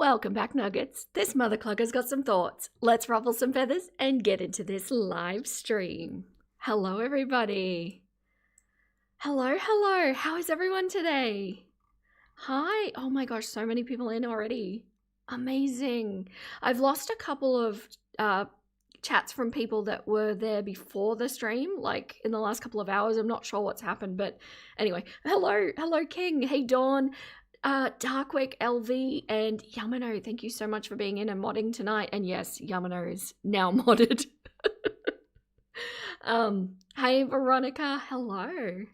Welcome back, Nuggets. This mother clucker's got some thoughts. Let's ruffle some feathers and get into this live stream. Hello, everybody. Hello, hello. How is everyone today? Hi. Oh my gosh, so many people in already. Amazing. I've lost a couple of chats from people that were there before the stream, like in the last couple of hours. I'm not sure what's happened, but anyway. Hello, King. Hey, Dawn. Darkwick, LV, and Yamano, thank you so much for being in and modding tonight. And yes, Yamano is now modded. Hey, Veronica, hello.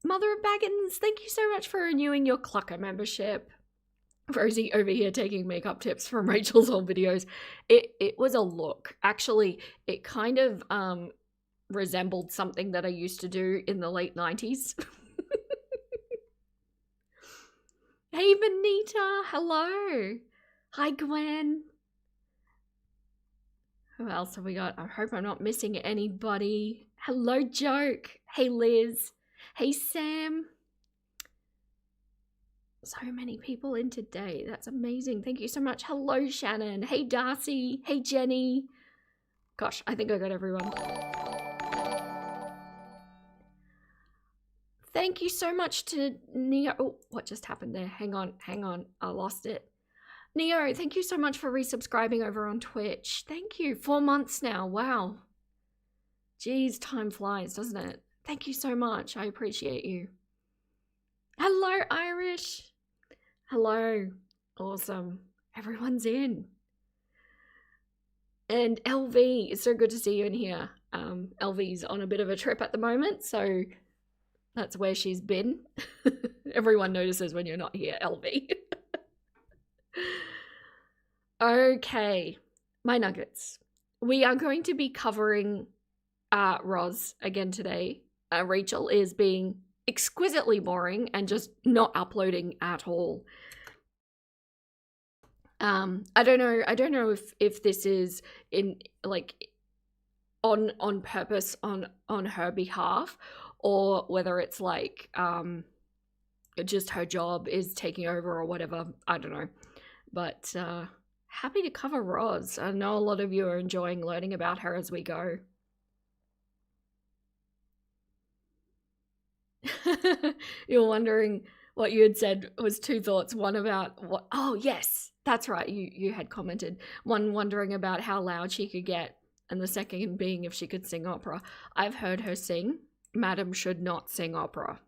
Mother of Baggins, thank you so much for renewing your Clucker membership. Rosie over here taking makeup tips from Rachel's old videos. It was a look. Actually, it kind of resembled something that I used to do in the late 90s. Hey, Benita, hello. Hi, Gwen. Who else have we got? I hope I'm not missing anybody. Hello, Joke. Hey, Liz. Hey, Sam. So many people in today. That's amazing. Thank you so much. Hello, Shannon. Hey, Darcy. Hey, Jenny. Gosh, I think I got everyone. Thank you so much to Neo. Oh, what just happened there? Hang on. I lost it. Neo, thank you so much for resubscribing over on Twitch. Thank you. 4 months now. Wow. Jeez, time flies, doesn't it? Thank you so much. I appreciate you. Hello, Irish. Hello. Awesome. Everyone's in. And LV, it's so good to see you in here. LV's on a bit of a trip at the moment, so that's where she's been. Everyone notices when you're not here, LV. Okay, my nuggets. We are going to be covering Roz again today. Rachel is being exquisitely boring and just not uploading at all. I don't know if this is in like on purpose on her behalf, or whether it's like just her job is taking over or whatever. I don't know. But happy to cover Roz. I know a lot of you are enjoying learning about her as we go. You're wondering what you had said was 2 thoughts. One about what? Oh, yes, that's right. You had commented. One wondering about how loud she could get, and the second being if she could sing opera. I've heard her sing. Madam should not sing opera.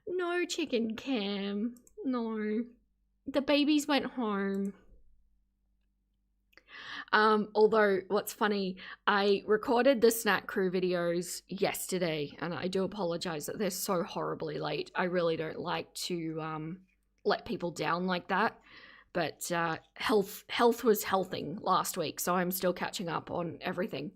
No, Chicken Cam. No. The babies went home. Although, what's funny, I recorded the Snack Crew videos yesterday, and I do apologize that they're so horribly late. I really don't like to let people down like that. But health was healthing last week, so I'm still catching up on everything.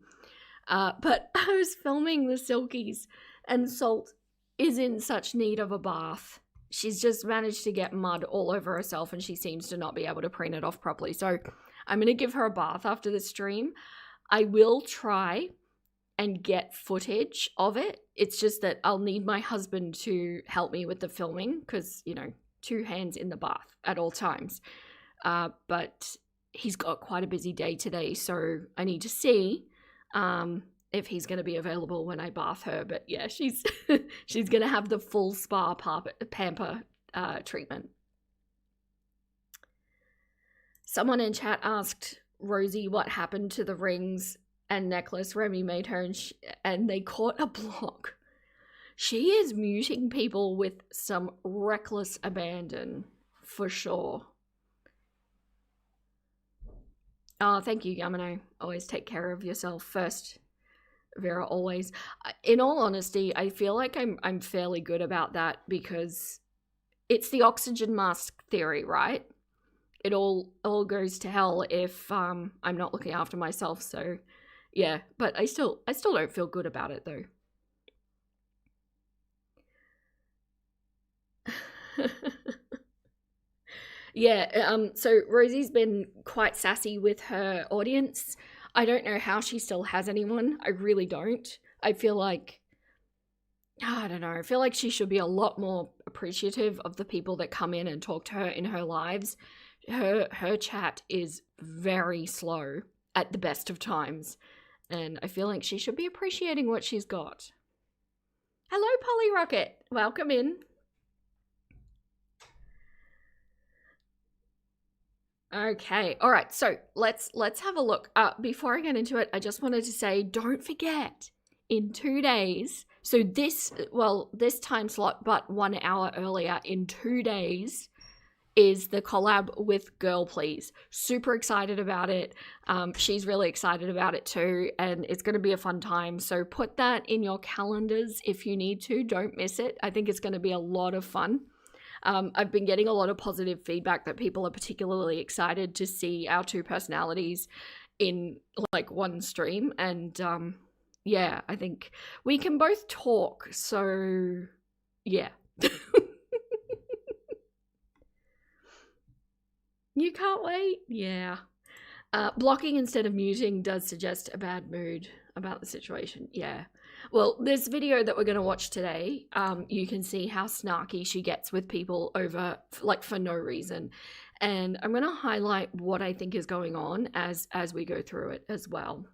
But I was filming the Silkies, and Salt is in such need of a bath. She's just managed to get mud all over herself, and she seems to not be able to preen it off properly. So I'm going to give her a bath after the stream. I will try and get footage of it. It's just that I'll need my husband to help me with the filming because, you know, 2 hands in the bath at all times. But he's got quite a busy day today, so I need to see if he's going to be available when I bath her. But yeah, she's she's going to have the full spa pamper treatment. Someone in chat asked Rosie what happened to the rings and necklace Remy made her, and they caught a block. She is muting people with some reckless abandon, for sure. Oh, thank you, Yamano. Always take care of yourself first, Vera, always. In all honesty, I feel like I'm fairly good about that because it's the oxygen mask theory, right? It all goes to hell if I'm not looking after myself. So yeah, but I still don't feel good about it though. Yeah, so Rosie's been quite sassy with her audience. I don't know how she still has anyone. I really don't. I feel like I don't know. I feel like she should be a lot more appreciative of the people that come in and talk to her in her lives. Her chat is very slow at the best of times, and I feel like she should be appreciating what she's got. Hello, Polly Rocket. Welcome in. Okay. All right. So let's have a look. Before I get into it, I just wanted to say, don't forget, in 2 days. So this time slot, but 1 hour earlier, in 2 days, is the collab with Girl Please. Super excited about it. She's really excited about it too, and it's going to be a fun time. So put that in your calendars if you need to. Don't miss it. I think it's going to be a lot of fun. I've been getting a lot of positive feedback that people are particularly excited to see our two personalities in like one stream, and yeah, I think we can both talk, so yeah. You can't wait? Yeah. Blocking instead of muting does suggest a bad mood about the situation. Yeah. Well, this video that we're going to watch today, you can see how snarky she gets with people over, like, for no reason. And I'm going to highlight what I think is going on as we go through it as well.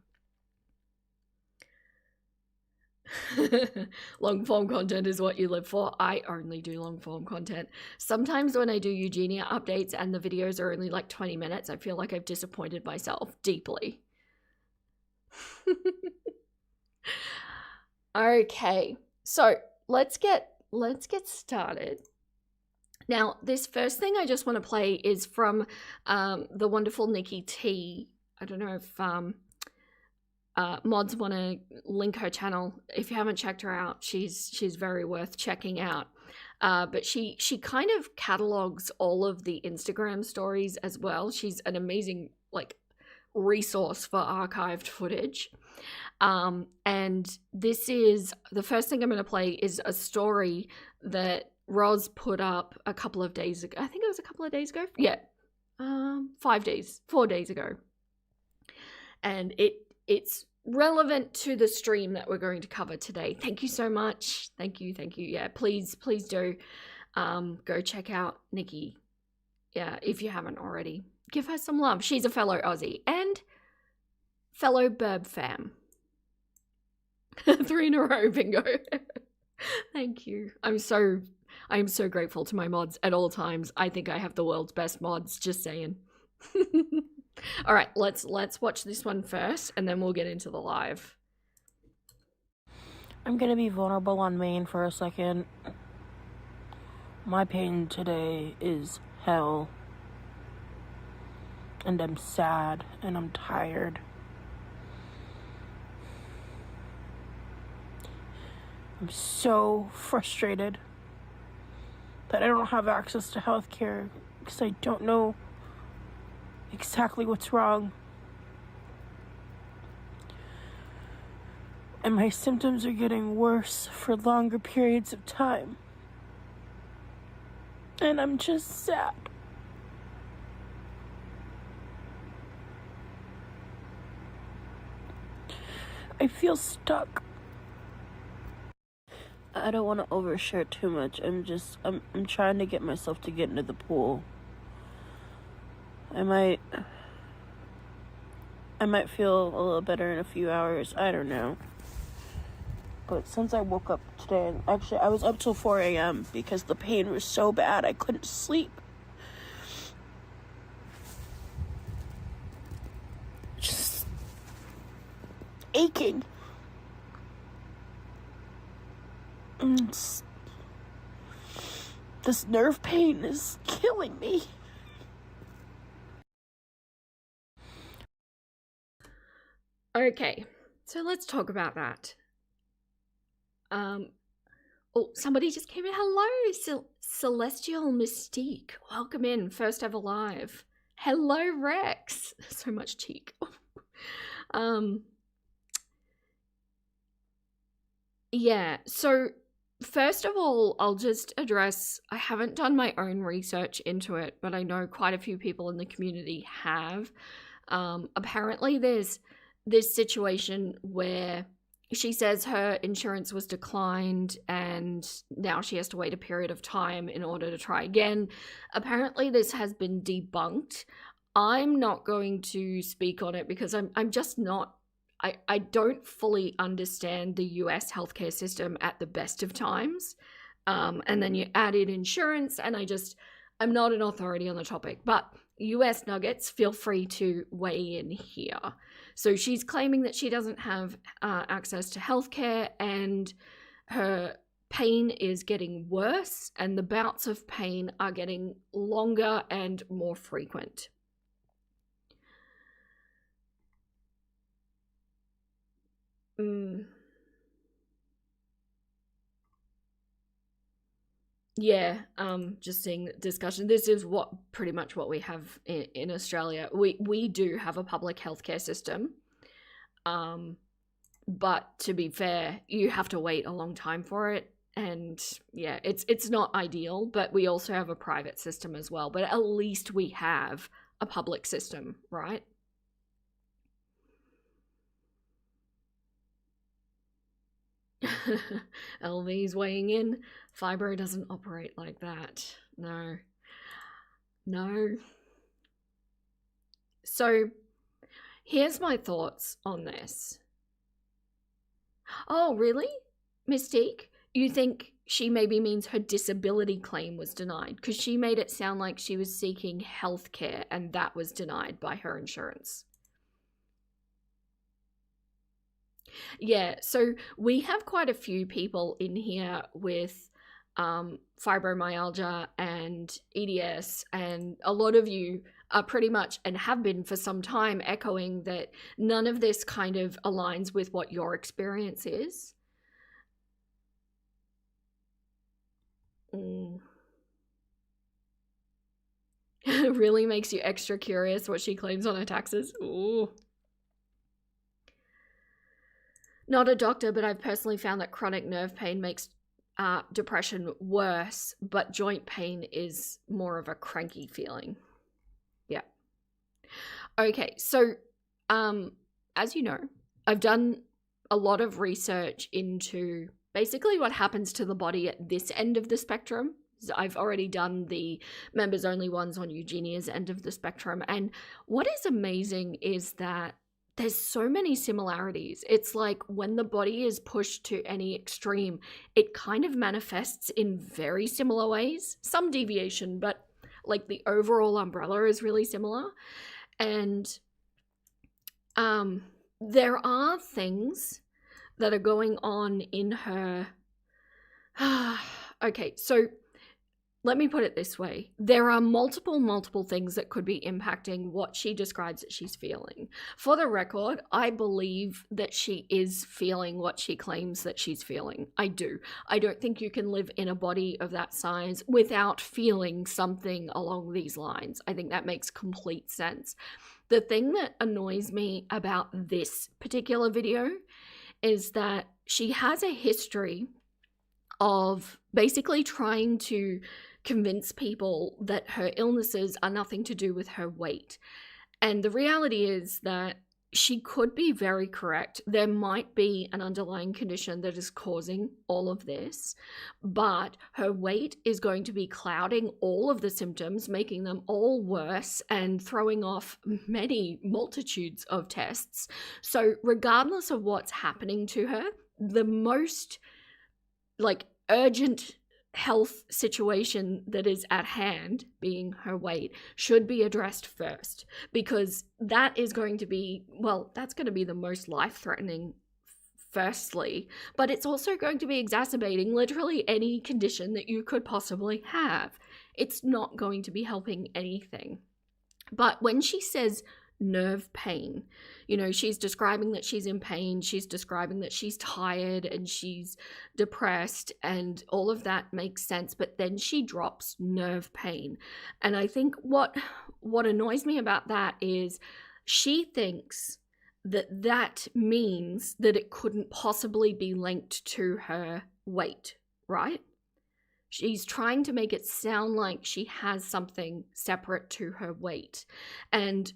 Long form content is what you live for. I only do long form content. Sometimes when I do Eugenia updates and the videos are only like 20 minutes, I feel like I've disappointed myself deeply. Okay, so let's get started. Now, this first thing I just want to play is from the wonderful Nikki T. I don't know if mods want to link her channel. If you haven't checked her out, she's very worth checking out. But she kind of catalogs all of the Instagram stories as well. She's an amazing like resource for archived footage. And this is the first thing I'm going to play is a story that Roz put up a couple of days ago. I think it was a couple of days ago. Yeah. 4 days ago. And it's relevant to the stream that we're going to cover today. Thank you so much. Thank you. Yeah, please do go check out Nikki. Yeah, if you haven't already. Give her some love. She's a fellow Aussie and fellow Burb fam. 3 in a row, bingo. Thank you. I'm so grateful to my mods at all times. I think I have the world's best mods, just saying. All right, let's watch this one first, and then we'll get into the live. I'm gonna be vulnerable on main for a second. My pain today is hell. And I'm sad, and I'm tired. I'm so frustrated that I don't have access to healthcare because I don't know exactly what's wrong. And my symptoms are getting worse for longer periods of time. And I'm just sad. I feel stuck. I don't want to overshare too much. I'm trying to get myself to get into the pool. I might feel a little better in a few hours. I don't know. But since I woke up today, actually I was up till 4 a.m. because the pain was so bad I couldn't sleep. Just aching. This nerve pain is killing me. Okay, so let's talk about that. Oh, somebody just came in. Hello, Celestial Mystique. Welcome in, first ever live. Hello, Rex. So much cheek. Yeah, so first of all, I'll just address, I haven't done my own research into it, but I know quite a few people in the community have. Apparently there's this situation where she says her insurance was declined and now she has to wait a period of time in order to try again. Apparently, this has been debunked. I'm not going to speak on it because I'm just not. I don't fully understand the US healthcare system at the best of times. And then you add in insurance, and I'm not an authority on the topic. But US Nuggets, feel free to weigh in here. So she's claiming that she doesn't have access to healthcare, and her pain is getting worse, and the bouts of pain are getting longer and more frequent. Yeah, just seeing the discussion. This is pretty much what we have in Australia. We do have a public healthcare system, but to be fair, you have to wait a long time for it, and yeah, it's not ideal. But we also have a private system as well. But at least we have a public system, right? LV's weighing in. Fibro doesn't operate like that. No. So, here's my thoughts on this. Oh, really? Mystique? You think she maybe means her disability claim was denied? Because she made it sound like she was seeking health care and that was denied by her insurance. Yeah, so we have quite a few people in here with fibromyalgia and EDS, and a lot of you are pretty much, and have been for some time, echoing that none of this kind of aligns with what your experience is. Really makes you extra curious what she claims on her taxes. Ooh. Not a doctor, but I've personally found that chronic nerve pain makes depression worse, but joint pain is more of a cranky feeling. Yeah. Okay, so as you know, I've done a lot of research into basically what happens to the body at this end of the spectrum. I've already done the members only ones on Eugenia's end of the spectrum, and what is amazing is that there's so many similarities. It's like when the body is pushed to any extreme, it kind of manifests in very similar ways. Some deviation, but like the overall umbrella is really similar. And there are things that are going on in her. Okay, so let me put it this way. There are multiple things that could be impacting what she describes that she's feeling. For the record, I believe that she is feeling what she claims that she's feeling. I do. I don't think you can live in a body of that size without feeling something along these lines. I think that makes complete sense. The thing that annoys me about this particular video is that she has a history of basically trying to convince people that her illnesses are nothing to do with her weight. And the reality is that she could be very correct. There might be an underlying condition that is causing all of this, but her weight is going to be clouding all of the symptoms, making them all worse and throwing off many multitudes of tests. So regardless of what's happening to her, the most urgent health situation that is at hand, being her weight, should be addressed first, because that is going to be, that's going to be the most life-threatening firstly, but it's also going to be exacerbating literally any condition that you could possibly have. It's not going to be helping anything. But when she says nerve pain, she's describing that she's in pain, she's describing that she's tired and she's depressed, and all of that makes sense, but then she drops nerve pain. And I think what annoys me about that is she thinks that means that it couldn't possibly be linked to her weight, right? She's trying to make it sound like she has something separate to her weight. And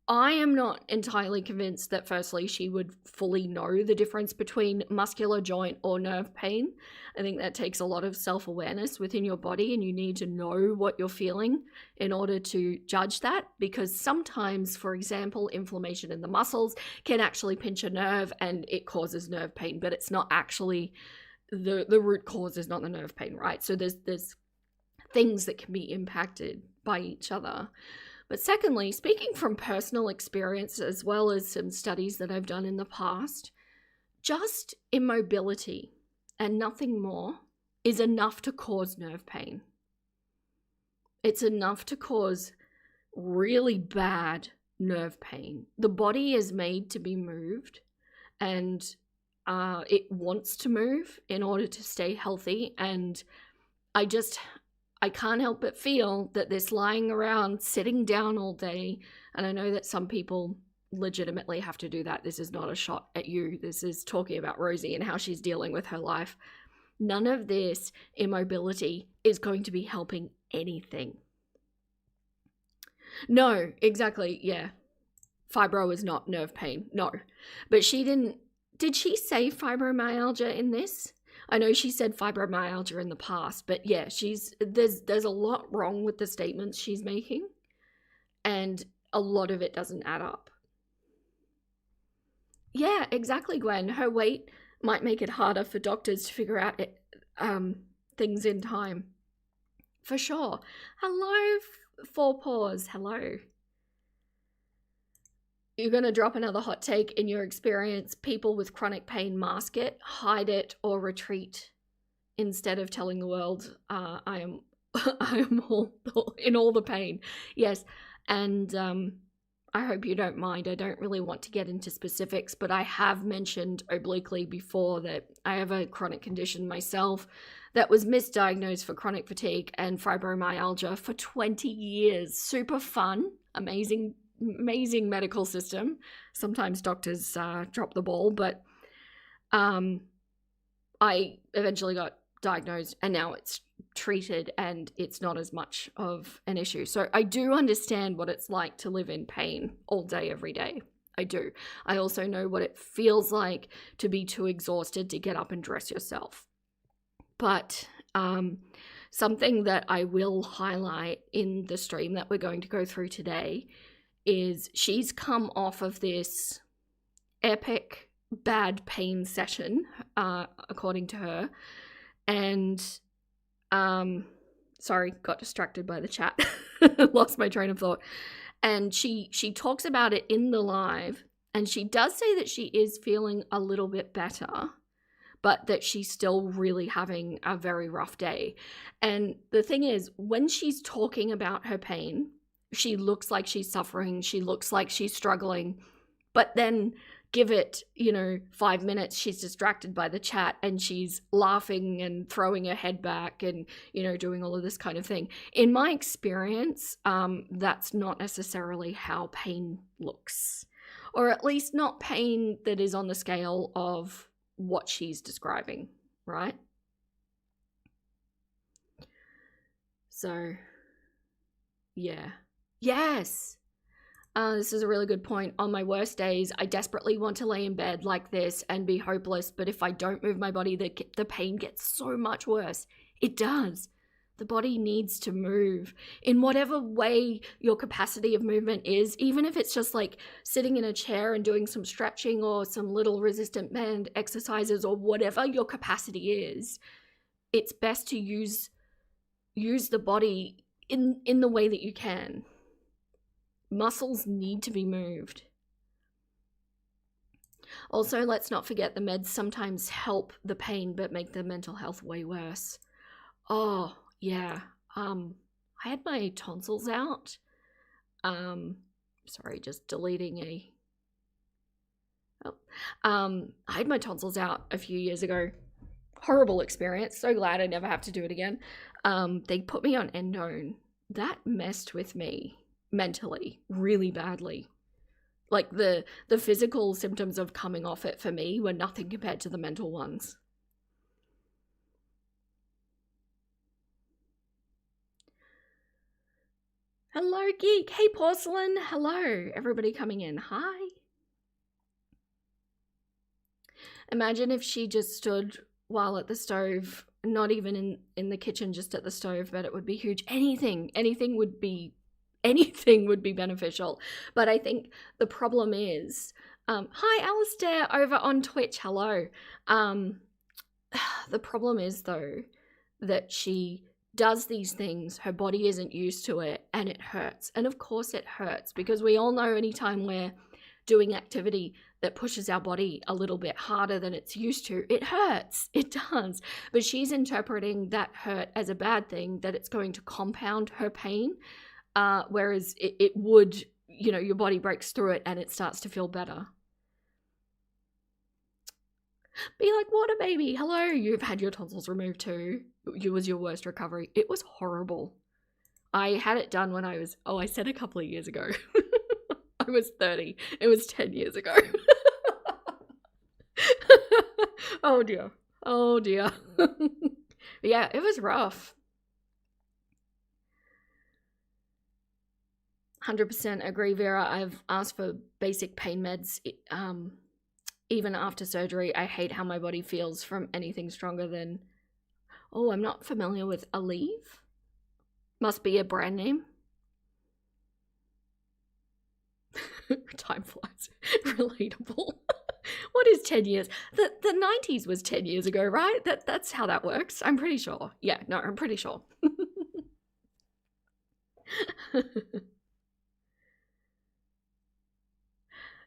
I am not entirely convinced that firstly she would fully know the difference between muscular joint or nerve pain. I think that takes a lot of self-awareness within your body, and you need to know what you're feeling in order to judge that, because sometimes, for example, inflammation in the muscles can actually pinch a nerve and it causes nerve pain, but it's not actually the root cause is not the nerve pain, right? So there's things that can be impacted by each other. But secondly, speaking from personal experience as well as some studies that I've done in the past, just immobility and nothing more is enough to cause nerve pain. It's enough to cause really bad nerve pain. The body is made to be moved, and it wants to move in order to stay healthy. And I can't help but feel that this lying around, sitting down all day, and I know that some people legitimately have to do that. This is not a shot at you. This is talking about Rosie and how she's dealing with her life. None of this immobility is going to be helping anything. No, exactly, yeah. Fibro is not nerve pain, no. But did she say fibromyalgia in this? I know she said fibromyalgia in the past, but yeah, there's a lot wrong with the statements she's making, and a lot of it doesn't add up. Yeah, exactly, Gwen. Her weight might make it harder for doctors to figure out things in time. For sure. Hello, Four Paws. Hello. You're going to drop another hot take. In your experience, people with chronic pain mask it, hide it, or retreat instead of telling the world, I am in all the pain. Yes, and I hope you don't mind. I don't really want to get into specifics, but I have mentioned obliquely before that I have a chronic condition myself that was misdiagnosed for chronic fatigue and fibromyalgia for 20 years. Super fun, amazing medical system. Sometimes doctors drop the ball, but I eventually got diagnosed and now it's treated and it's not as much of an issue. So I do understand what it's like to live in pain all day, every day. I do. I also know what it feels like to be too exhausted to get up and dress yourself. But something that I will highlight in the stream that we're going to go through today is she's come off of this epic bad pain session, according to her, and sorry, got distracted by the chat, lost my train of thought, and she talks about it in the live, and she does say that she is feeling a little bit better, but that she's still really having a very rough day. And the thing is, when she's talking about her pain, she looks like she's suffering, she looks like she's struggling, but then give it, 5 minutes, she's distracted by the chat and she's laughing and throwing her head back and, doing all of this kind of thing. In my experience, that's not necessarily how pain looks, or at least not pain that is on the scale of what she's describing, right? So, yeah. Yes. This is a really good point. On my worst days, I desperately want to lay in bed like this and be hopeless, but if I don't move my body, the pain gets so much worse. It does. The body needs to move in whatever way your capacity of movement is, even if it's just like sitting in a chair and doing some stretching or some little resistant band exercises or whatever your capacity is. It's best to use the body in the way that you can. Muscles need to be moved. Also, let's not forget the meds sometimes help the pain but make the mental health way worse. Oh, yeah. I had my tonsils out. Sorry, just deleting a... I had my tonsils out a few years ago. Horrible experience. So glad I never have to do it again. They put me on endone. That messed with me mentally really badly. Like the physical symptoms of coming off it for me were nothing compared to the mental ones. Hello, Geek. Hey, Porcelain. Hello, everybody coming in. Hi. Imagine if she just stood while at the stove, not even in the kitchen, just at the stove, but it would be huge. Anything would be beneficial. But I think the problem is, hi, Alistair, over on Twitch. Hello. The problem is, though, that she does these things, her body isn't used to it, and it hurts. And of course it hurts, because we all know anytime we're doing activity that pushes our body a little bit harder than it's used to, it hurts. It does. But she's interpreting that hurt as a bad thing, that it's going to compound her pain, whereas it would, you know, your body breaks through it and it starts to feel better. Be like, water baby, hello, you've had your tonsils removed too. It was your worst recovery. It was horrible. I had it done when I was, I said a couple of years ago. I was 30. It was 10 years ago. Oh dear. Oh dear. Yeah, it was rough. 100% agree, Vera. I've asked for basic pain meds. Even after surgery, I hate how my body feels from anything stronger than... Oh, I'm not familiar with Aleve. Must be a brand name. Time flies. Relatable. What is 10 years? The 90s was 10 years ago, right? That's how that works. I'm pretty sure. Yeah, no, I'm pretty sure.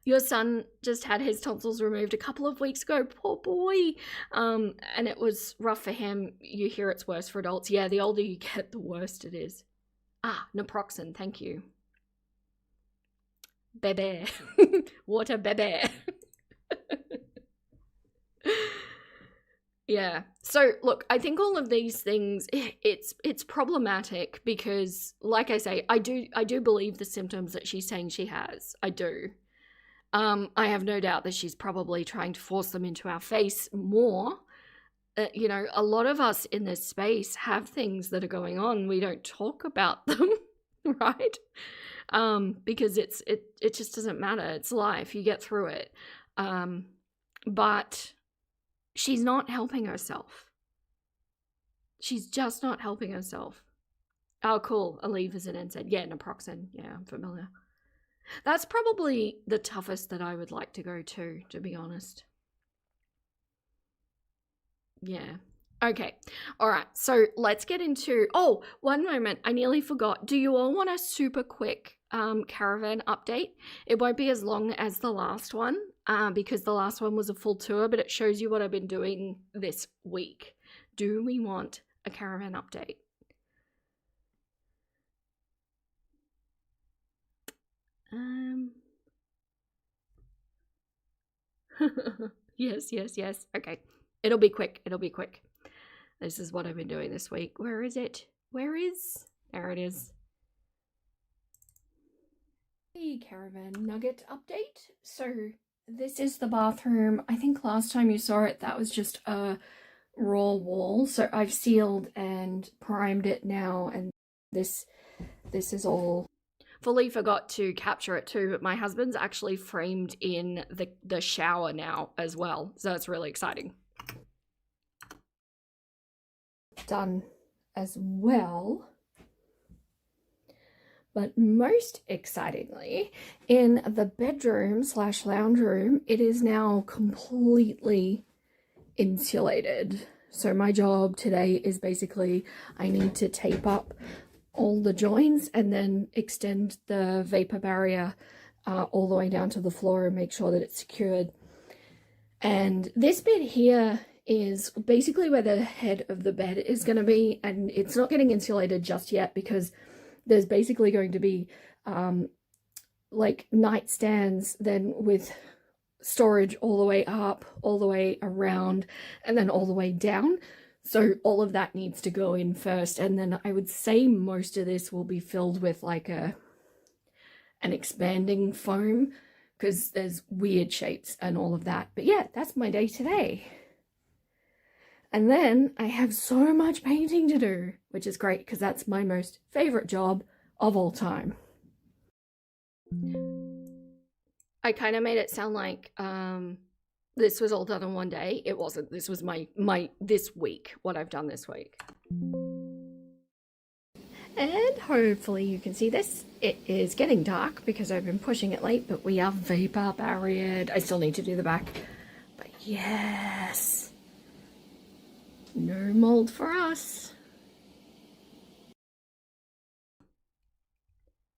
Your son just had his tonsils removed a couple of weeks ago. Poor boy. And it was rough for him. You hear it's worse for adults. Yeah, the older you get, the worse it is. Ah, naproxen, thank you. Bebe. Water bebe. Yeah. So look, I think all of these things, it's problematic because, like I say, I do believe the symptoms that she's saying she has. I do. I have no doubt that she's probably trying to force them into our face more. You know, a lot of us in this space have things that are going on. We don't talk about them, right? Because it just doesn't matter. It's life. You get through it. But she's not helping herself. She's just not helping herself. Oh, cool. Aleve is an NSAID. Yeah, naproxen. Yeah, I'm familiar. That's probably the toughest that I would like to go to be honest. Yeah. Okay. All right. So let's get into... Oh, one moment. I nearly forgot. Do you all want a super quick caravan update? It won't be as long as the last one because the last one was a full tour, but it shows you what I've been doing this week. Do we want a caravan update? Yes. Okay. It'll be quick. This is what I've been doing this week. Where is it? There it is. The caravan nugget update. So this is the bathroom. I think last time you saw it, that was just a raw wall. So I've sealed and primed it now, and this is all... Fully forgot to capture it too, but my husband's actually framed in the shower now as well, so it's really exciting. Done as well. But most excitingly, in the bedroom / lounge room, it is now completely insulated. So my job today is basically I need to tape up all the joints and then extend the vapor barrier all the way down to the floor and make sure that it's secured. And this bit here is basically where the head of the bed is going to be, and it's not getting insulated just yet because there's basically going to be like nightstands then with storage all the way up, all the way around, and then all the way down. So all of that needs to go in first, and then I would say most of this will be filled with like an expanding foam because there's weird shapes and all of that. But yeah, that's my day today. And then I have so much painting to do, which is great because that's my most favorite job of all time. I kind of made it sound like this was all done in one day. It wasn't. This was my this week, what I've done this week. And hopefully you can see this. It is getting dark because I've been pushing it late, but we are vapor barriered. I still need to do the back. But yes. No mold for us.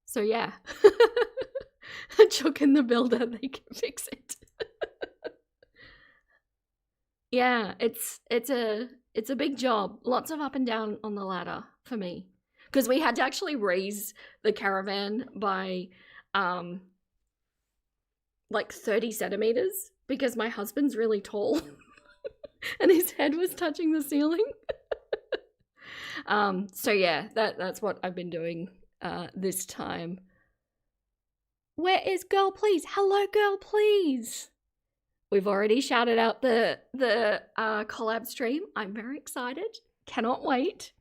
So yeah. Chuck in the builder, they can fix it. Yeah, it's a big job. Lots of up and down on the ladder for me. Because we had to actually raise the caravan by like 30 centimeters because my husband's really tall and his head was touching the ceiling. So yeah, that's what I've been doing this time. Where is Girl Please? Hello, Girl Please. We've already shouted out the collab stream. I'm very excited. Cannot wait.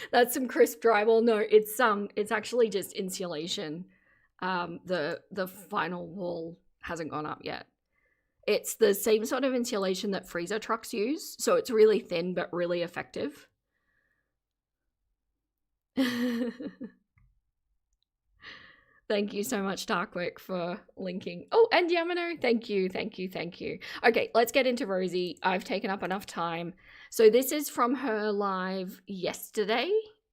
That's some crisp drywall. No, it's actually just insulation. The final wall hasn't gone up yet. It's the same sort of insulation that freezer trucks use, so it's really thin but really effective. Thank you so much, Darkwick, for linking. Oh, and Yamano, thank you. Okay, let's get into Rosie. I've taken up enough time. So this is from her live yesterday,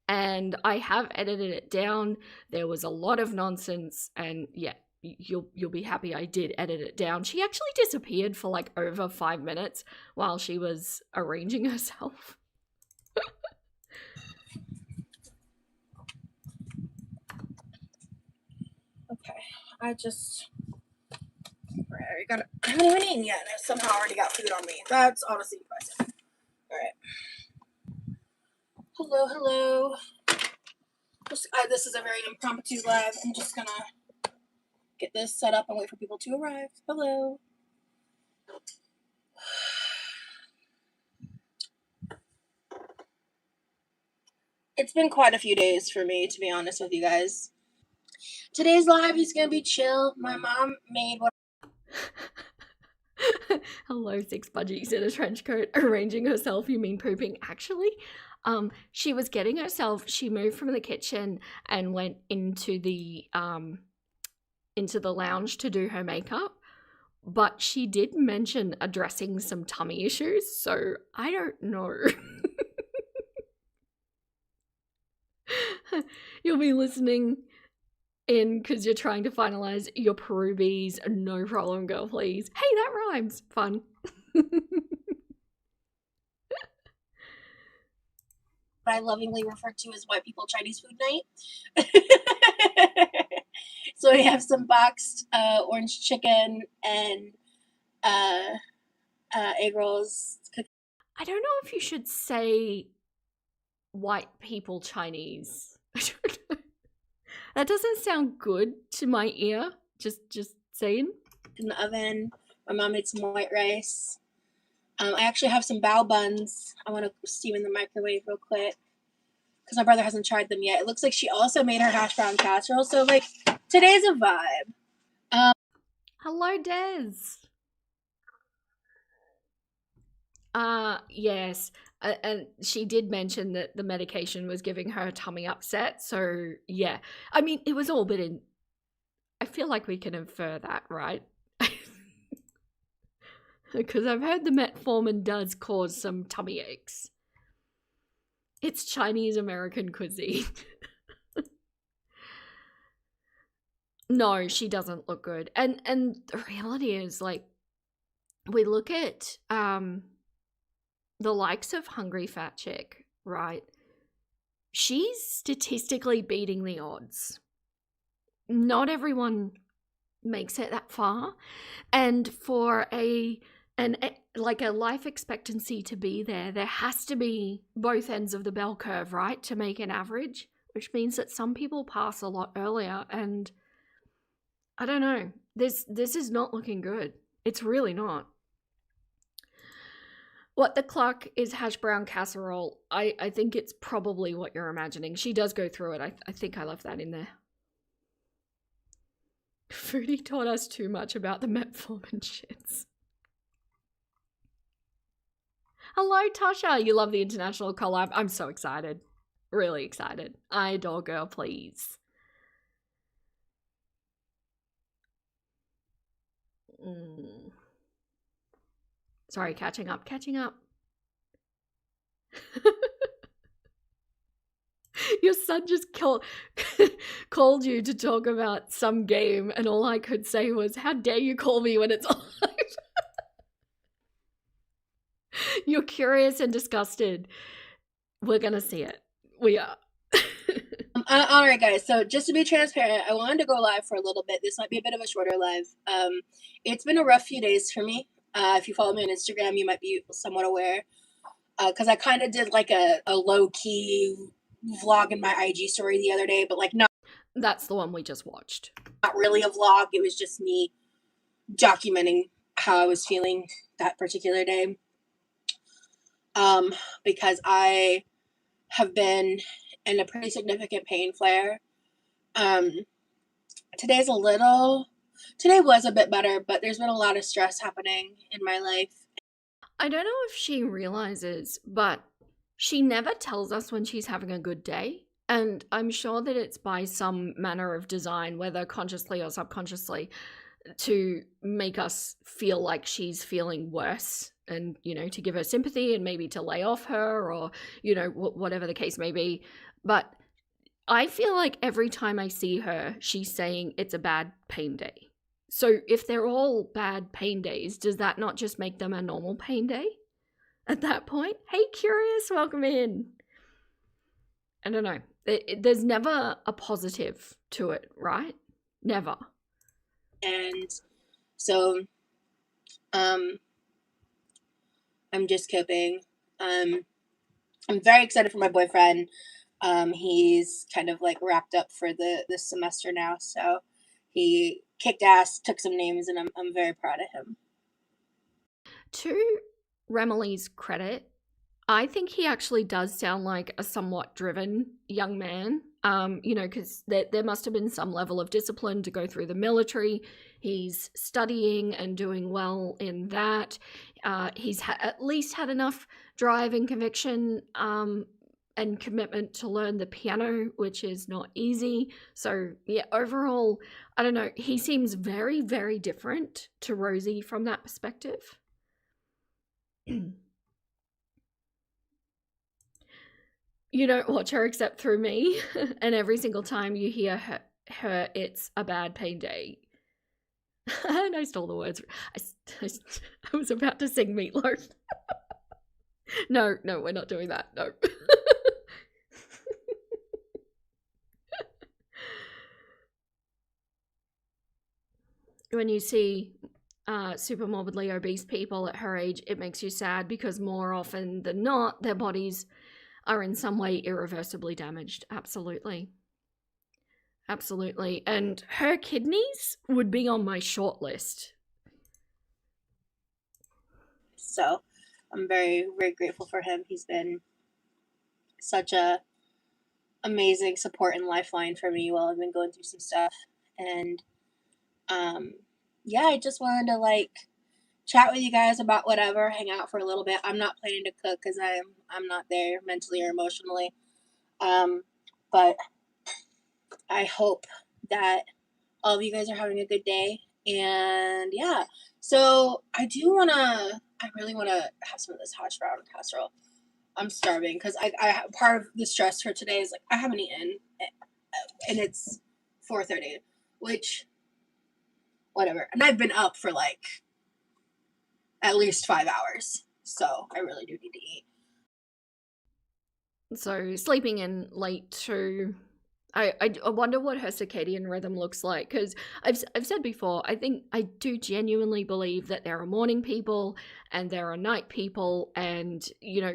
and I have edited it down. There was a lot of nonsense, and yeah, you'll be happy I did edit it down. She actually disappeared for like over 5 minutes while she was arranging herself. Okay, I haven't even eaten yet, and I somehow already got food on me. That's honestly impressive. All right. Hello. This is a very impromptu live. I'm just gonna get this set up and wait for people to arrive. Hello. It's been quite a few days for me, to be honest with you guys. Today's live is gonna be chill. My mom made what. Hello, Six Budgies in a trench coat, arranging herself. You mean pooping? Actually, she was getting herself. She moved from the kitchen and went into the lounge to do her makeup. But she did mention addressing some tummy issues, so I don't know. You'll be listening in because you're trying to finalize your Perubies. No problem, girl, please. Hey, that rhymes. Fun. I lovingly refer to as white people Chinese food night. So we have some boxed orange chicken and egg rolls. I don't know if you should say white people Chinese. I don't know. That doesn't sound good to my ear. Just saying. In the oven. My mom made some white rice. I actually have some bao buns. I want to steam in the microwave real quick because my brother hasn't tried them yet. It looks like she also made her hash brown casserole. So like today's a vibe. Hello, Des. Yes. And she did mention that the medication was giving her a tummy upset. So yeah, I mean, it was all but in. I feel like we can infer that, right? Because I've heard the metformin does cause some tummy aches. It's Chinese American cuisine. No, she doesn't look good. And the reality is, like, we look at the likes of Hungry Fat Chick, right? She's statistically beating the odds. Not everyone makes it that far. And for a life expectancy to be there has to be both ends of the bell curve, right? To make an average, which means that some people pass a lot earlier. And I don't know, this is not looking good. It's really not. What the cluck is hash brown casserole. I think it's probably what you're imagining. She does go through it. I think I left that in there. Foodie taught us too much about the metformin shits. Hello, Tasha. You love the international collab. I'm so excited. Really excited. I adore girl, please. Sorry, catching up. Your son just called you to talk about some game, and all I could say was, how dare you call me when it's live? You're curious and disgusted. We're gonna see it. We are. All right, guys. So just to be transparent, I wanted to go live for a little bit. This might be a bit of a shorter live. It's been a rough few days for me. If you follow me on Instagram, you might be somewhat aware. Because I kind of did like a low-key vlog in my IG story the other day, but like not. That's the one we just watched. Not really a vlog. It was just me documenting how I was feeling that particular day. Because I have been in a pretty significant pain flare. Today was a bit better, but there's been a lot of stress happening in my life. I don't know if she realizes, but she never tells us when she's having a good day. And I'm sure that it's by some manner of design, whether consciously or subconsciously, to make us feel like she's feeling worse and, to give her sympathy and maybe to lay off her or, whatever the case may be. But I feel like every time I see her, she's saying it's a bad pain day. So if they're all bad pain days, does that not just make them a normal pain day at that point? Hey, Curious, welcome in. I don't know. There's never a positive to it, right? Never. And so, I'm just coping. I'm very excited for my boyfriend. He's kind of like wrapped up for this semester now, so he kicked ass, took some names, and I'm very proud of him. To Remilly's credit, I think he actually does sound like a somewhat driven young man. Because there must have been some level of discipline to go through the military. He's studying and doing well in that. He's at least had enough drive and conviction and commitment to learn the piano, which is not easy. So yeah, overall, I don't know. He seems very, very different to Rosie from that perspective. You don't watch her except through me, and every single time you hear her it's a bad pain day. And I stole the words. I was about to sing Meatloaf. No, we're not doing that. No. When you see super morbidly obese people at her age, it makes you sad because more often than not, their bodies are in some way irreversibly damaged. Absolutely. And her kidneys would be on my short list. So I'm very, very grateful for him. He's been such a amazing support and lifeline for me while I've been going through some stuff. And I just wanted to chat with you guys about whatever, hang out for a little bit. I'm not planning to cook because I'm not there mentally or emotionally. But I hope that all of you guys are having a good day. And yeah, so I really want to have some of this hash brown casserole. I'm starving because I part of the stress for today is I haven't eaten, and it's 4:30, which whatever. And I've been up for at least 5 hours, so I really do need to eat. So sleeping in late too. I wonder what her circadian rhythm looks like, because I've said before, I think I do genuinely believe that there are morning people and there are night people, and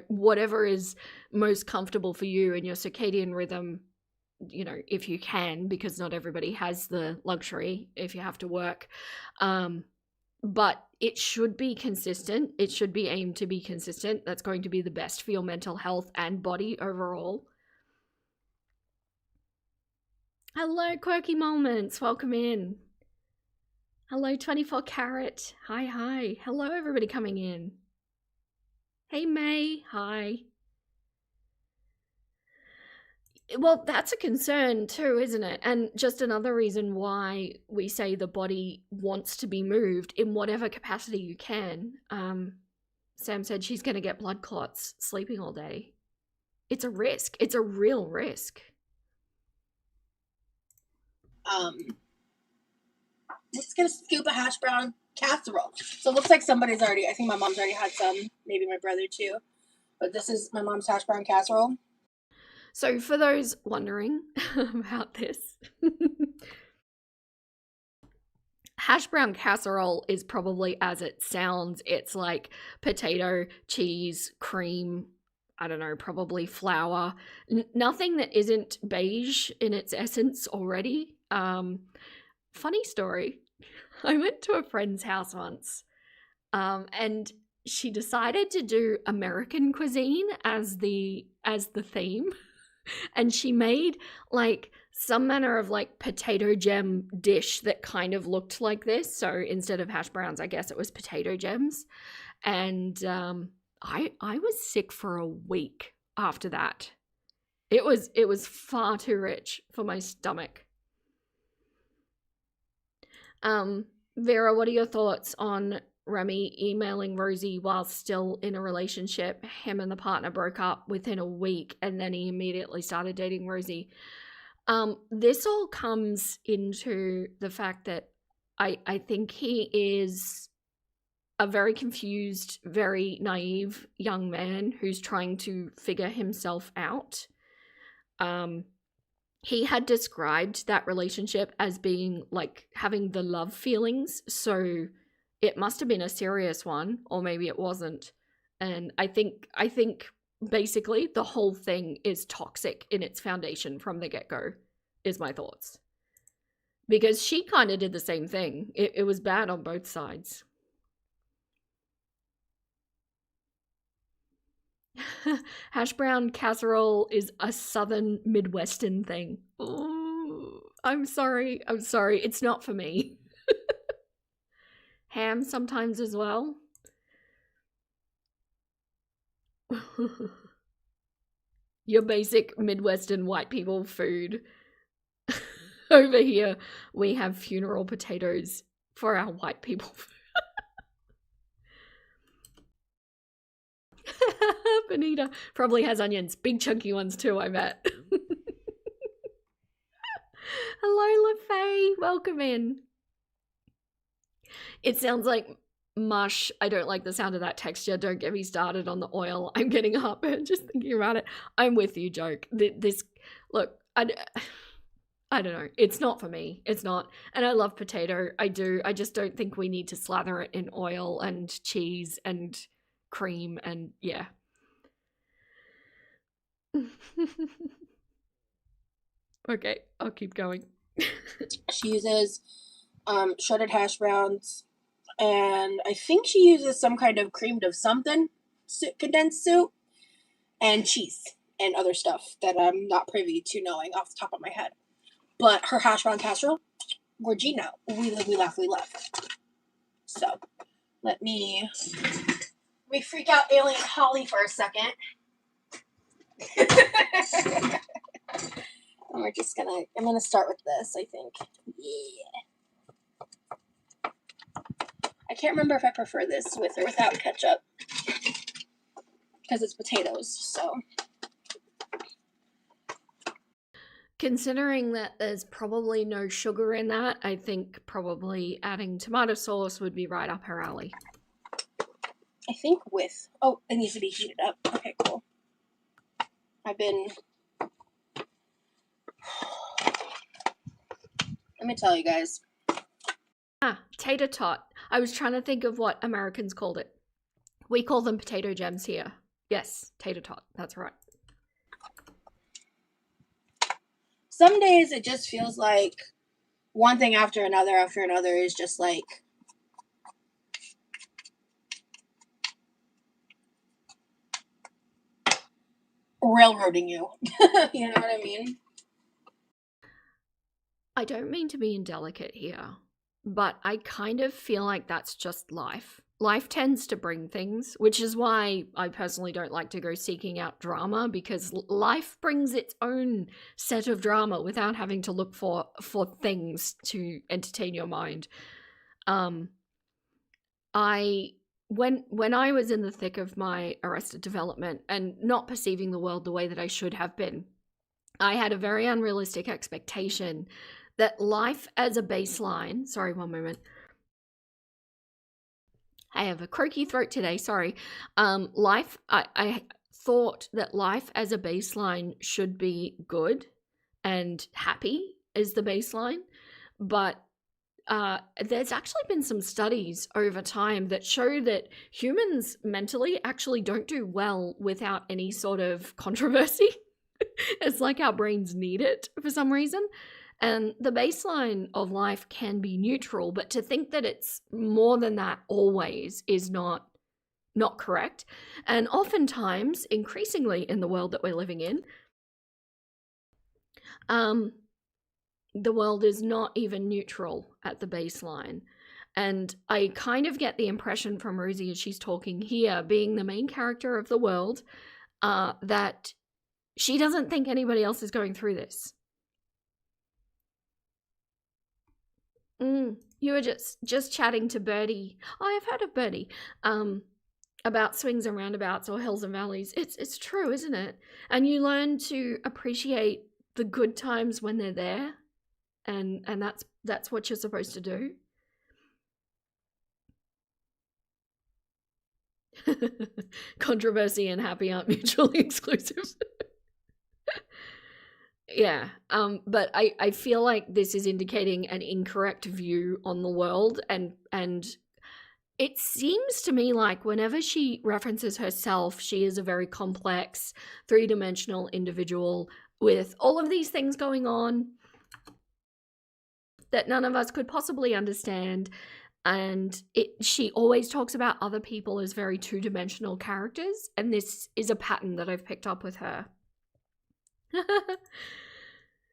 whatever is most comfortable for you and your circadian rhythm, if you can, because not everybody has the luxury if you have to work. but it should be consistent. It should be aimed to be consistent. That's going to be the best for your mental health and body overall. Hello, Quirky Moments. Welcome in. Hello, 24 Carat. Hi. Hello, everybody coming in. Hey, May. Hi. Well, that's a concern too, isn't it? And just another reason why we say the body wants to be moved in whatever capacity you can. Sam said she's going to get blood clots sleeping all day. It's a risk. It's a real risk. Let's get a scoop of hash brown casserole. So it looks like somebody's already, I think my mom's already had some, maybe my brother too. But this is my mom's hash brown casserole. So for those wondering about this, hash brown casserole is probably as it sounds. It's like potato, cheese, cream, I don't know, probably flour. Nothing that isn't beige in its essence already. Funny story. I went to a friend's house once, and she decided to do American cuisine as the theme. And she made like some manner of like potato gem dish that kind of looked like this. So instead of hash browns, I guess it was potato gems. And I was sick for a week after that. It was far too rich for my stomach. Vera, what are your thoughts on Remy emailing Rosie while still in a relationship? Him and the partner broke up within a week and then he immediately started dating Rosie. This all comes into the fact that I think he is a very confused, very naive young man who's trying to figure himself out. He had described that relationship as being like having the love feelings, so it must have been a serious one, or maybe it wasn't. And I think basically the whole thing is toxic in its foundation from the get-go, is my thoughts. Because she kind of did the same thing. It was bad on both sides. Hash brown casserole is a southern Midwestern thing. Ooh, I'm sorry. It's not for me. Ham sometimes as well. Your basic Midwestern white people food. Over here, we have funeral potatoes for our white people food. Benita probably has onions, big chunky ones too, I bet. Hello, LaFay, welcome in. It sounds like mush. I don't like the sound of that texture. Don't get me started on the oil. I'm getting heartburn just thinking about it. I'm with you, Joke. Look, I don't know. It's not for me. It's not. And I love potato. I do. I just don't think we need to slather it in oil and cheese and cream and yeah. Okay, I'll keep going. She uses shredded hash browns, and I think she uses some kind of creamed of something, condensed soup, and cheese and other stuff that I'm not privy to knowing off the top of my head. But her hash brown casserole, we're G now. We live, we laugh, we love. So let me freak out alien Holly for a second. And we're just I'm gonna start with this, I think. Yeah. I can't remember if I prefer this with or without ketchup. Because it's potatoes, so. Considering that there's probably no sugar in that, I think probably adding tomato sauce would be right up her alley. I think with. Oh, it needs to be heated up. Okay, cool. Let me tell you guys. Tater tot. I was trying to think of what Americans called it. We call them potato gems here. Yes, tater tot. That's right. Some days it just feels like one thing after another is just like railroading you. You know what I mean? I don't mean to be indelicate here, but I kind of feel like that's just life. Life tends to bring things, which is why I personally don't like to go seeking out drama, because life brings its own set of drama without having to look for things to entertain your mind. I when I was in the thick of my arrested development and not perceiving the world the way that I should have been, I had a very unrealistic expectation that life as a baseline, sorry, one moment. I have a croaky throat today, sorry. I thought that life as a baseline should be good and happy is the baseline, but there's actually been some studies over time that show that humans mentally actually don't do well without any sort of controversy. It's like our brains need it for some reason. And the baseline of life can be neutral, but to think that it's more than that always is not correct. And oftentimes, increasingly in the world that we're living in, the world is not even neutral at the baseline. And I kind of get the impression from Rosie as she's talking here, being the main character of the world, that she doesn't think anybody else is going through this. You were just chatting to Birdie. Oh, I've heard of Birdie. About swings and roundabouts or hills and valleys. It's true, isn't it? And you learn to appreciate the good times when they're there. And that's what you're supposed to do. Controversy and happy aren't mutually exclusive. Yeah, but I feel like this is indicating an incorrect view on the world, and it seems to me like whenever she references herself, she is a very complex, three-dimensional individual with all of these things going on that none of us could possibly understand. And she always talks about other people as very two-dimensional characters, and this is a pattern that I've picked up with her.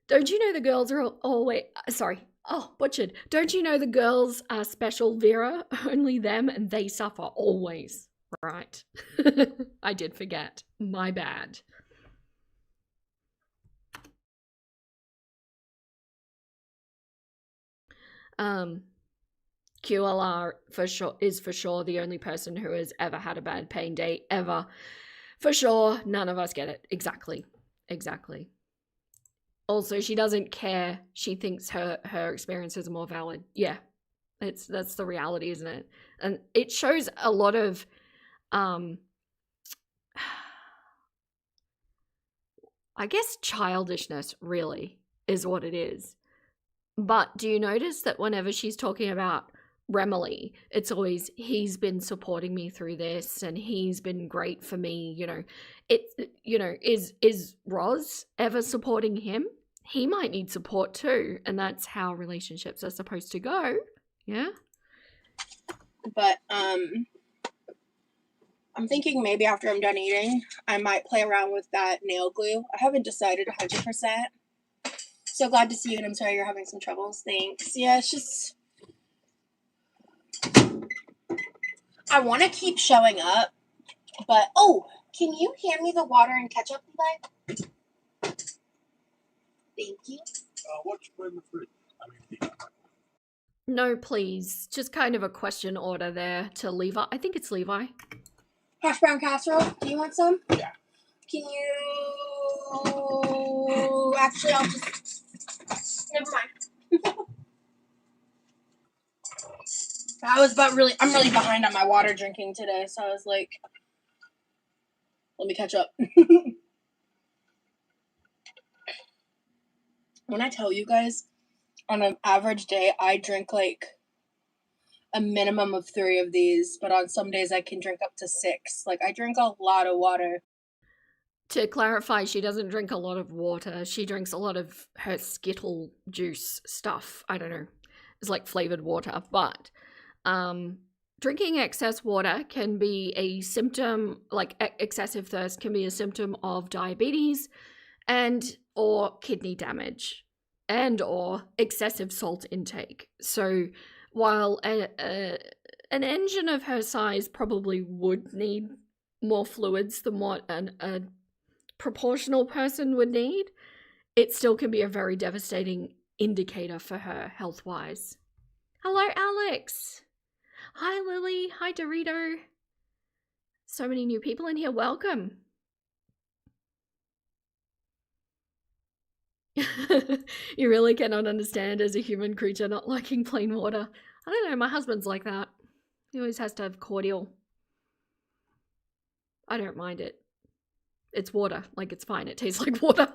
Don't you know the girls are always... Sorry. Oh, butchered. Don't you know the girls are special, Vera? Only them, and they suffer always. Right. I did forget. My bad. QLR is for sure the only person who has ever had a bad pain day, ever. For sure, none of us get it. Exactly. Also, she doesn't care. She thinks her experiences are more valid. Yeah, that's the reality, isn't it? And it shows a lot of I guess childishness, really, is what it is. But do you notice that whenever she's talking about Remily, it's always, he's been supporting me through this and he's been great for me, is Roz ever supporting him? He might need support too, and that's how relationships are supposed to go. Yeah. But I'm thinking maybe after I'm done eating, I might play around with that nail glue. I haven't decided 100%. So glad to see you, and I'm sorry you're having some troubles. Thanks. Yeah, it's just... I want to keep showing up, but... Oh, can you hand me the water and ketchup, Levi? Thank you. What's in the fridge? No, please. Just kind of a question order there to Levi. I think it's Levi. Hash brown casserole. Do you want some? Yeah. Can you... Actually, I'll just... Never mind. I'm really behind on my water drinking today, so I was like, let me catch up. When I tell you guys, on an average day, I drink like a minimum of 3 of these, but on some days I can drink up to 6. Like, I drink a lot of water. To clarify, she doesn't drink a lot of water. She drinks a lot of her Skittle juice stuff. I don't know. It's like flavored water. But drinking excess water can be a symptom, like excessive thirst can be a symptom of diabetes and or kidney damage and or excessive salt intake. So while an engine of her size probably would need more fluids than what a proportional person would need, it still can be a very devastating indicator for her health-wise. Hello, Alex. Hi, Lily. Hi, Dorito. So many new people in here. Welcome. You really cannot understand as a human creature not liking plain water. I don't know, my husband's like that. He always has to have cordial. I don't mind it. It's water. Like, it's fine. It tastes like water.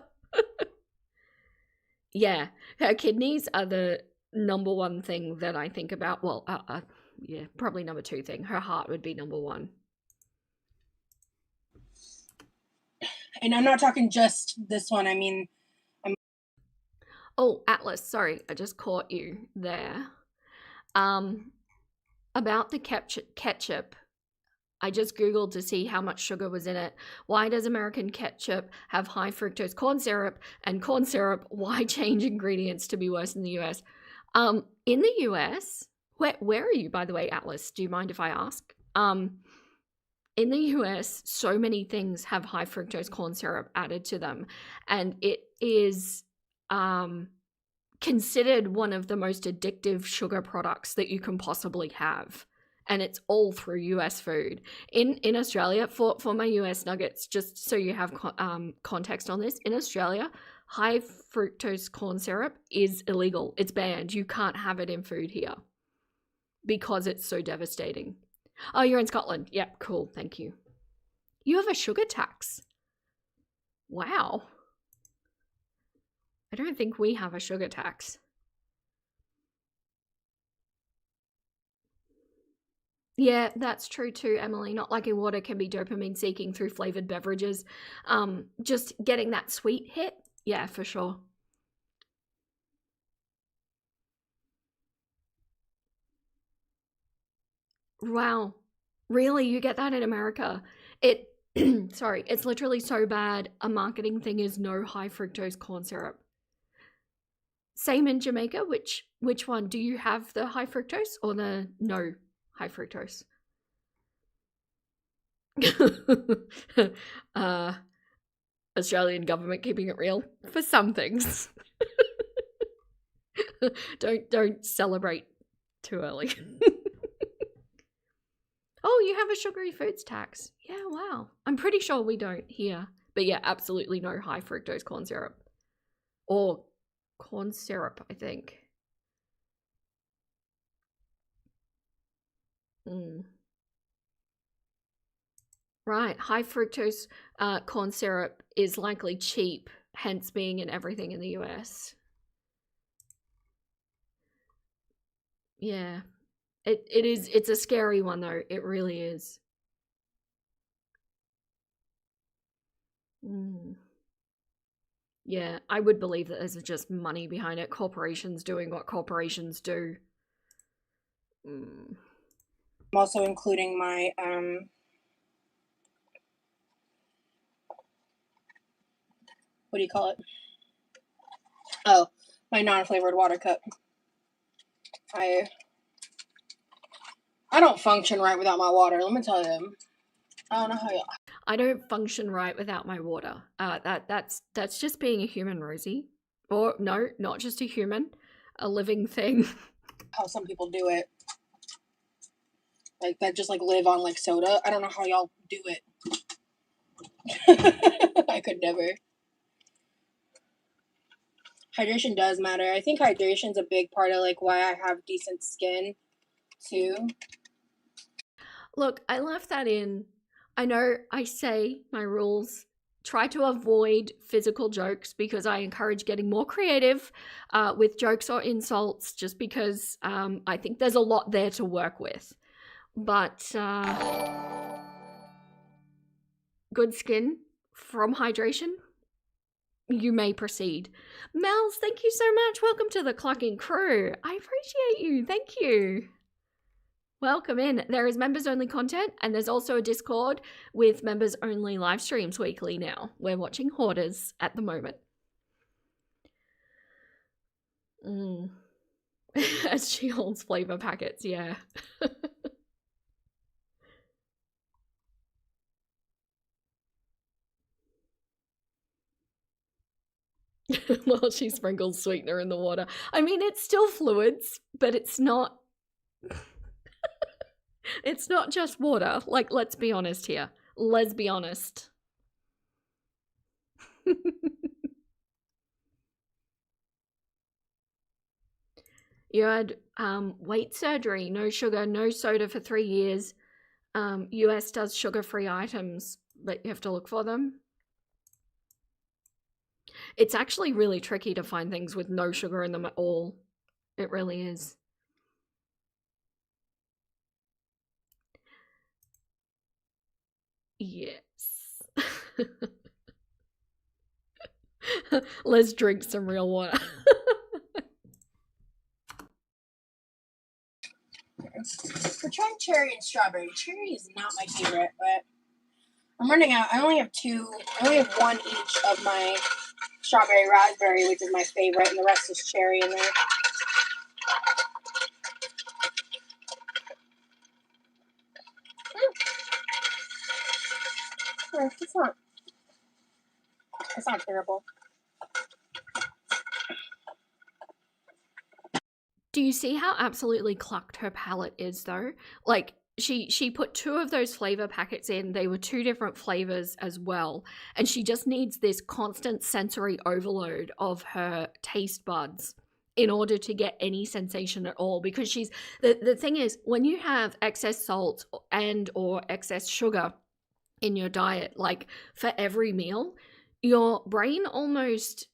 Yeah, her kidneys are the number one thing that I think about. Well, yeah, probably number two thing. Her heart would be number one. And I'm not talking just this one. I mean, Oh, Atlas, sorry, I just caught you there. About the ketchup, I just Googled to see how much sugar was in it. Why does American ketchup have high fructose corn syrup? And corn syrup, why change ingredients to be worse in the US? In the US, where are you, by the way, Atlas? Do you mind if I ask? In the US, so many things have high fructose corn syrup added to them. And it is considered one of the most addictive sugar products that you can possibly have. And it's all through US food. In Australia, for my US nuggets, just so you have context on this, in Australia, high fructose corn syrup is illegal. It's banned. You can't have it in food here because it's so devastating. Oh, you're in Scotland. Yep, cool. Thank you. You have a sugar tax. Wow. I don't think we have a sugar tax. Yeah, that's true too, Emily. Not liking water can be dopamine seeking through flavored beverages. Just getting that sweet hit. Yeah, for sure. Wow. Really? You get that in America? Sorry, it's literally so bad. A marketing thing is no high fructose corn syrup. Same in Jamaica. Which one? Do you have the high fructose or the no high fructose? Australian government keeping it real for some things. Don't celebrate too early. Oh, you have a sugary foods tax. Yeah, wow. I'm pretty sure we don't here. But yeah, absolutely no high fructose corn syrup. Or corn syrup, I think. Right, high fructose corn syrup is likely cheap, hence being in everything in the US. Yeah. It's a scary one though. It really is. Yeah, I would believe that there's just money behind it. Corporations doing what corporations do. I'm also including my what do you call it? Oh, my non-flavored water cup. I don't function right without my water. Let me tell you. I don't know how y'all. I don't function right without my water. That's just being a human, Rosie. Or no, not just a human, a living thing. How some people do it. Like that just like live on like soda. I don't know how y'all do it. I could never. Hydration does matter. I think hydration's a big part of like why I have decent skin too. Look, I left that in. I know I say my rules try to avoid physical jokes because I encourage getting more creative with jokes or insults just because I think there's a lot there to work with. But good skin from hydration, you may proceed. Mels, thank you so much. Welcome to the Clucking crew. I appreciate you. Thank you. Welcome in. There is members-only content, and there's also a Discord with members-only live streams weekly now. We're watching Hoarders at the moment. As she holds flavor packets, yeah. Well, she sprinkles sweetener in the water. I mean, it's still fluids, but it's not... It's not just water. Like, let's be honest here. Let's be honest. You had weight surgery, no sugar, no soda for 3 years. US does sugar-free items, but you have to look for them. It's actually really tricky to find things with no sugar in them at all. It really is. Yes. Let's drink some real water. We're trying cherry and strawberry. Cherry is not my favorite, but I'm running out. I only have one each of my strawberry raspberry, which is my favorite, and the rest is cherry in there. It's not terrible. Do you see how absolutely clucked her palette is, though? Like, she put 2 of those flavor packets in. They were 2 different flavors as well. And she just needs this constant sensory overload of her taste buds in order to get any sensation at all. Because the thing is, when you have excess salt and or excess sugar in your diet, like for every meal, your brain almost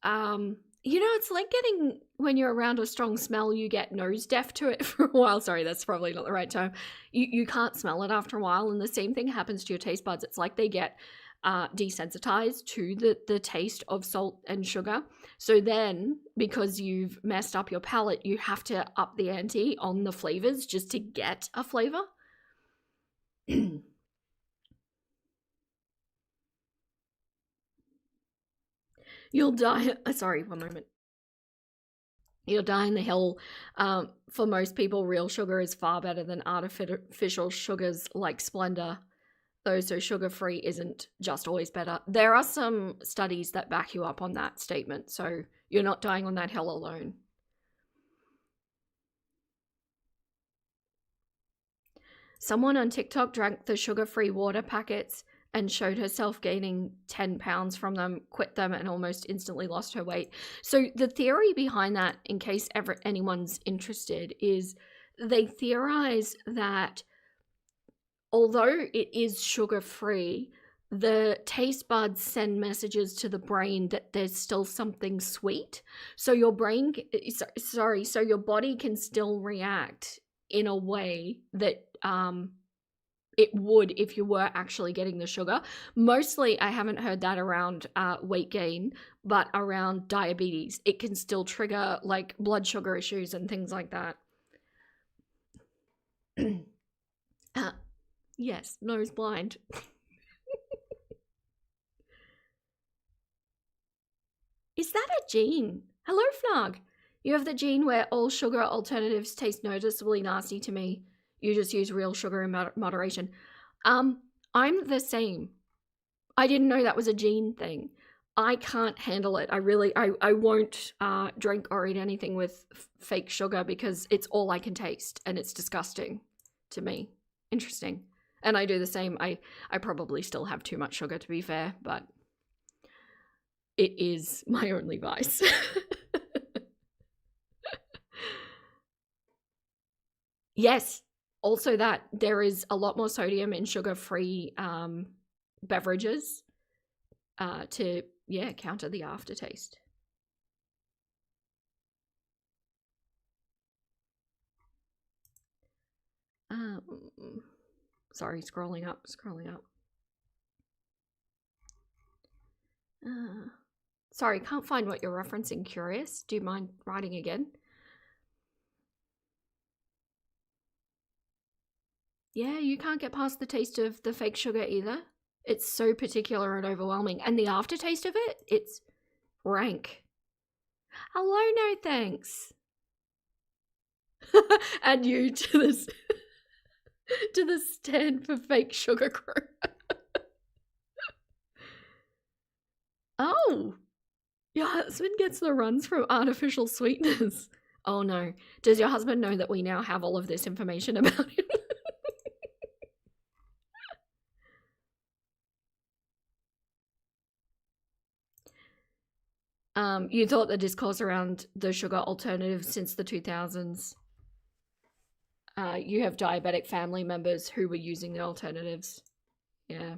it's like getting, when you're around a strong smell, you get nose deaf to it for a while. Sorry, that's probably not the right term. You can't smell it after a while, and the same thing happens to your taste buds. It's like they get desensitized to the taste of salt and sugar. So then, because you've messed up your palate, you have to up the ante on the flavors just to get a flavor. You'll die. Sorry, one moment. You'll die in the hill. For most people, real sugar is far better than artificial sugars like Splenda. Though, so sugar-free isn't just always better. There are some studies that back you up on that statement, so you're not dying on that hill alone. Someone on TikTok drank the sugar-free water packets and showed herself gaining 10 pounds from them, quit them, and almost instantly lost her weight. So the theory behind that, in case anyone's interested, is they theorize that although it is sugar-free, the taste buds send messages to the brain that there's still something sweet. So your brain, so your body can still react in a way that it would if you were actually getting the sugar. Mostly, I haven't heard that around weight gain, but around diabetes. It can still trigger like blood sugar issues and things like that. Yes, nose blind. Is that a gene? Hello, Fnug. You have the gene where all sugar alternatives taste noticeably nasty to me. You just use real sugar in moderation. I'm the same. I didn't know that was a gene thing. I can't handle it. I won't drink or eat anything with fake sugar because it's all I can taste and it's disgusting to me. Interesting. And I do the same. I probably still have too much sugar, to be fair, but it is my only vice. Yes. Also that there is a lot more sodium in sugar-free beverages to, counter the aftertaste. Sorry, scrolling up. Sorry, can't find what you're referencing. Curious. Do you mind writing again? Yeah, you can't get past the taste of the fake sugar either. It's so particular and overwhelming. And the aftertaste of it, it's rank. Hello, no thanks. Add you to this to the stand for fake sugar crew. Oh, your husband gets the runs from artificial sweeteners. Oh no. Does your husband know that we now have all of this information about him? You thought the discourse around the sugar alternatives since the 2000s. You have diabetic family members who were using the alternatives. Yeah.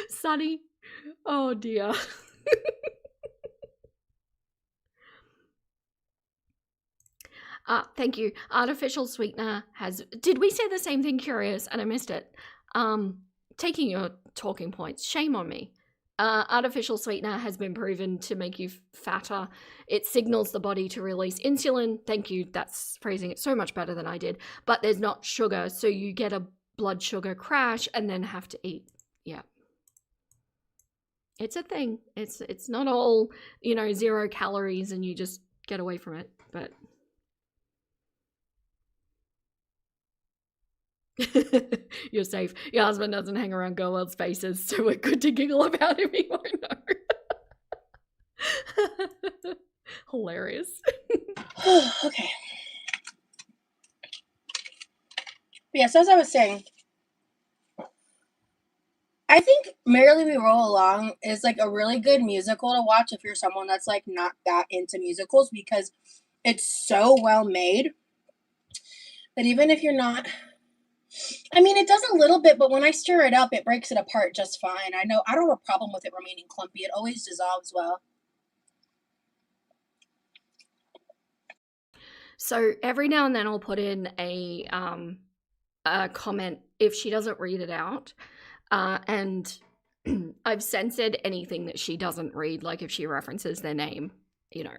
Sunny. Oh dear. Thank you. Artificial sweetener has... Did we say the same thing, Curious? And I missed it. Taking your talking points. Shame on me. Artificial sweetener has been proven to make you fatter. It signals the body to release insulin. Thank you. That's phrasing it so much better than I did. But there's not sugar, so you get a blood sugar crash and then have to eat. Yeah. It's a thing. It's not all, 0 calories and you just get away from it, but... You're safe. Your husband doesn't hang around girl world spaces, so we're good to giggle about him. He won't know. Hilarious. Okay. Yes, as I was saying, I think Merrily We Roll Along is like a really good musical to watch if you're someone that's like not that into musicals, because it's so well made that even if you're not... I mean, it does a little bit, but when I stir it up, it breaks it apart just fine. I don't have a problem with it remaining clumpy. It always dissolves well. So every now and then I'll put in a comment if she doesn't read it out. And I've censored anything that she doesn't read, like if she references their name,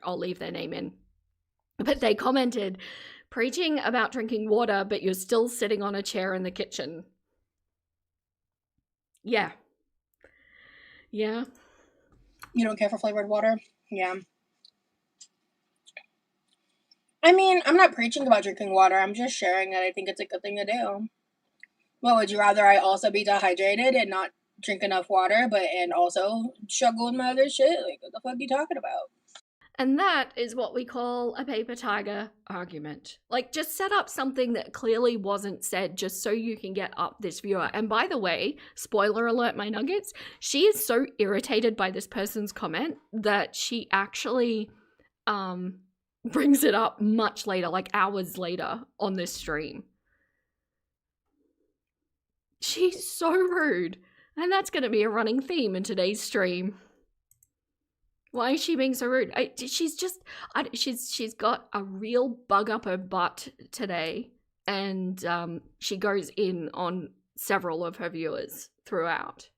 I'll leave their name in. But they commented, preaching about drinking water, but you're still sitting on a chair in the kitchen. Yeah. Yeah. You don't care for flavored water? Yeah. I mean, I'm not preaching about drinking water. I'm just sharing that I think it's a good thing to do. What, would you rather I also be dehydrated and not drink enough water, and also struggle with my other shit? Like, what the fuck are you talking about? And that is what we call a paper tiger argument. Like, just set up something that clearly wasn't said just so you can get up this viewer. And by the way, spoiler alert, my nuggets, she is so irritated by this person's comment that she actually brings it up much later, like hours later on this stream. She's so rude. And that's going to be a running theme in today's stream. Why is she being so rude? She's got a real bug up her butt today, and she goes in on several of her viewers throughout.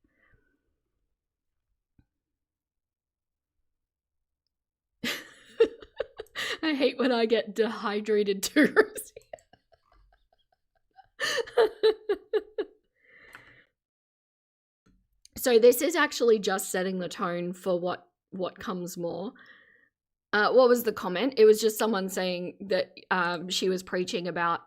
I hate when I get dehydrated too. So this is actually just setting the tone for what comes more. What was the comment? It was just someone saying that she was preaching about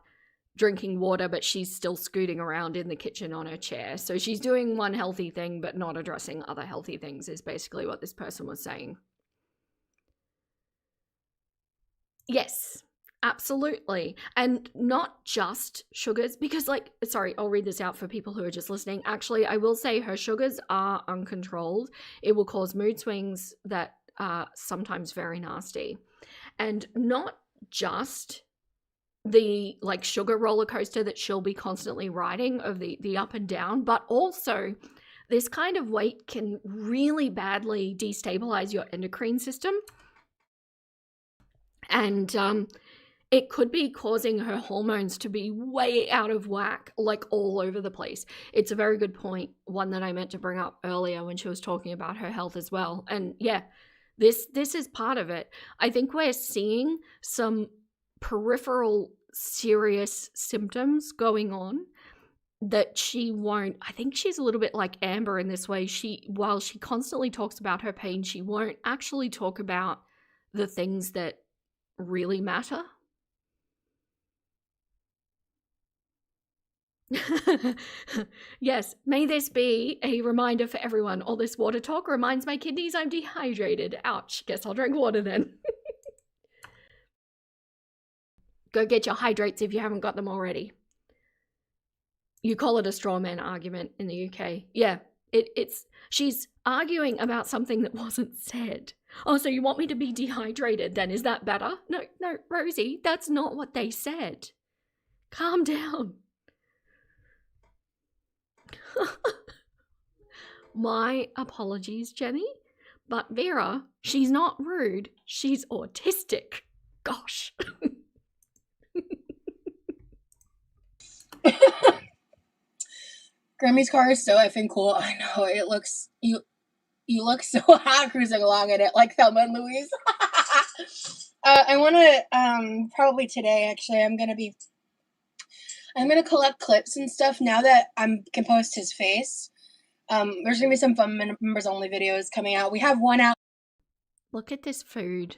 drinking water, but she's still scooting around in the kitchen on her chair. So she's doing one healthy thing, but not addressing other healthy things, is basically what this person was saying. Yes, absolutely. And not just sugars, because sorry, I'll read this out for people who are just listening. Actually, I will say her sugars are uncontrolled. It will cause mood swings that are sometimes very nasty. And not just the sugar roller coaster that she'll be constantly riding of the up and down, but also this kind of weight can really badly destabilize your endocrine system. And it could be causing her hormones to be way out of whack, like all over the place. It's a very good point, one that I meant to bring up earlier when she was talking about her health as well. And yeah, this is part of it. I think we're seeing some peripheral serious symptoms going on that she won't. I think she's a little bit like Amber in this way. While she constantly talks about her pain, she won't actually talk about the things that really matter. Yes, may this be a reminder for everyone. All this water talk reminds my kidneys I'm dehydrated. Ouch. Guess I'll drink water then. Go get your hydrates if you haven't got them already. You call it a straw man argument in the UK. Yeah, she's arguing about something that wasn't said. Oh, so you want me to be dehydrated then? Is that better? No, Rosie, that's not what they said. Calm down. My apologies, Jenny. But Vera, she's not rude. She's autistic. Gosh. Grammy's car is so effing cool. I know, it looks, you look so hot cruising along in it, like Thelma and Louise. I want to, probably today, actually, I'm going to collect clips and stuff now that I can post his face. There's going to be some fun members only videos coming out. We have one out. Look at this food.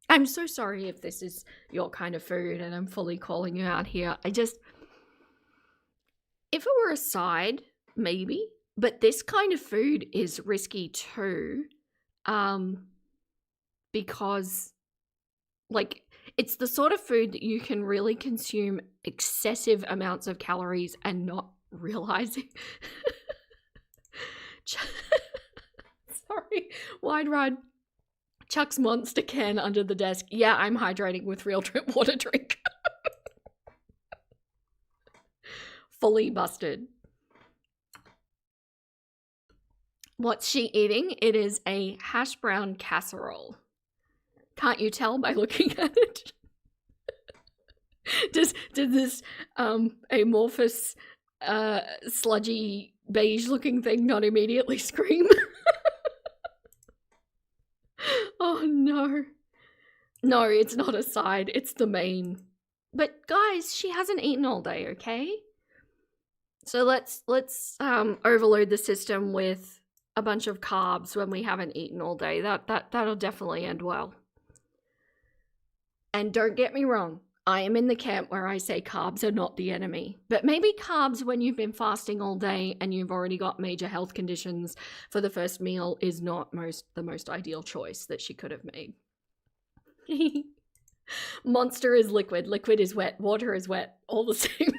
I'm so sorry if this is your kind of food and I'm fully calling you out here. If it were a side, maybe, but this kind of food is risky too, because, like, it's the sort of food that you can really consume excessive amounts of calories and not realizing. Sorry, wide ride. Chuck's monster can under the desk. Yeah, I'm hydrating with real drip water drink. Fully busted. What's she eating? It is a hash brown casserole. Can't you tell by looking at it? Does this amorphous, sludgy, beige-looking thing not immediately scream? Oh no. No, it's not a side, it's the main. But guys, she hasn't eaten all day, okay? So let's overload the system with a bunch of carbs when we haven't eaten all day. That'll definitely end well. And don't get me wrong, I am in the camp where I say carbs are not the enemy. But maybe carbs when you've been fasting all day and you've already got major health conditions for the first meal is not the most ideal choice that she could have made. Monster is liquid, liquid is wet, water is wet, all the same.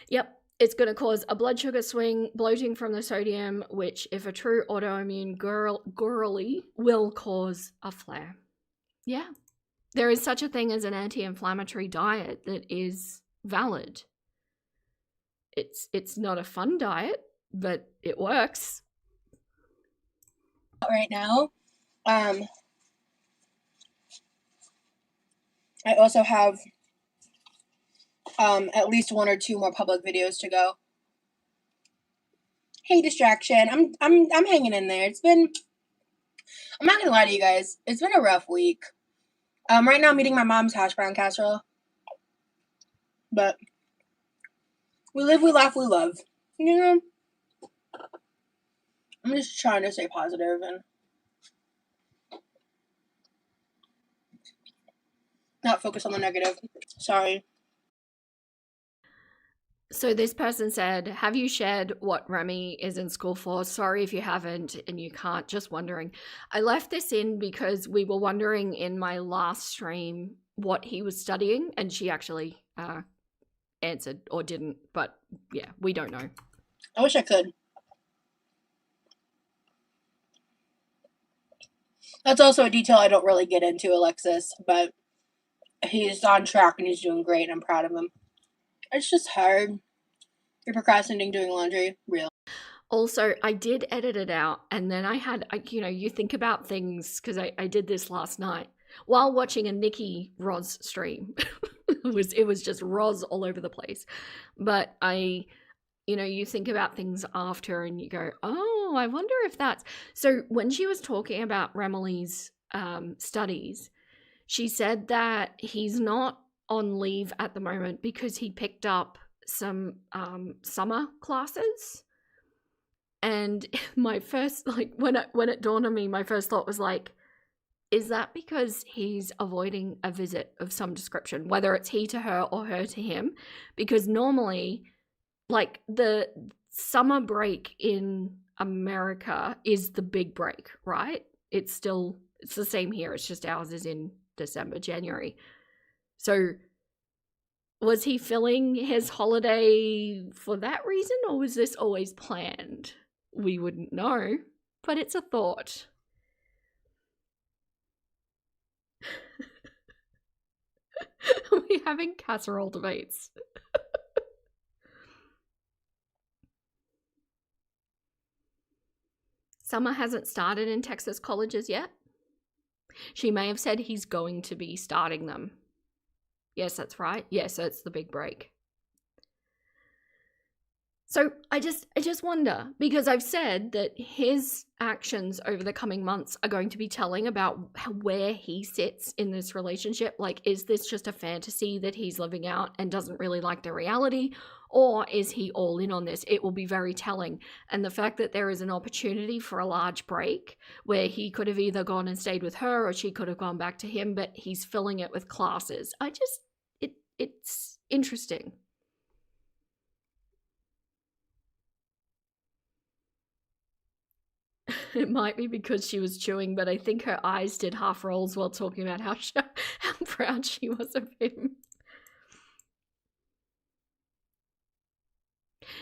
Yep, it's going to cause a blood sugar swing, bloating from the sodium, which, if a true autoimmune girly, will cause a flare. Yeah, there is such a thing as an anti-inflammatory diet that is valid. It's not a fun diet, but it works. Right now, I also have at least 1 or 2 more public videos to go. Hey, distraction. I'm hanging in there. I'm not gonna lie to you guys, it's been a rough week. Right now I'm eating my mom's hash brown casserole. But we live, we laugh, we love. You know? I'm just trying to stay positive and not focus on the negative. Sorry. So this person said, have you shared what Remy is in school for? Sorry if you haven't and you can't, just wondering. I left this in because we were wondering in my last stream what he was studying, and she actually answered or didn't, but yeah, we don't know. I wish I could. That's also a detail I don't really get into, Alexis, but he's on track and he's doing great and I'm proud of him. It's just hard. You're procrastinating doing laundry, real. Also, I did edit it out, and then you think about things, because I did this last night while watching a Nikki Roz stream. It was just Roz all over the place. But you think about things after and you go, oh, I wonder if that's. So when she was talking about Remilly's studies, she said that he's not on leave at the moment because he picked up some summer classes. And my first, when it dawned on me, my first thought was like, is that because he's avoiding a visit of some description, whether it's he to her or her to him? Because normally, the summer break in America is the big break, right? It's the same here. It's just ours is in December, January. So was he filling his holiday for that reason, or was this always planned? We wouldn't know, but it's a thought. We're having casserole debates. Summer hasn't started in Texas colleges yet. She may have said he's going to be starting them. Yes, that's right. Yes, it's the big break. So I just wonder, because I've said that his actions over the coming months are going to be telling about where he sits in this relationship. Like, is this just a fantasy that he's living out and doesn't really like the reality? Or is he all in on this? It will be very telling. And the fact that there is an opportunity for a large break where he could have either gone and stayed with her or she could have gone back to him, but he's filling it with classes. It's interesting. It might be because she was chewing, but I think her eyes did half rolls while talking about how proud she was of him.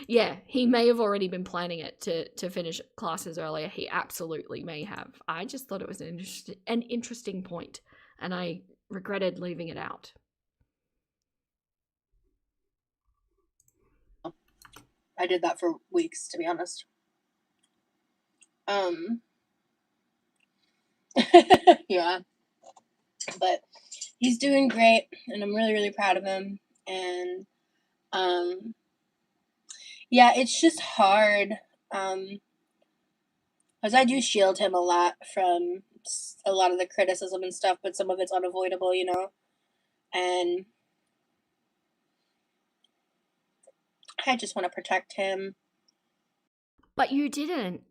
Yeah, he may have already been planning it to finish classes earlier. He absolutely may have. I just thought it was an interesting point, and I regretted leaving it out. I did that for weeks, to be honest. Yeah. But he's doing great, and I'm really, really proud of him. And yeah, it's just hard. Because I do shield him a lot from a lot of the criticism and stuff, but some of it's unavoidable, and I just want to protect him. But you didn't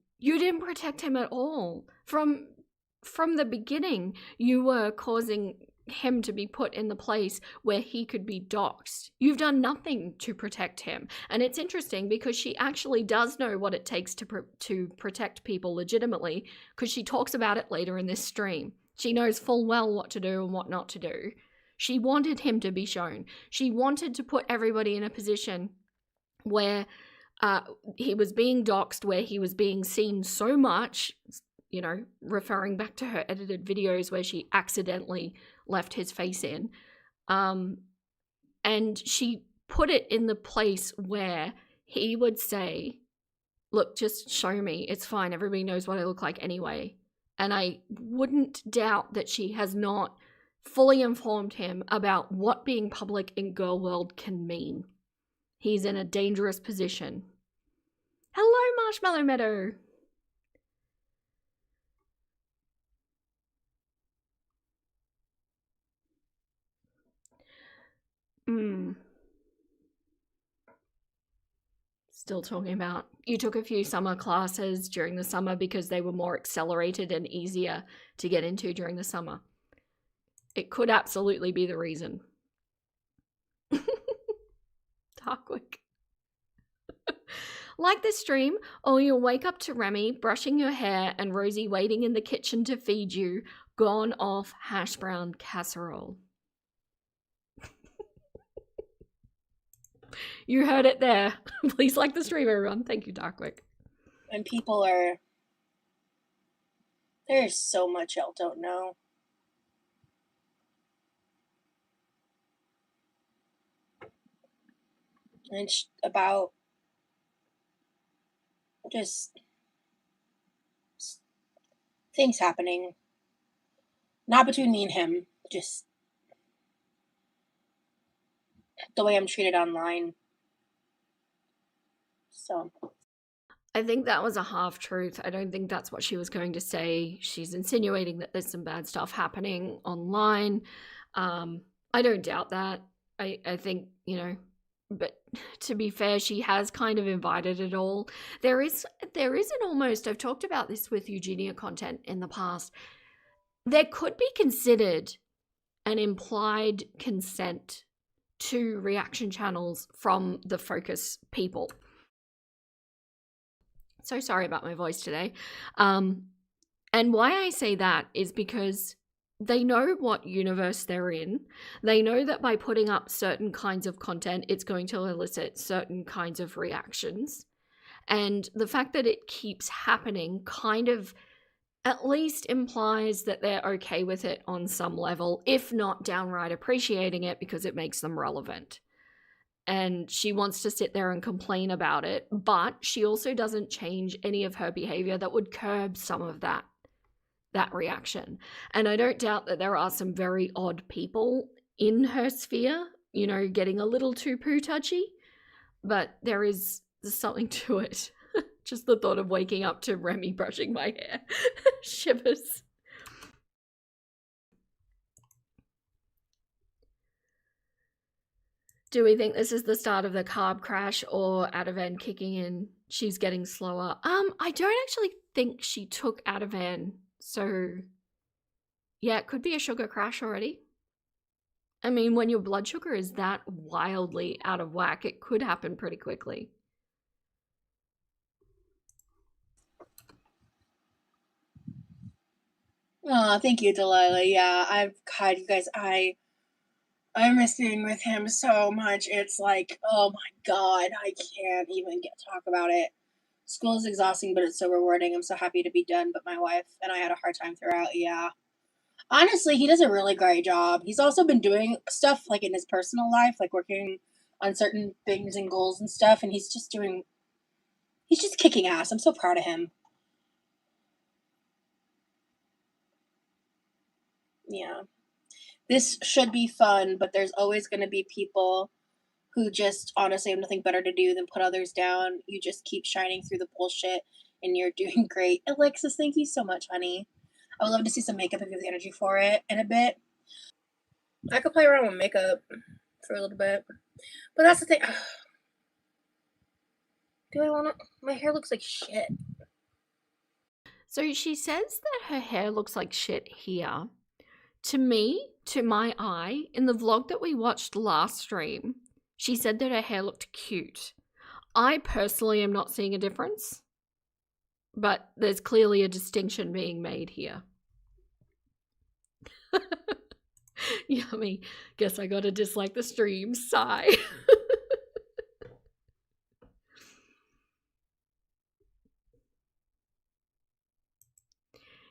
protect him at all. From the beginning, you were causing him to be put in the place where he could be doxxed. You've done nothing to protect him. And it's interesting because she actually does know what it takes to protect people legitimately, because she talks about it later in this stream. She knows full well what to do and what not to do. She wanted him to be shown. She wanted to put everybody in a position where he was being doxxed, where he was being seen so much, referring back to her edited videos where she accidentally left his face in. And she put it in the place where he would say, look, just show me. It's fine. Everybody knows what I look like anyway. And I wouldn't doubt that she has not fully informed him about what being public in girl world can mean. He's in a dangerous position. Hello, Marshmallow Meadow. Still talking about, you took a few summer classes during the summer because they were more accelerated and easier to get into during the summer. It could absolutely be the reason. Darkwick. Like this stream, or you'll wake up to Remy brushing your hair and Rosie waiting in the kitchen to feed you gone off hash brown casserole. You heard it there. Please like the stream, everyone. Thank you, Darkwick. And there's so much y'all don't know. And about just things happening. Not between me and him, just the way I'm treated online. So I think that was a half truth. I don't think that's what she was going to say. She's insinuating that there's some bad stuff happening online. I don't doubt that. I think, you know, but to be fair, she has kind of invited it all. There is an almost, I've talked about this with Eugenia content in the past. There could be considered an implied consent to reaction channels from the focus people. So sorry about my voice today. And why I say that is because they know what universe they're in. They know that by putting up certain kinds of content, it's going to elicit certain kinds of reactions. And the fact that it keeps happening kind of at least implies that they're okay with it on some level, if not downright appreciating it because it makes them relevant. And she wants to sit there and complain about it, but she also doesn't change any of her behavior that would curb some of that reaction. And I don't doubt that there are some very odd people in her sphere, you know, getting a little too poo touchy, but there's something to it. Just the thought of waking up to Remy brushing my hair. Shivers. Do we think this is the start of the carb crash or Ativan kicking in? She's getting slower. I don't actually think she took Ativan, so yeah, it could be a sugar crash already. I mean, when your blood sugar is that wildly out of whack, it could happen pretty quickly. oh, thank you, Delilah. Yeah, God, you guys, I miss being with him so much. It's like, oh my God, I can't even talk about it. School is exhausting, but it's so rewarding. I'm so happy to be done. But my wife and I had a hard time throughout. Yeah. Honestly, he does a really great job. He's also been doing stuff like in his personal life, like working on certain things and goals and stuff. And he's just kicking ass. I'm so proud of him. Yeah. This should be fun, but there's always going to be people who just honestly have nothing better to do than put others down. You just keep shining through the bullshit and you're doing great. Alexis, thank you so much, honey. I would love to see some makeup if you have the energy for it in a bit. I could play around with makeup for a little bit. But that's the thing. Do I want to? My hair looks like shit. So she says that her hair looks like shit here. To me, to my eye, in the vlog that we watched last stream, she said that her hair looked cute. I personally am not seeing a difference, but there's clearly a distinction being made here. Yummy. Guess I gotta dislike the stream. Sigh.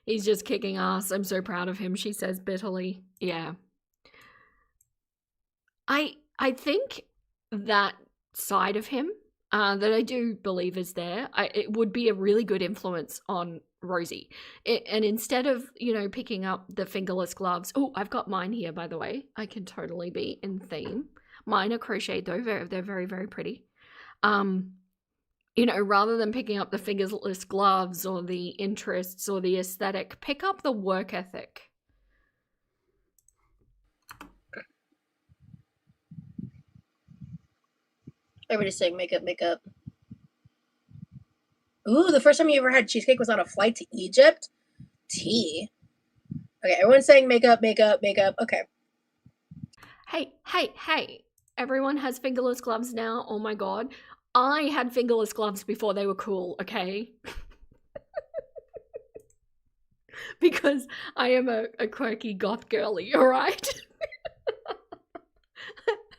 He's just kicking ass. I'm so proud of him, she says bitterly. Yeah. I think that side of him that I do believe is there, it would be a really good influence on Rosie. And instead of, you know, picking up the fingerless gloves, oh, I've got mine here, by the way. I can totally be in theme. Mine are crocheted though. They're very, very pretty. You know, rather than picking up the fingerless gloves or the interests or the aesthetic, pick up the work ethic. Everybody's saying makeup, makeup. Ooh, the first time you ever had cheesecake was on a flight to Egypt? Tea. Okay, everyone's saying makeup, makeup, makeup. Okay. Hey. Everyone has fingerless gloves now. Oh my god. I had fingerless gloves before they were cool, okay? Because I am a quirky goth girly, alright?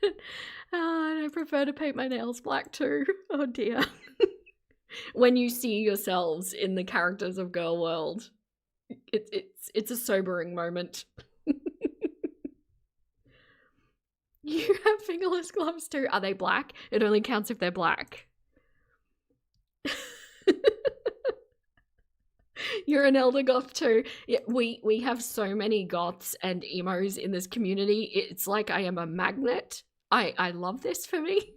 And I prefer to paint my nails black too. Oh dear. When you see yourselves in the characters of Girl World, it's a sobering moment. You have fingerless gloves too. Are they black? It only counts if they're black. You're an elder goth too. Yeah, we have so many goths and emos in this community. It's like I am a magnet. I love this for me.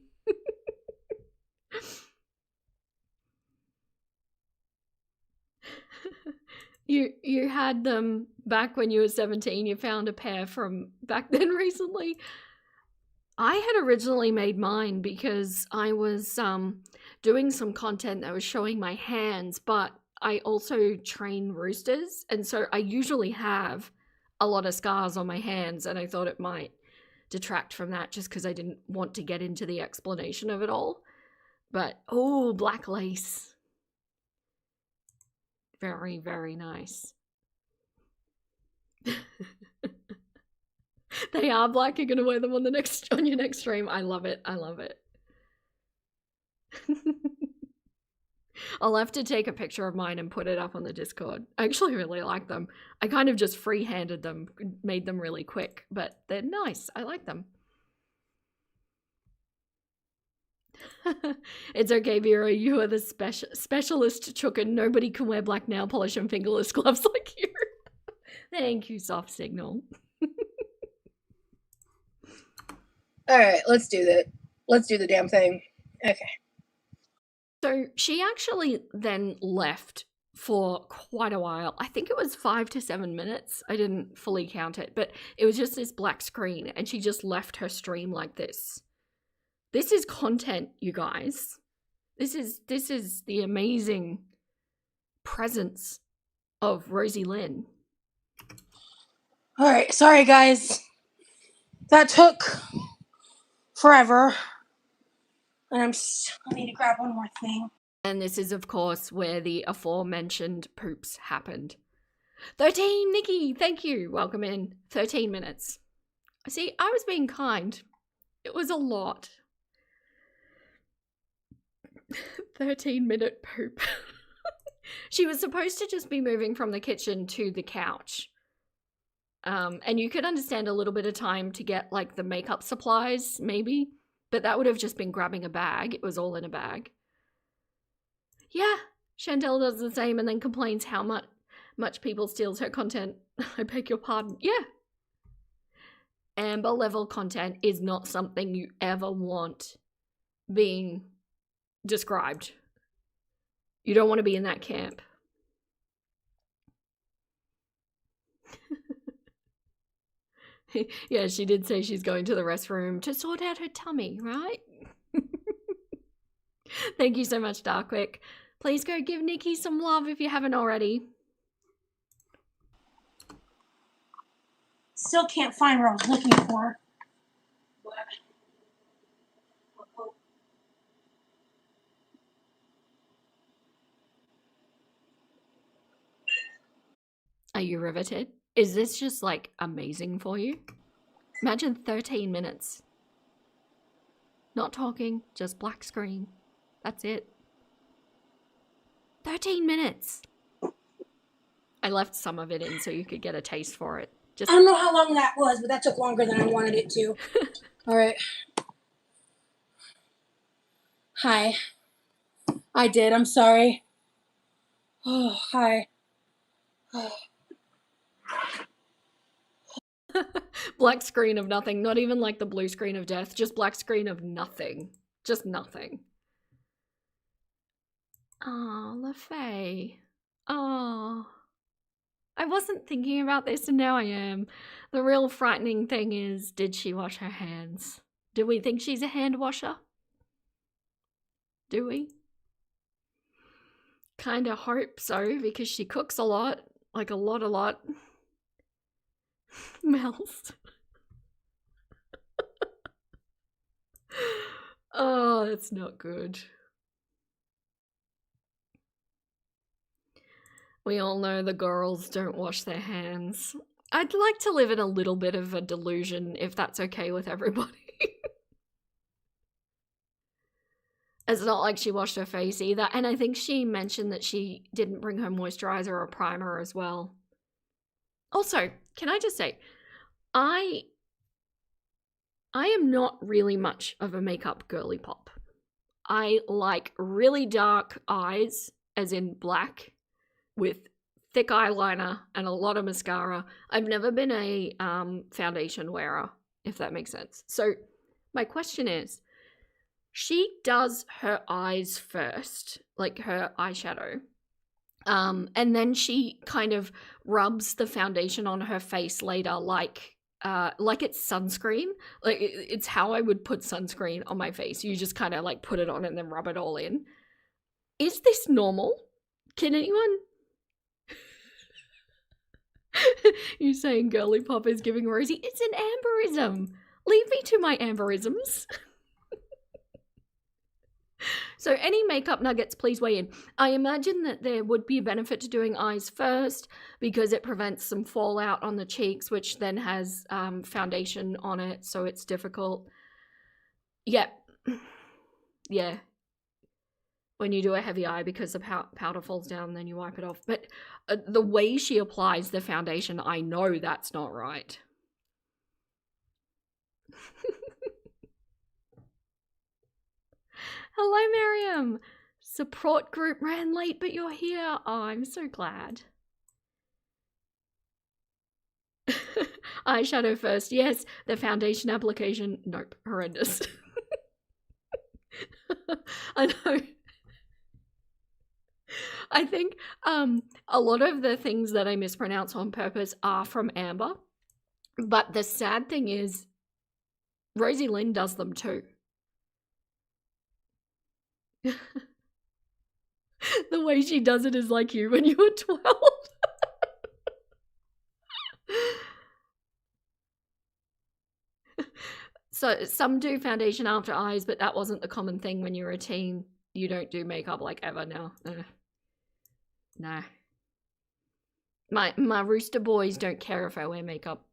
You had them back when you were 17. You found a pair from back then recently. I had originally made mine because I was doing some content that was showing my hands, but I also train roosters, and so I usually have a lot of scars on my hands, and I thought it might detract from that just because I didn't want to get into the explanation of it all. But oh, black lace. Very, very nice. They are black. You're gonna wear them on your next stream. I love it. I love it. I'll have to take a picture of mine and put it up on the Discord. I actually really like them. I kind of just free-handed them, made them really quick, but they're nice. I like them. It's okay, Vera. You are the specialist chookin. Nobody can wear black nail polish and fingerless gloves like you. Thank you, Soft Signal. All right, let's do that. Let's do the damn thing. Okay. So she actually then left for quite a while. I think it was 5 to 7 minutes. I didn't fully count it, but it was just this black screen, and she just left her stream like this. This is content, you guys. This is the amazing presence of Rosie Lynn. All right, sorry guys. That took forever. And I need to grab one more thing. And this is, of course, where the aforementioned poops happened. 13, Nikki, thank you. Welcome in. 13 minutes. See, I was being kind. It was a lot. 13-minute poop. She was supposed to just be moving from the kitchen to the couch. And you could understand a little bit of time to get, like, the makeup supplies, maybe. But that would have just been grabbing a bag. It was all in a bag. Yeah, Chantel does the same and then complains how much people steals her content. I beg your pardon. Yeah. Amber level content is not something you ever want being described. You don't want to be in that camp. Yeah, she did say she's going to the restroom to sort out her tummy, right? Thank you so much, Darkwick. Please go give Nikki some love if you haven't already. Still can't find what I was looking for. Are you riveted? Is this just, like, amazing for you? Imagine 13 minutes. Not talking, just black screen. That's it. 13 minutes. I left some of it in so you could get a taste for it. I don't know how long that was, but that took longer than I wanted it to. All right. Hi. I did. I'm sorry. Oh, hi. Oh. Black screen of nothing. Not even like the blue screen of death. Just black screen of nothing. Just nothing. Oh, LaFay. Oh. I wasn't thinking about this and now I am. The real frightening thing is, did she wash her hands? Do we think she's a hand washer? Do we? Kinda hope so, because she cooks a lot. Like a lot. Mel's. Oh, that's not good. We all know the girls don't wash their hands. I'd like to live in a little bit of a delusion, if that's okay with everybody. It's not like she washed her face either, and I think she mentioned that she didn't bring her moisturizer or primer as well. Also, can I just say, I am not really much of a makeup girly pop. I like really dark eyes, as in black, with thick eyeliner and a lot of mascara. I've never been a foundation wearer, if that makes sense. So my question is, she does her eyes first, like her eyeshadow. And then she kind of rubs the foundation on her face later, like it's sunscreen. Like it's how I would put sunscreen on my face. You just kind of like put it on and then rub it all in. Is this normal? Can anyone? You saying girly pop is giving Rosie? It's an amberism. Leave me to my amberisms. So any makeup nuggets, please weigh in. I imagine that there would be a benefit to doing eyes first because it prevents some fallout on the cheeks, which then has foundation on it, so it's difficult. Yeah. Yeah. When you do a heavy eye, because the powder falls down, then you wipe it off. But the way she applies the foundation, I know that's not right. Hello, Miriam. Support group ran late, but you're here. Oh, I'm so glad. Eyeshadow first. Yes, the foundation application. Nope, horrendous. I know. I think a lot of the things that I mispronounce on purpose are from Amber. But the sad thing is, Rosie Lynn does them too. The way she does it is like you when you were 12. So some do foundation after eyes, but that wasn't the common thing when you were a teen. You don't do makeup like ever now. No. My rooster boys don't care if I wear makeup.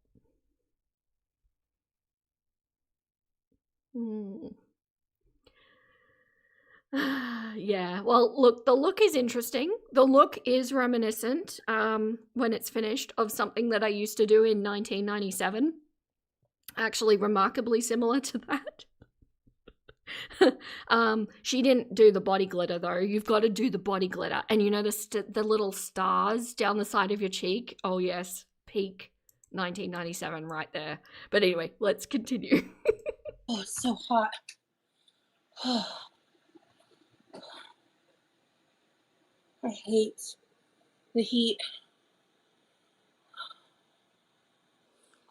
Yeah, well, look, the look is interesting. The look is reminiscent, when it's finished, of something that I used to do in 1997. Actually, remarkably similar to that. She didn't do the body glitter, though. You've got to do the body glitter. And you know the little stars down the side of your cheek? Oh, yes. Peak 1997 right there. But anyway, let's continue. Oh, it's so hot. I hate the heat.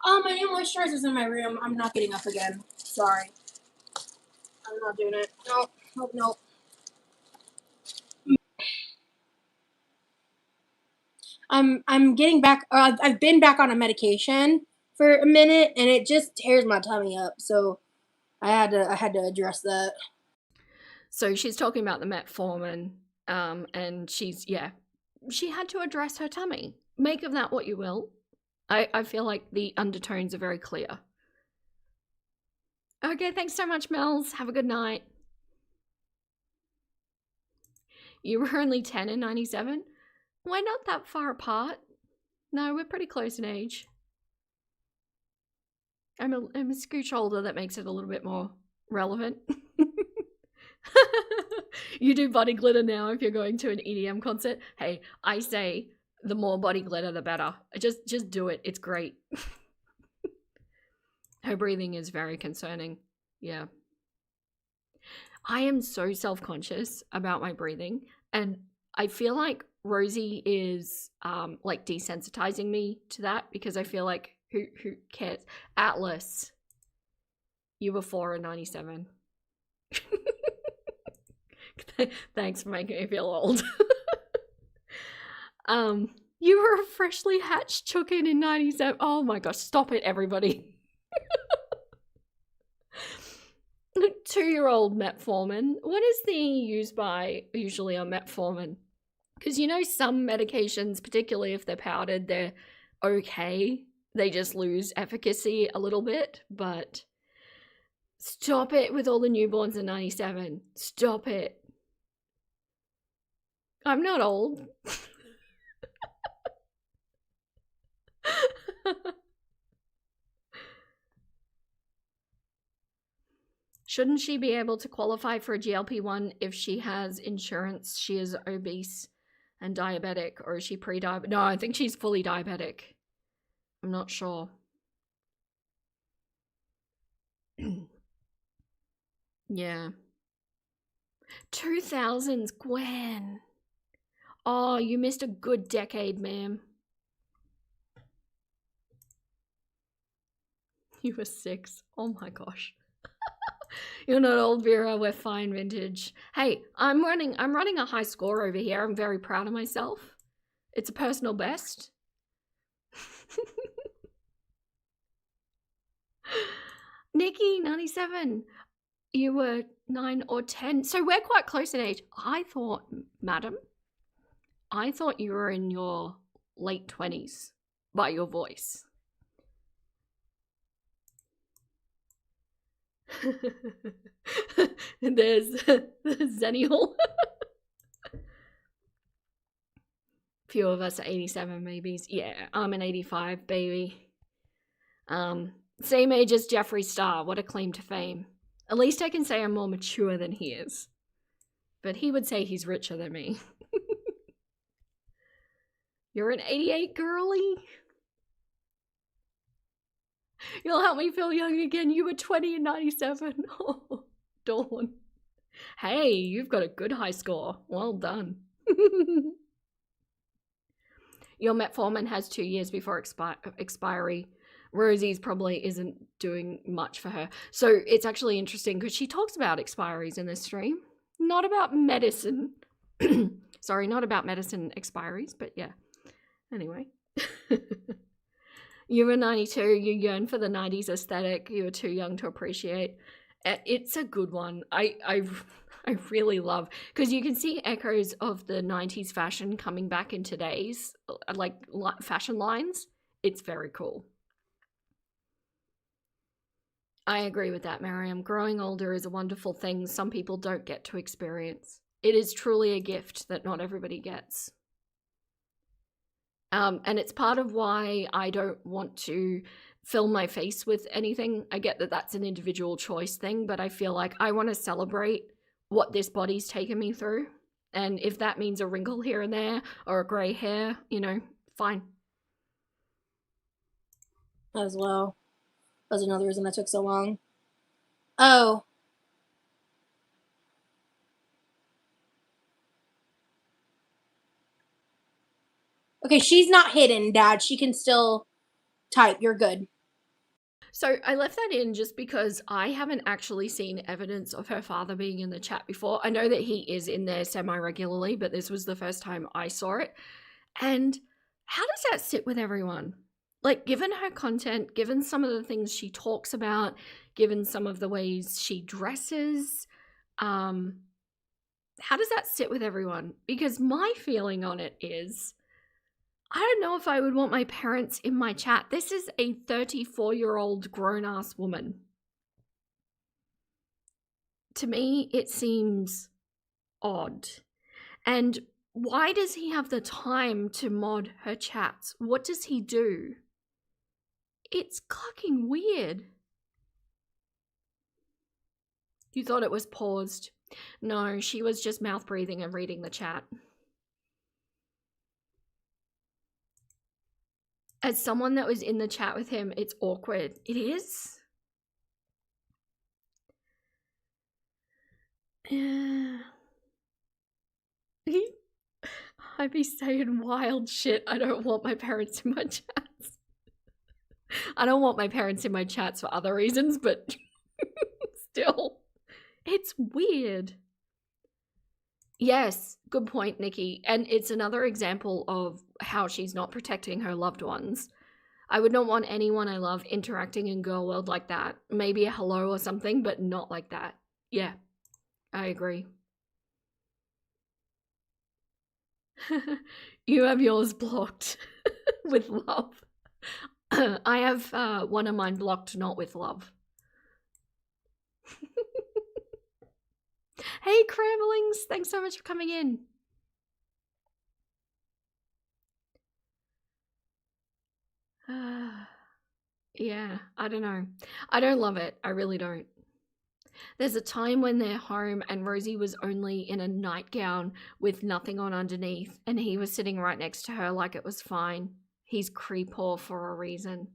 Oh, my new moisturizer's in my room. I'm not getting up again. Sorry. I'm not doing it. Nope. Nope, nope. I'm getting back. I've been back on a medication for a minute, and it just tears my tummy up. So I had to address that. So she's talking about the metformin, and she had to address her tummy. Make of that what you will. I feel like the undertones are very clear. Okay, thanks so much, Mel's. Have a good night. You were only 10 in 97? We're not that far apart. No, we're pretty close in age. I'm a scooch older, that makes it a little bit more relevant. You do body glitter now if you're going to an EDM concert. Hey, I say the more body glitter, the better. Just do it. It's great. Her breathing is very concerning. Yeah. I am so self-conscious about my breathing, and I feel like Rosie is like desensitizing me to that, because I feel like who cares? Atlas, you were 4 in 97. Thanks for making me feel old. You were a freshly hatched chicken in 97. Oh my gosh, stop it, everybody. 2-year-old metformin. What is the used by usually on metformin? Because you know some medications, particularly if they're powdered, they're okay. They just lose efficacy a little bit, but stop it with all the newborns in 97. Stop it. I'm not old. Shouldn't she be able to qualify for a GLP-1 if she has insurance? She is obese. and diabetic, or is she pre-diabetic? No, I think she's fully diabetic. I'm not sure. Yeah. 2000s, Gwen. Oh, you missed a good decade, ma'am. You were 6. Oh my gosh. You're not old, Vera. We're fine, vintage. Hey, I'm running a high score over here. I'm very proud of myself. It's a personal best. Nikki, 97. You were 9 or 10. So we're quite close in age. I thought, madam, I thought you were in your late 20s by your voice. There's Zennial. Few of us are 87 babies. Yeah, I'm an 85 baby. Same age as Jeffree Star. What a claim to fame. At least I can say I'm more mature than he is. But he would say he's richer than me. You're an 88 girly? You'll help me feel young again. You were 20 in 97. Oh, Dawn. Hey, you've got a good high score. Well done. Your metformin has 2 years before expiry. Rosie's probably isn't doing much for her. So it's actually interesting because she talks about expiries in this stream. Not about medicine. Sorry, not about medicine expiries, but yeah. Anyway. You were 92, you yearn for the 90s aesthetic, you were too young to appreciate. It's a good one. I really love, because you can see echoes of the 90s fashion coming back in today's like fashion lines. It's very cool. I agree with that, Miriam. Growing older is a wonderful thing some people don't get to experience. It is truly a gift that not everybody gets. And it's part of why I don't want to fill my face with anything. I get that that's an individual choice thing, but I feel like I want to celebrate what this body's taken me through. And if that means a wrinkle here and there or a gray hair, you know, fine. As well. That's another reason that took so long. Oh. Okay, she's not hidden, Dad. She can still type. You're good. So I left that in just because I haven't actually seen evidence of her father being in the chat before. I know that he is in there semi-regularly, but this was the first time I saw it. And how does that sit with everyone? Like, given her content, given some of the things she talks about, given some of the ways she dresses, how does that sit with everyone? Because my feeling on it is, I don't know if I would want my parents in my chat. This is a 34-year-old grown-ass woman. To me, it seems odd. And why does he have the time to mod her chats? What does he do? It's fucking weird. You thought it was paused. No, she was just mouth breathing and reading the chat. As someone that was in the chat with him, it's awkward. It is? I be saying wild shit. I don't want my parents in my chats. I don't want my parents in my chats for other reasons, but still, it's weird. Yes, good point, Nikki. And it's another example of how she's not protecting her loved ones. I would not want anyone I love interacting in Girl World like that. Maybe a hello or something, but not like that. Yeah, I agree. You have yours blocked with love. I have one of mine blocked not with love. Hey, Cramblings! Thanks so much for coming in. Yeah, I don't know. I don't love it. I really don't. There's a time when they're home and Rosie was only in a nightgown with nothing on underneath, and he was sitting right next to her like it was fine. He's creepaw for a reason.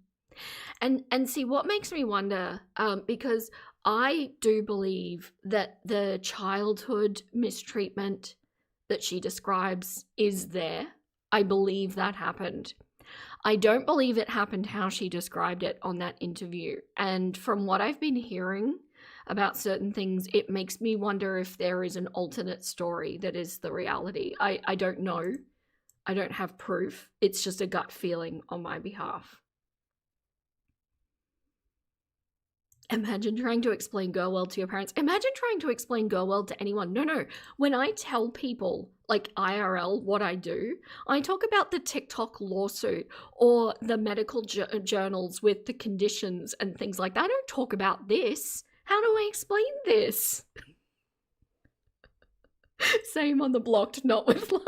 And see, what makes me wonder, because I do believe that the childhood mistreatment that she describes is there. I believe that happened. I don't believe it happened how she described it on that interview. And from what I've been hearing about certain things, it makes me wonder if there is an alternate story that is the reality. I don't know. I don't have proof. It's just a gut feeling on my behalf. Imagine trying to explain Girl World to your parents. Imagine trying to explain Girl World to anyone. No. When I tell people, like IRL, what I do, I talk about the TikTok lawsuit or the medical journals with the conditions and things like that. I don't talk about this. How do I explain this? Same on the blocked, not with love.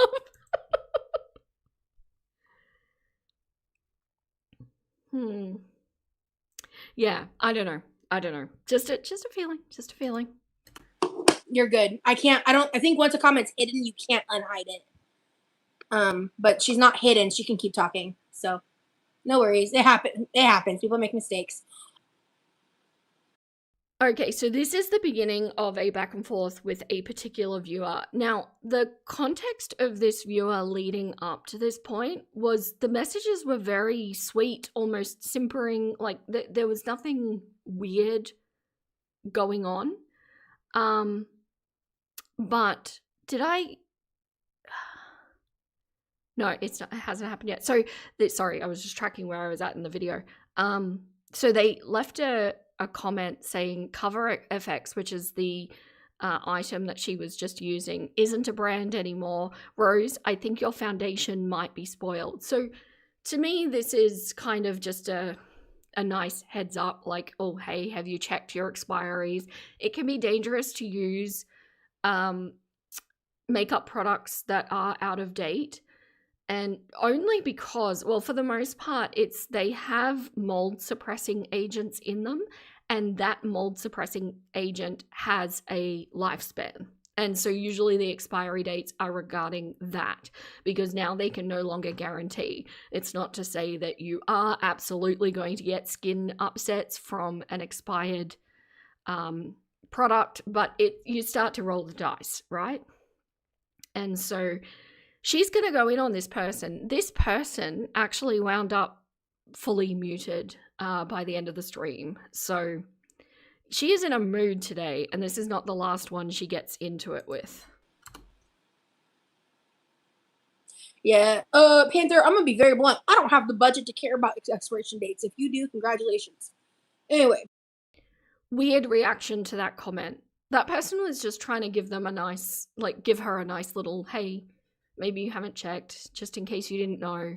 Yeah, I don't know. Just a feeling. You're good. I think once a comment's hidden, you can't unhide it. But she's not hidden. She can keep talking. So no worries. It happens. People make mistakes. Okay, so this is the beginning of a back and forth with a particular viewer. Now, the context of this viewer leading up to this point was the messages were very sweet, almost simpering, like there was nothing weird going on. But did I... No, it hasn't happened yet. So, sorry, I was just tracking where I was at in the video. So they left a comment saying Cover FX, which is the item that she was just using, isn't a brand anymore. Rose, I think your foundation might be spoiled. So to me, this is kind of just a nice heads up, like, oh, hey, have you checked your expiries? It can be dangerous to use makeup products that are out of date. And only because, well, for the most part, they have mold suppressing agents in them, and that mold suppressing agent has a lifespan. And so usually the expiry dates are regarding that, because now they can no longer guarantee. It's not to say that you are absolutely going to get skin upsets from an expired product, but you start to roll the dice, right? And so she's going to go in on this person. This person actually wound up fully muted by the end of the stream. So she is in a mood today, and this is not the last one she gets into it with. Yeah. Panther, I'm going to be very blunt. I don't have the budget to care about expiration dates. If you do, congratulations. Anyway. Weird reaction to that comment. That person was just trying to give them give her a nice little, hey, maybe you haven't checked, just in case you didn't know.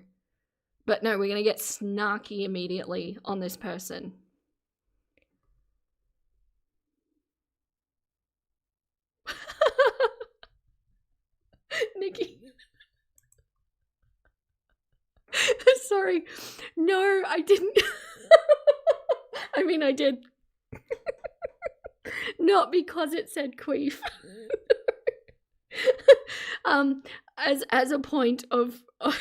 But no, we're going to get snarky immediately on this person. Nikki. Sorry. No, I didn't. I mean, I did. Not because it said queef. As a point of... Sorry.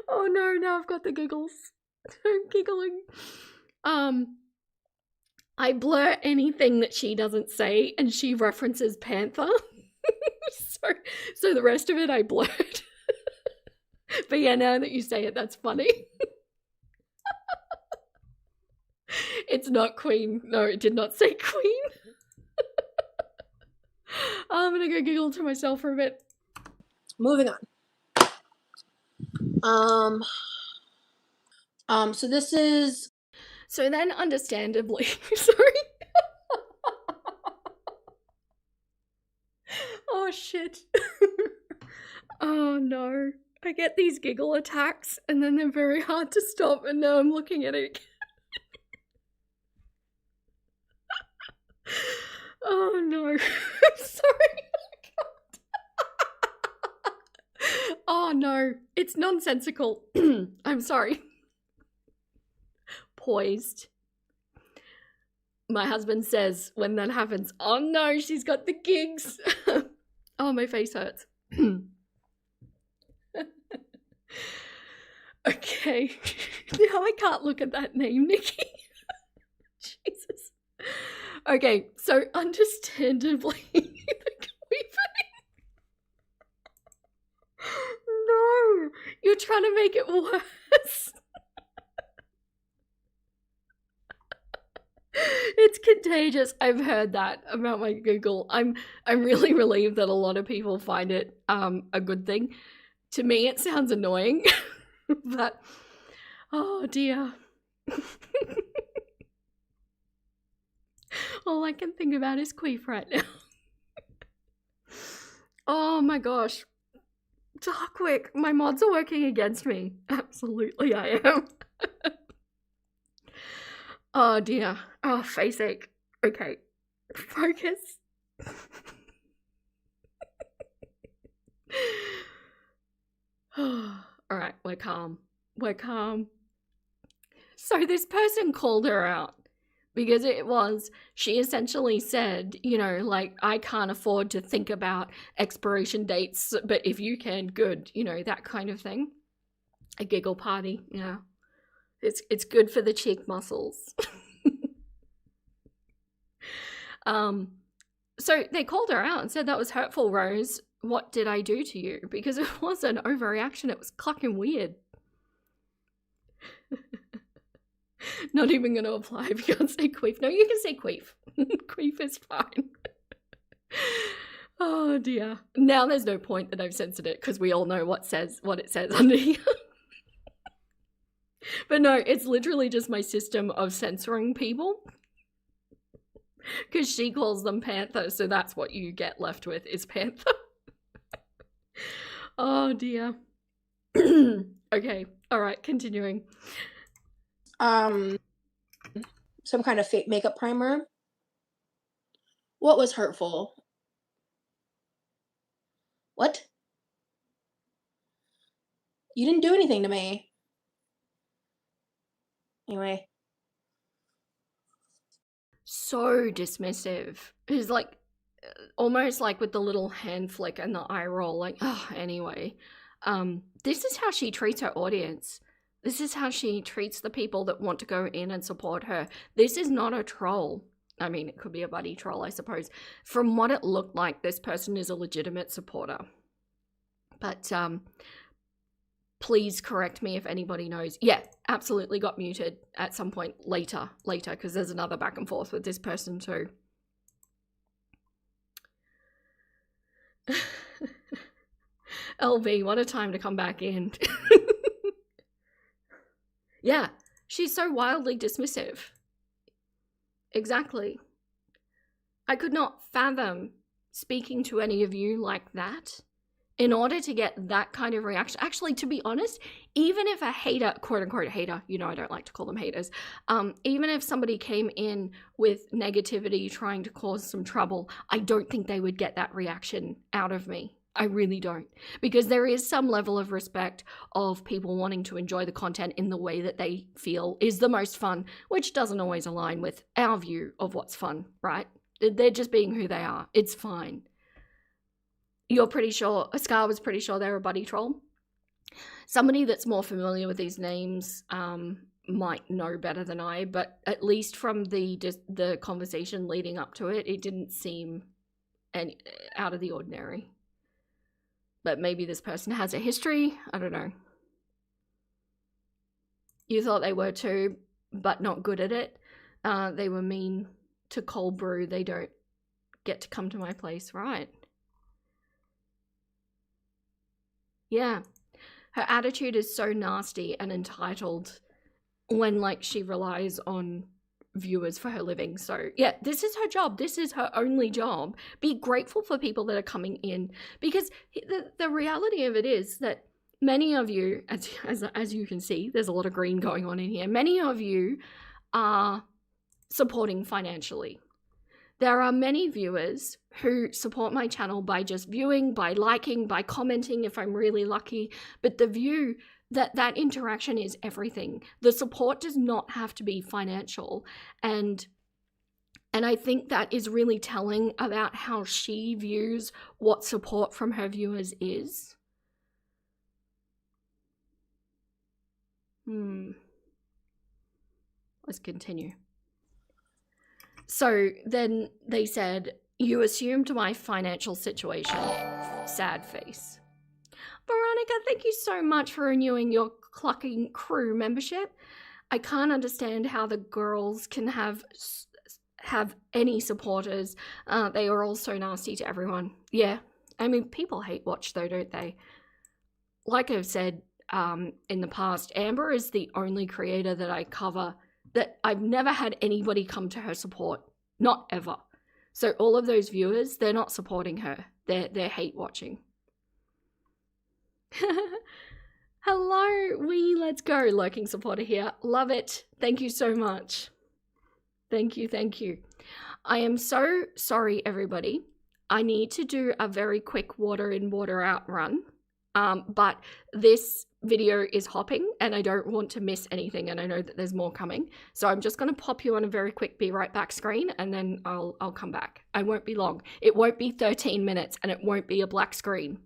Oh no, now I've got the giggles. I'm giggling. I blur anything that she doesn't say, and she references Panther. So the rest of it I blurred. But yeah, now that you say it, that's funny. It's not Queen. No, it did not say Queen. I'm gonna go giggle to myself for a bit. Moving on. So this is... So then, understandably, sorry. Oh, shit. Oh, no. I get these giggle attacks, and then they're very hard to stop, and now I'm looking at it. Oh, no. I'm sorry. Oh, no. It's nonsensical. I'm sorry. Poised. My husband says when that happens, oh no, she's got the gigs. Oh, my face hurts. Okay. Now I can't look at that name, Nikki. Jesus. Okay, so understandably, the queefing. No, you're trying to make it worse. It's contagious. I've heard that about my Google. I'm really relieved that a lot of people find it a good thing. To me, it sounds annoying, but oh dear. All I can think about is queef right now. Oh my gosh. Darkwick, my mods are working against me. Absolutely, I am. Oh dear. Oh, face ache. Okay. Focus. Alright, we're calm. We're calm. So this person called her out because she essentially said, you know, like, I can't afford to think about expiration dates, but if you can, good, you know, that kind of thing. A giggle party, yeah. It's good for the cheek muscles. So they called her out and said, that was hurtful, Rose. What did I do to you? Because it was an overreaction. It was clucking weird. Not even going to apply if you can't say queef. No, you can say queef. Queef is fine. Oh dear. Now there's no point that I've censored it because we all know what it says under here. But no, it's literally just my system of censoring people. Because she calls them Panther, so that's what you get left with is Panther. Oh dear. Okay, alright, continuing. Some kind of fake makeup primer. What was hurtful? What? You didn't do anything to me. Anyway. So dismissive. It's like, almost like with the little hand flick and the eye roll, like, oh, anyway. This is how she treats her audience. This is how she treats the people that want to go in and support her. This is not a troll. I mean, it could be a buddy troll, I suppose. From what it looked like, this person is a legitimate supporter. But please correct me if anybody knows. Yeah, absolutely got muted at some point later, because there's another back and forth with this person too. LV, what a time to come back in. Yeah, she's so wildly dismissive. Exactly. I could not fathom speaking to any of you like that in order to get that kind of reaction. Actually, to be honest, even if a hater, quote unquote hater, you know I don't like to call them haters, even if somebody came in with negativity trying to cause some trouble, I don't think they would get that reaction out of me. I really don't. Because there is some level of respect of people wanting to enjoy the content in the way that they feel is the most fun, which doesn't always align with our view of what's fun, right? They're just being who they are. It's fine. You're pretty sure, Scar was pretty sure they're a buddy troll. Somebody that's more familiar with these names might know better than I, but at least from the conversation leading up to it, it didn't seem out of the ordinary. But maybe this person has a history. I don't know. You thought they were too, but not good at it. They were mean to cold brew. They don't get to come to my place, right? Yeah. Her attitude is so nasty and entitled when, like, she relies on viewers for her living. So yeah, this is her job. This is her only job. Be grateful for people that are coming in, because the reality of it is that many of you, as you can see, there's a lot of green going on in here. Many of you are supporting financially. There are many viewers who support my channel by just viewing, by liking, by commenting if I'm really lucky, but the view that interaction is everything. The support does not have to be financial. And And I think that is really telling about how she views what support from her viewers is. Let's continue. So then they said, "You assumed my financial situation." Sad face. "Veronica, thank you so much for renewing your Clucking Crew membership. I can't understand how the girls can have any supporters. They are all so nasty to everyone." Yeah, I mean, people hate watch though, don't they? Like I've said in the past, Amber is the only creator that I cover that I've never had anybody come to her support. Not ever. So all of those viewers, they're not supporting her. They're hate watching. Hello, let's go. Lurking supporter here. Love it. Thank you so much. Thank you. I am so sorry, everybody. I need to do a very quick water in, water out run. But this video is hopping and I don't want to miss anything, and I know that there's more coming. So I'm just going to pop you on a very quick be right back screen, and then I'll come back. I won't be long. It won't be 13 minutes and it won't be a black screen.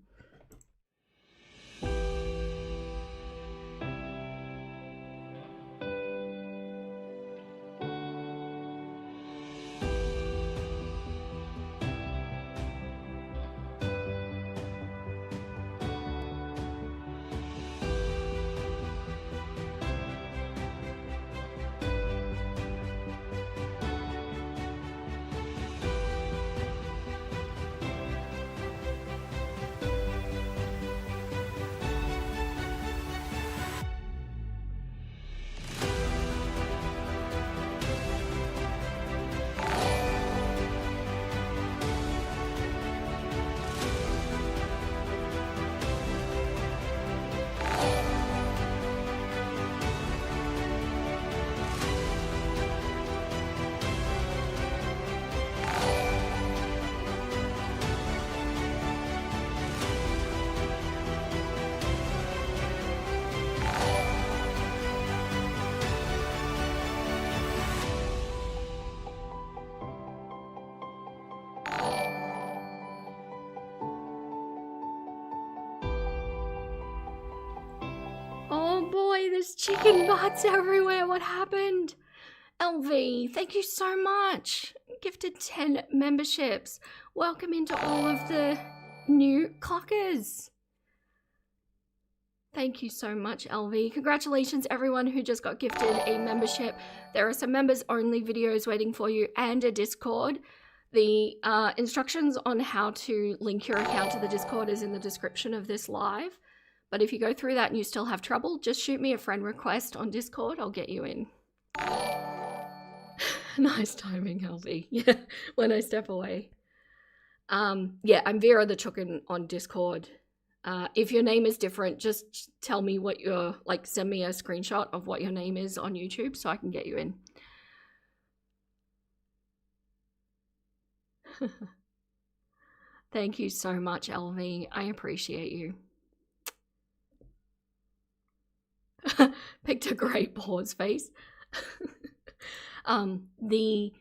Oh boy, there's chicken butts everywhere. What happened? LV, thank you so much. Gifted 10 memberships. Welcome into all of the new Cluckers. Thank you so much, LV. Congratulations, everyone who just got gifted a membership. There are some members-only videos waiting for you and a Discord. The instructions on how to link your account to the Discord is in the description of this live. But if you go through that and you still have trouble, just shoot me a friend request on Discord. I'll get you in. Nice timing, LV. Yeah, when I step away. Yeah, I'm Vera the Chicken on Discord. If your name is different, just tell me what your, like, send me a screenshot of what your name is on YouTube so I can get you in. Thank you so much, LV. I appreciate you. Picked a great pause face. The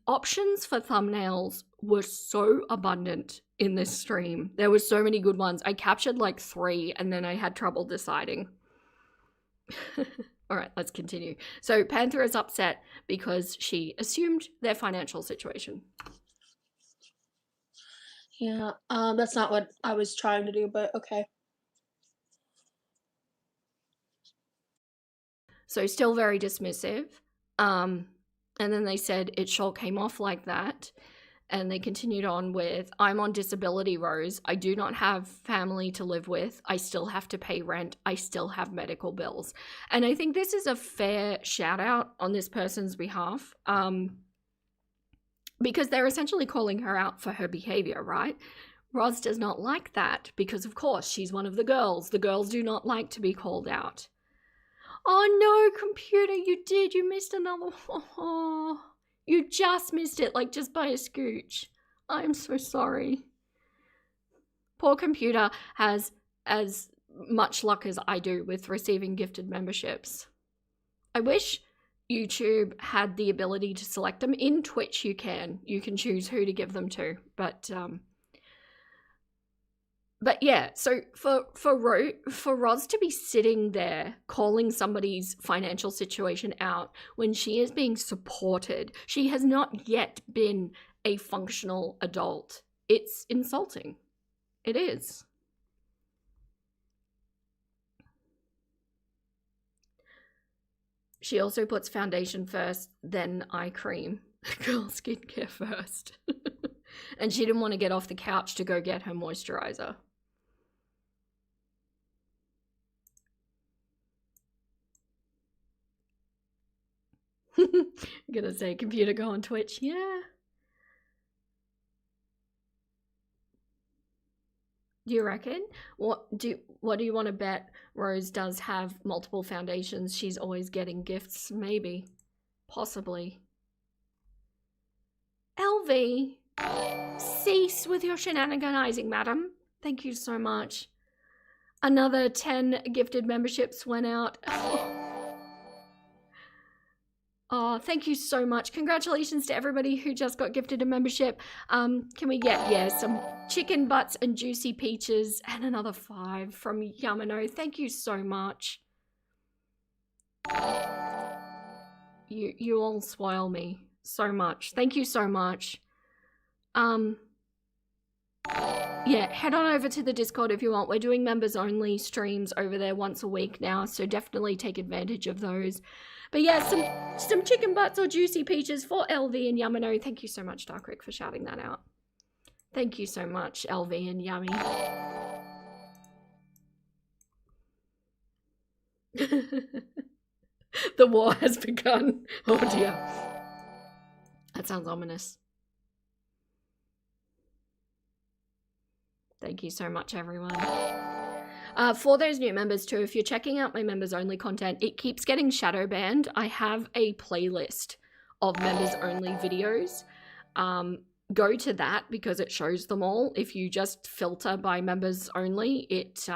options for thumbnails were so abundant in this stream. There were so many good ones. I captured like 3 and then I had trouble deciding. All right, let's continue. So Panther is upset because she assumed their financial situation. Yeah, that's not what I was trying to do, but okay. So still very dismissive. And then they said it sure came off like that. And they continued on with, "I'm on disability, Rose. I do not have family to live with. I still have to pay rent. I still have medical bills." And I think this is a fair shout out on this person's behalf, because they're essentially calling her out for her behavior, right? Roz does not like that because, of course, she's one of the girls. The girls do not like to be called out. Oh no, computer, you missed another. Oh, you just missed it, like just by a scooch. I'm so sorry. Poor computer has as much luck as I do with receiving gifted memberships. I wish YouTube had the ability to select them. In Twitch, you can choose who to give them to, but yeah. So for Roz to be sitting there calling somebody's financial situation out when she is being supported, she has not yet been a functional adult. It's insulting. It is. She also puts foundation first, then eye cream. Girl, skincare first. And she didn't want to get off the couch to go get her moisturizer. I'm gonna say computer go on Twitch. Yeah. Do you reckon? What do you want to bet Rose does have multiple foundations? She's always getting gifts. Maybe. Possibly. LV, cease with your shenaniganizing, madam. Thank you so much. Another 10 gifted memberships went out. Oh, thank you so much. Congratulations to everybody who just got gifted a membership. Can we get, some chicken butts and juicy peaches and another 5 from Yamano. Thank you so much. You all spoil me so much. Thank you so much. Yeah, head on over to the Discord if you want. We're doing members only streams over there once a week now, so definitely take advantage of those. But yeah, some chicken butts or juicy peaches for LV and Yamano. Thank you so much, Darkrick, for shouting that out. Thank you so much, LV and Yummy. The war has begun. Oh dear. That sounds ominous. Thank you so much, everyone. For those new members too, if you're checking out my members only content, it keeps getting shadow banned. I have a playlist of members only videos. Go to that because it shows them all. If you just filter by members only, it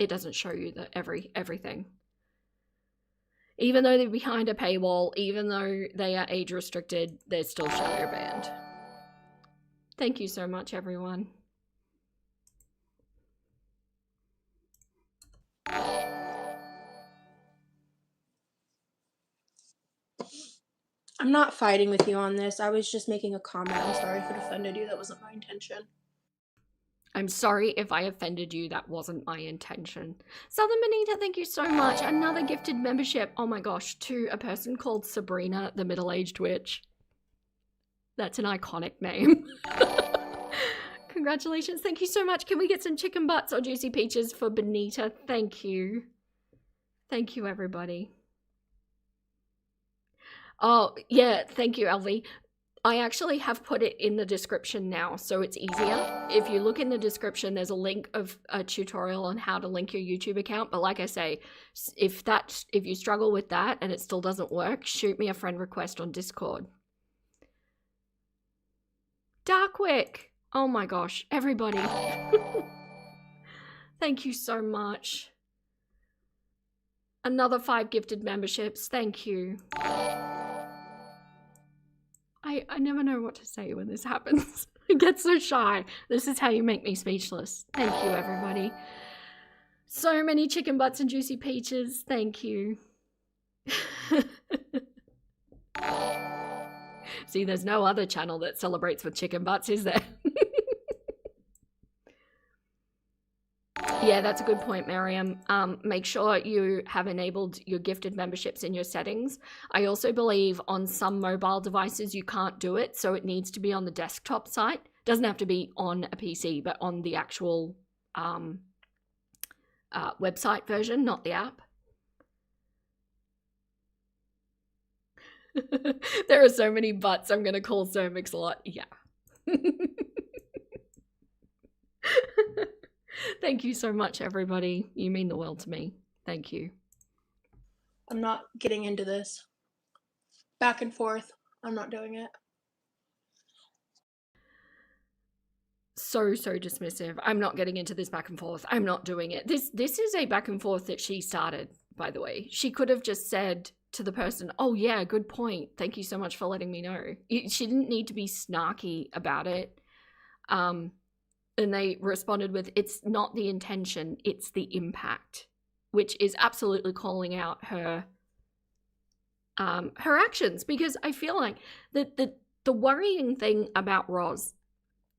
doesn't show you everything. Even though they're behind a paywall, even though they are age restricted, they're still shadow banned. Thank you so much, everyone. I'm not fighting with you on this. I was just making a comment. I'm sorry if it offended you. That wasn't my intention. I'm sorry if I offended you. That wasn't my intention. Southern Benita, thank you so much. Another gifted membership. Oh my gosh, to a person called Sabrina, the middle-aged witch. That's an iconic name. Congratulations. Thank you so much. Can we get some chicken butts or juicy peaches for Benita? Thank you. Thank you, everybody. Oh, yeah. Thank you, LV. I actually have put it in the description now, so it's easier. If you look in the description, there's a link of a tutorial on how to link your YouTube account. But like I say, if you struggle with that and it still doesn't work, shoot me a friend request on Discord. Darkwick. Oh my gosh, everybody. Thank you so much. Another 5 gifted memberships. Thank you. I never know what to say when this happens. I get so shy. This is how you make me speechless. Thank you, everybody. So many chicken butts and juicy peaches. Thank you. See, there's no other channel that celebrates with chicken butts, is there? Yeah, that's a good point, Miriam. Make sure you have enabled your gifted memberships in your settings. I also believe on some mobile devices you can't do it, so it needs to be on the desktop site. Doesn't have to be on a PC, but on the actual website version, not the app. There are so many butts. I'm going to call Cermix a lot. Yeah. Thank you so much, everybody. You mean the world to me. Thank you. I'm not getting into this. Back and forth. I'm not doing it. So dismissive. I'm not getting into this back and forth. I'm not doing it. This is a back and forth that she started, by the way. She could have just said, to the person, oh yeah, good point, thank you so much for letting me know. She didn't need to be snarky about it. And they responded with, it's not the intention, it's the impact, which is absolutely calling out her actions. Because I feel like the worrying thing about Roz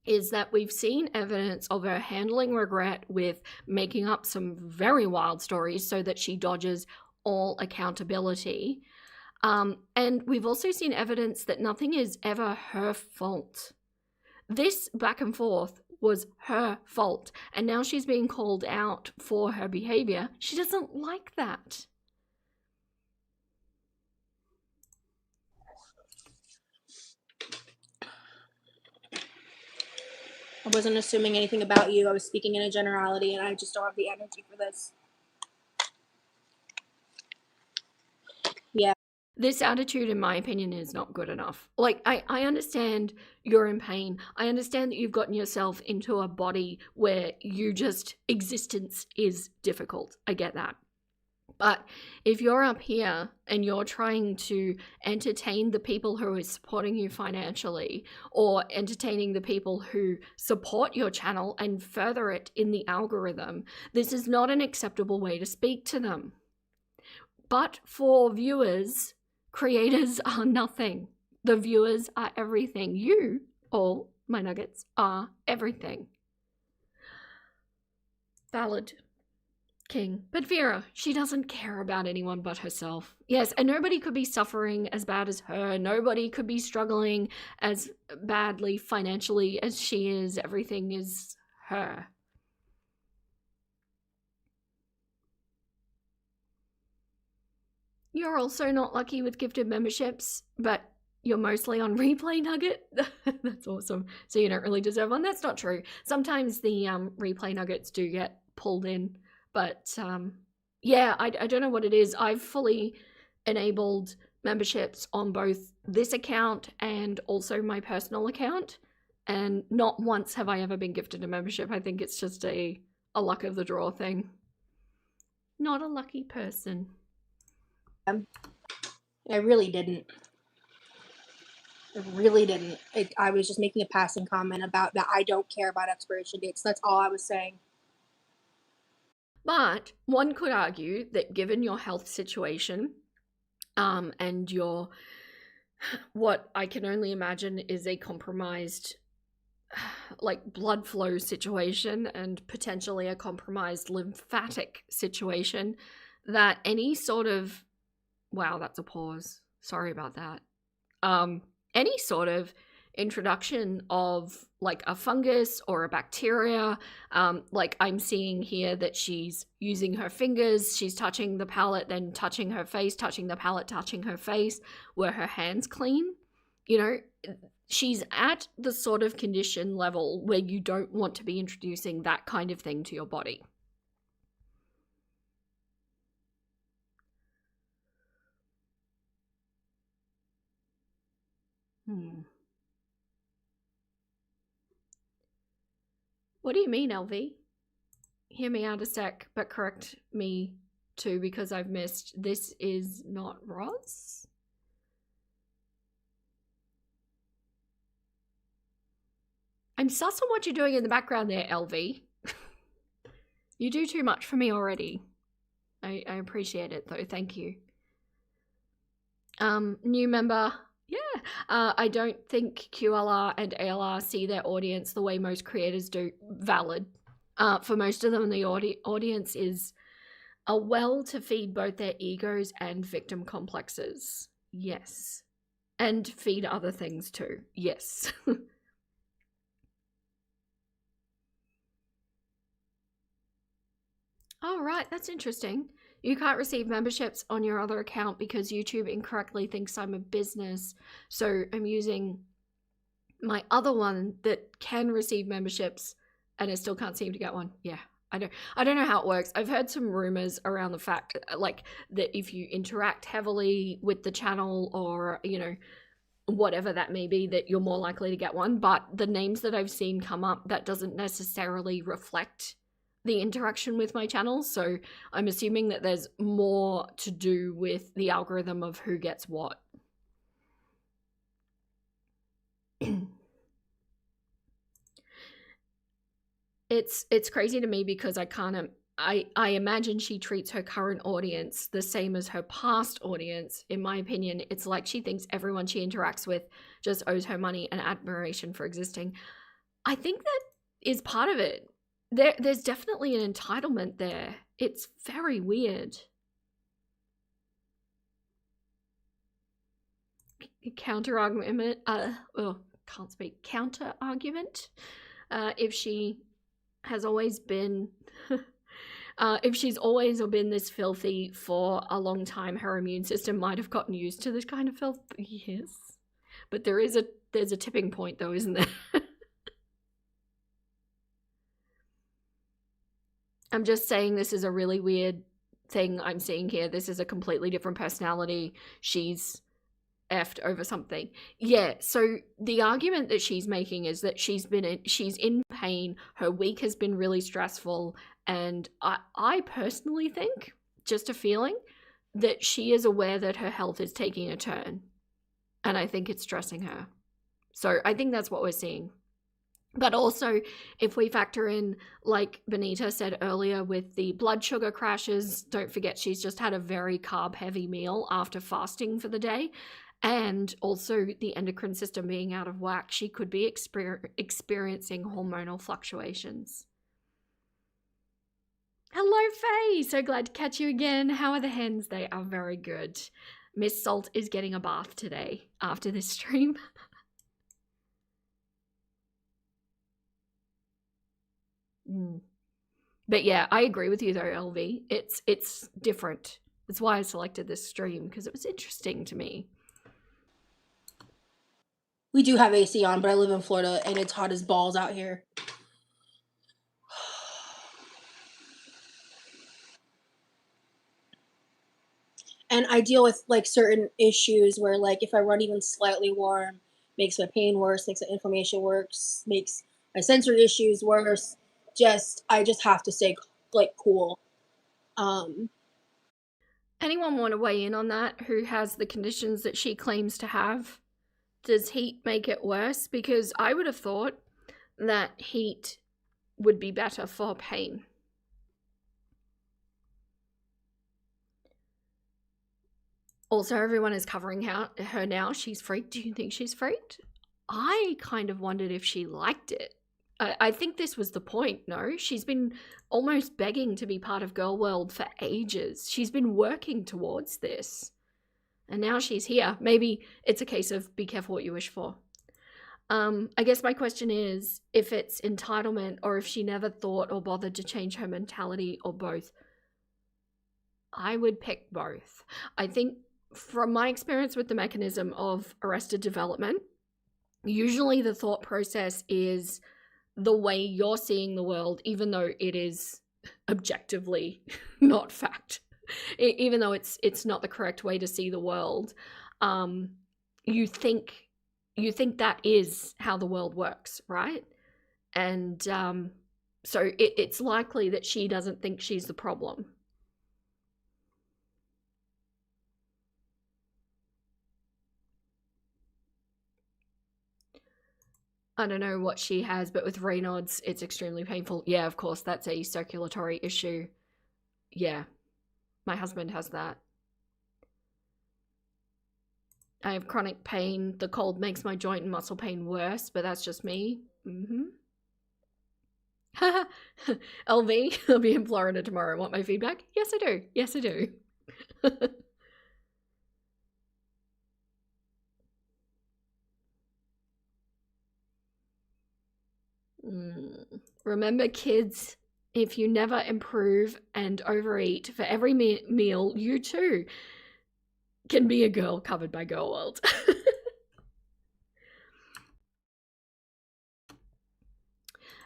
is that we've seen evidence of her handling regret with making up some very wild stories so that she dodges all accountability. And we've also seen evidence that nothing is ever her fault. This back and forth was her fault, and now she's being called out for her behavior. She doesn't like that. I wasn't assuming anything about you. I was speaking in a generality, and I just don't have the energy for this. Yeah. This attitude, in my opinion, is not good enough. Like, I understand you're in pain. I understand that you've gotten yourself into a body where existence is difficult. I get that. But if you're up here and you're trying to entertain the people who are supporting you financially, or entertaining the people who support your channel and further it in the algorithm, this is not an acceptable way to speak to them. But for viewers, creators are nothing. The viewers are everything. You, all my nuggets, are everything. Valid. King. But Vera, she doesn't care about anyone but herself. Yes, and nobody could be suffering as bad as her. Nobody could be struggling as badly financially as she is. Everything is her. You're also not lucky with gifted memberships, but you're mostly on replay nugget. That's awesome. So you don't really deserve one. That's not true. Sometimes the replay nuggets do get pulled in. But yeah, I don't know what it is. I've fully enabled memberships on both this account and also my personal account. And not once have I ever been gifted a membership. I think it's just a luck of the draw thing. Not a lucky person. I really didn't. I was just making a passing comment about that. I don't care about expiration dates. That's all I was saying. But one could argue that given your health situation, and your, what I can only imagine is a compromised, like, blood flow situation and potentially a compromised lymphatic situation, that any sort of, wow, that's a pause. Sorry about that. Any sort of introduction of like a fungus or a bacteria, like I'm seeing here that she's using her fingers, she's touching the palette, then touching her face, touching the palette, touching her face. Were her hands clean? You know, she's at the sort of condition level where you don't want to be introducing that kind of thing to your body. What do you mean, LV? Hear me out a sec, but correct me too, because I've missed. This is not Roz? I'm sus on what you're doing in the background there, LV. You do too much for me already. I appreciate it though, thank you. New member. Yeah, I don't think QLR and ALR see their audience the way most creators do. Valid. For most of them, the audience is a well to feed both their egos and victim complexes. Yes. And feed other things too. Yes. Oh, right. That's interesting. You can't receive memberships on your other account because YouTube incorrectly thinks I'm a business. So I'm using my other one that can receive memberships and I still can't seem to get one. Yeah, I don't know how it works. I've heard some rumors around the fact like that if you interact heavily with the channel or, you know, whatever that may be, that you're more likely to get one. But the names that I've seen come up, that doesn't necessarily reflect the interaction with my channel, so I'm assuming that there's more to do with the algorithm of who gets what. It's crazy to me because I imagine she treats her current audience the same as her past audience. In my opinion, it's like she thinks everyone she interacts with just owes her money and admiration for existing. I think that is part of it. There's definitely an entitlement there. It's very weird. Counter argument. Can't speak. Counter argument. If she has always been, if she's always been this filthy for a long time, her immune system might have gotten used to this kind of filth. Yes, but there's a tipping point, though, isn't there? I'm just saying this is a really weird thing I'm seeing here. This is a completely different personality. She's effed over something. Yeah, so the argument that she's making is that she's in pain, her week has been really stressful, and I personally think, just a feeling, that she is aware that her health is taking a turn, and I think it's stressing her. So I think that's what we're seeing. But also, if we factor in, like Benita said earlier, with the blood sugar crashes, don't forget she's just had a very carb-heavy meal after fasting for the day, and also the endocrine system being out of whack, she could be experiencing hormonal fluctuations. Hello, Faye! So glad to catch you again. How are the hens? They are very good. Miss Salt is getting a bath today after this stream. But yeah, I agree with you though, LV. It's different. That's why I selected this stream, because it was interesting to me. We do have AC on, but I live in Florida and it's hot as balls out here. And I deal with like certain issues where like if I run even slightly warm, makes my pain worse, makes the inflammation worse, makes my sensory issues worse. I just have to stay like cool. Anyone want to weigh in on that? Who has the conditions that she claims to have? Does heat make it worse? Because I would have thought that heat would be better for pain. Also, everyone is covering her now. She's freaked. Do you think she's freaked? I kind of wondered if she liked it. I think this was the point, no? She's been almost begging to be part of Girl World for ages. She's been working towards this. And now she's here. Maybe it's a case of be careful what you wish for. I guess my question is if it's entitlement or if she never thought or bothered to change her mentality or both. I would pick both. I think from my experience with the mechanism of arrested development, usually the thought process is the way you're seeing the world, even though it is objectively not fact. Even though it's not the correct way to see the world, you think that is how the world works, right? And so it's likely that she doesn't think she's the problem. I don't know what she has, but with Raynaud's, it's extremely painful. Yeah, of course, that's a circulatory issue. Yeah, my husband has that. I have chronic pain. The cold makes my joint and muscle pain worse, but that's just me. LV, I'll be in Florida tomorrow. Want my feedback? Yes, I do. Yes, I do. Remember, kids, if you never improve and overeat for every meal, you too can be a girl covered by Girl World.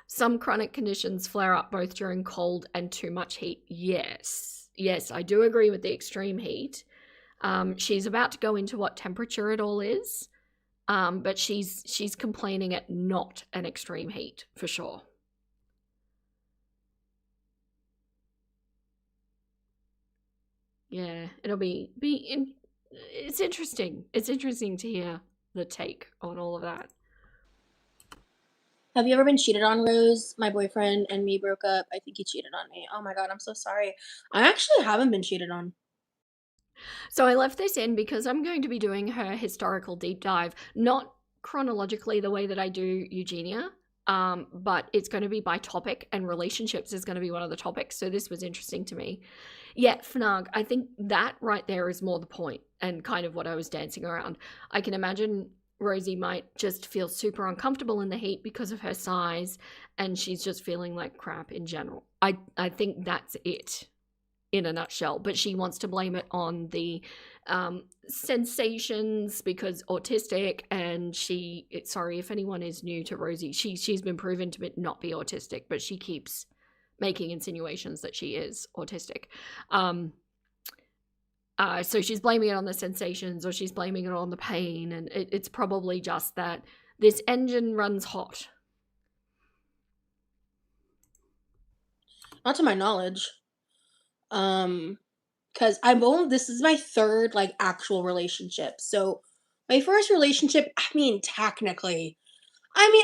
Some chronic conditions flare up both during cold and too much heat. Yes, I do agree with the extreme heat. She's about to go into what temperature it all is, but she's complaining at not an extreme heat for sure. Yeah, it'll it's interesting. It's interesting to hear the take on all of that. Have you ever been cheated on, Rose? My boyfriend and me broke up. I think he cheated on me. Oh my god, I'm so sorry. I actually haven't been cheated on. So I left this in because I'm going to be doing her historical deep dive, not chronologically the way that I do Eugenia, but it's going to be by topic, and relationships is going to be one of the topics. So this was interesting to me. Yeah, Fnug, I think that right there is more the point and kind of what I was dancing around. I can imagine Rosie might just feel super uncomfortable in the heat because of her size, and she's just feeling like crap in general. I think that's it in a nutshell, but she wants to blame it on the sensations because autistic, and sorry if anyone is new to Rosie, she's been proven to not be autistic, but she keeps making insinuations that she is autistic. So she's blaming it on the sensations, or she's blaming it on the pain, and it's probably just that this engine runs hot. Not to my knowledge. Because this is my third like actual relationship. So my first relationship, technically,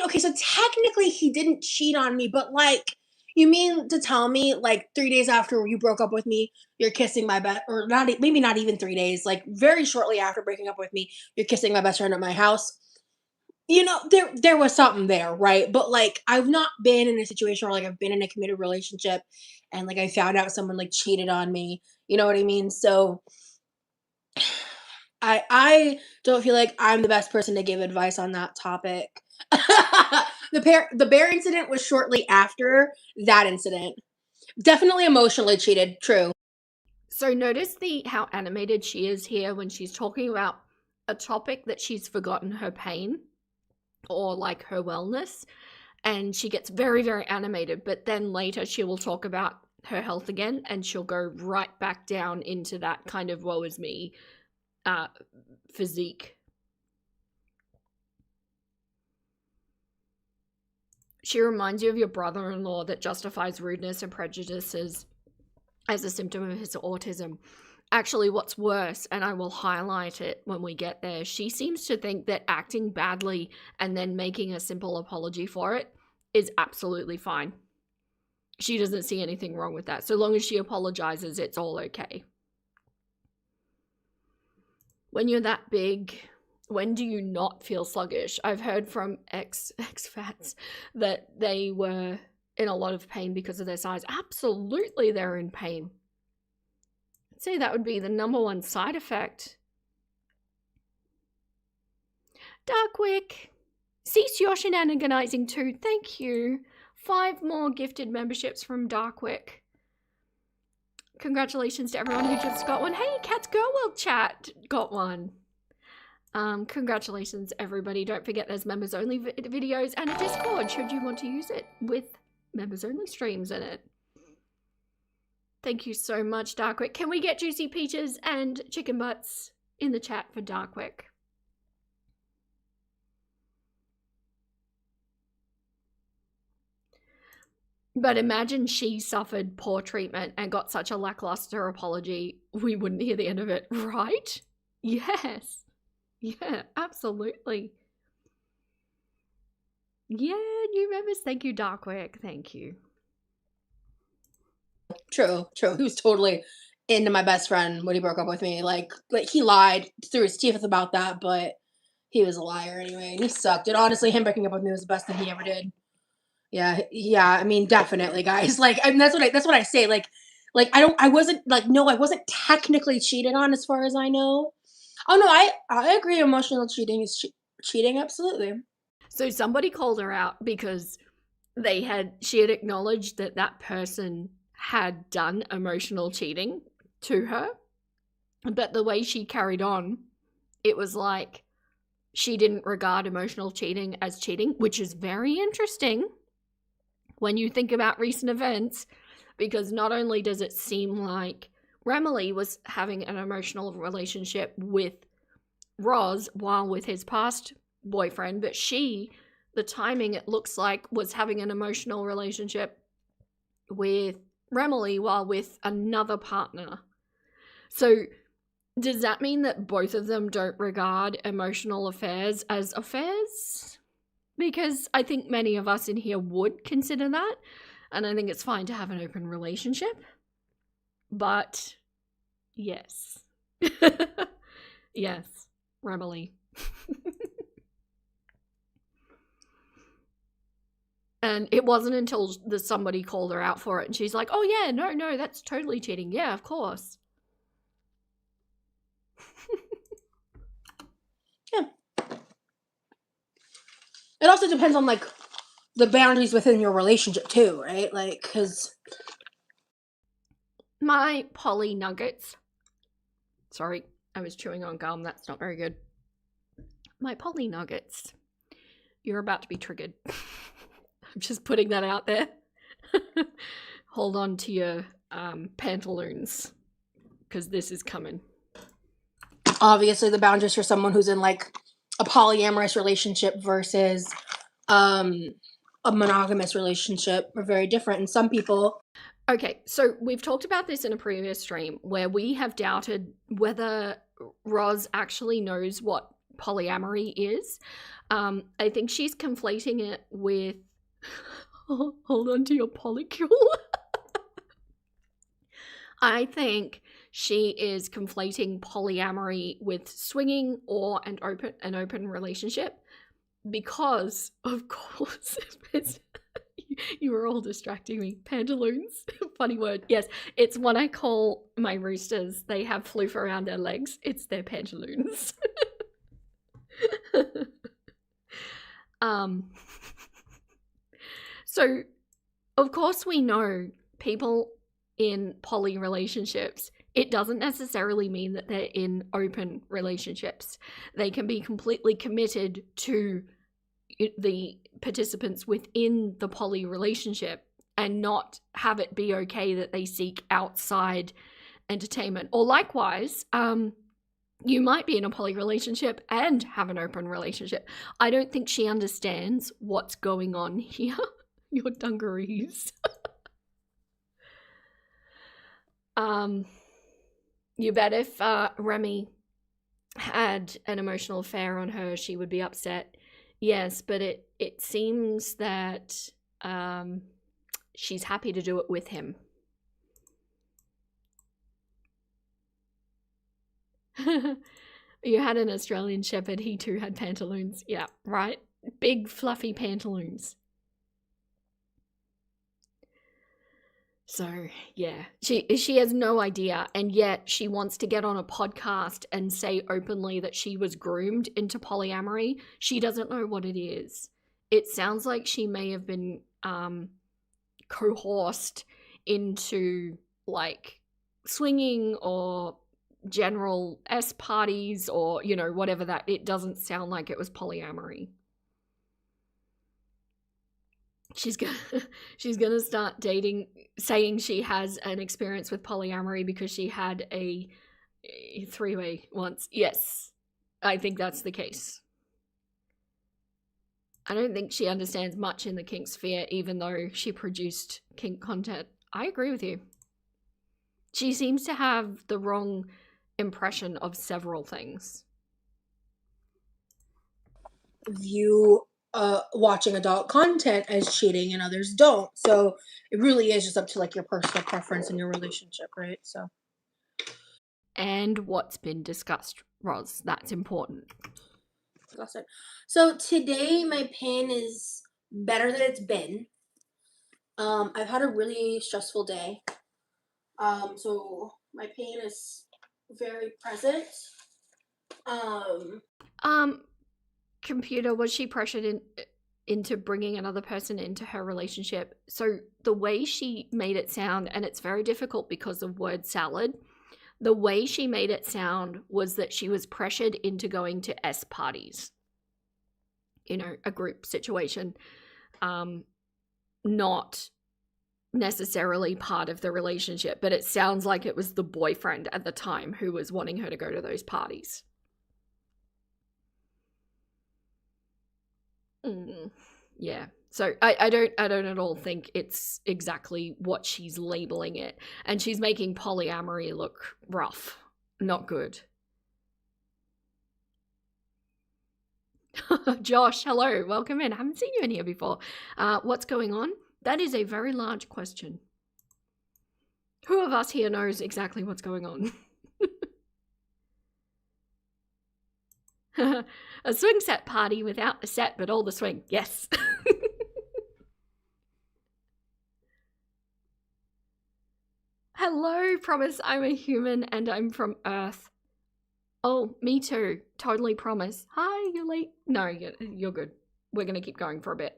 okay, so technically he didn't cheat on me, but like, you mean to tell me like 3 days after you broke up with me, you're kissing my best, or not, maybe not even 3 days, like very shortly after breaking up with me, you're kissing my best friend at my house? There was something there, right? But like, I've not been in a situation where like I've been in a committed relationship and like I found out someone like cheated on me. You know what I mean? So I don't feel like I'm the best person to give advice on that topic. The bear incident was shortly after that incident. Definitely emotionally cheated, true. So notice how animated she is here when she's talking about a topic that she's forgotten her pain or like her wellness, and she gets very, very animated, but then later she will talk about her health again, and she'll go right back down into that kind of woe is me physique. She reminds you of your brother-in-law that justifies rudeness and prejudices as a symptom of his autism. Actually, what's worse, and I will highlight it when we get there, she seems to think that acting badly and then making a simple apology for it is absolutely fine. She doesn't see anything wrong with that. So long as she apologizes, it's all okay. When you're that big, when do you not feel sluggish? I've heard from ex-fats that they were in a lot of pain because of their size. Absolutely, they're in pain. I'd say that would be the number one side effect. Darkwick, cease your shenaniganizing too. Thank you. 5 more gifted memberships from Darkwick. Congratulations to everyone who just got one. Hey, Cat's Girl World Chat got one. Congratulations, everybody. Don't forget there's members-only videos and a Discord should you want to use it with members-only streams in it. Thank you so much, Darkwick. Can we get Juicy Peaches and Chicken Butts in the chat for Darkwick? But imagine she suffered poor treatment and got such a lackluster apology, we wouldn't hear the end of it, right? Yes. Yeah, absolutely. Yeah, new members. Thank you, Darkwick. Thank you. True. He was totally into my best friend when he broke up with me. Like he lied through his teeth about that, but he was a liar anyway, and he sucked. And honestly, him breaking up with me was the best thing he ever did. Yeah. I mean, definitely, guys. Like, I mean, that's what I say. I wasn't technically cheated on, as far as I know. Oh no, I agree. Emotional cheating is cheating, absolutely. So somebody called her out because she had acknowledged that that person had done emotional cheating to her, but the way she carried on, it was like she didn't regard emotional cheating as cheating, which is very interesting when you think about recent events, because not only does it seem like Remily was having an emotional relationship with Roz while with his past boyfriend, but the timing, it looks like, was having an emotional relationship with Remily while with another partner. So does that mean that both of them don't regard emotional affairs as affairs? Because I think many of us in here would consider that, and I think it's fine to have an open relationship. But yes. Yes, Remily. And it wasn't until somebody called her out for it and she's like, oh yeah, no, that's totally cheating. Yeah, of course. Yeah. It also depends on, like, the boundaries within your relationship, too, right? Like, because... My poly nuggets. Sorry, I was chewing on gum. That's not very good. My poly nuggets. You're about to be triggered. I'm just putting that out there. Hold on to your pantaloons, because this is coming. Obviously, the boundaries for someone who's in, like, a polyamorous relationship versus a monogamous relationship are very different. And some people... Okay, so we've talked about this in a previous stream where we have doubted whether Roz actually knows what polyamory is. I think she's conflating it with... Hold on to your polycule. I think she is conflating polyamory with swinging or an open relationship because, of course, you were all distracting me. Pantaloons, funny word. Yes, it's what I call my roosters. They have floof around their legs. It's their pantaloons. So, of course, we know people in poly relationships, it doesn't necessarily mean that they're in open relationships. They can be completely committed to the participants within the poly relationship and not have it be okay that they seek outside entertainment. Or likewise, you might be in a poly relationship and have an open relationship. I don't think she understands what's going on here. Your dungarees. You bet if Remy had an emotional affair on her, she would be upset. Yes, but it seems that she's happy to do it with him. You had an Australian Shepherd, he too had pantaloons. Yeah, right? Big fluffy pantaloons. So, yeah, she has no idea, and yet she wants to get on a podcast and say openly that she was groomed into polyamory. She doesn't know what it is. It sounds like she may have been coerced into, like, swinging or general S parties or, you know, whatever that. It doesn't sound like it was polyamory. She's gonna start saying she has an experience with polyamory because she had a three-way once. Yes, I think that's the case. I don't think she understands much in the kink sphere, even though she produced kink content. I agree with you. She seems to have the wrong impression of several things. View watching adult content as cheating and others don't. So it really is just up to, like, your personal preference in your relationship, right? So. And what's been discussed, Roz. That's important. So today my pain is better than it's been. I've had a really stressful day. So my pain is very present. Computer, was she pressured into bringing another person into her relationship? So the way she made it sound, and it's very difficult because of word salad, the way she made it sound was that she was pressured into going to S parties. You know, a group situation. Not necessarily part of the relationship, but it sounds like it was the boyfriend at the time who was wanting her to go to those parties. Yeah, So I don't at all think it's exactly what she's labeling it. And she's making polyamory look rough. Not good. Josh, hello, welcome in. I haven't seen you in here before. What's going on? That is a very large question. Who of us here knows exactly what's going on? A swing set party without the set, but all the swing. Yes. Hello, Promise. I'm a human and I'm from Earth. Oh, me too. Totally Promise. Hi, you're late. No, you're good. We're going to keep going for a bit.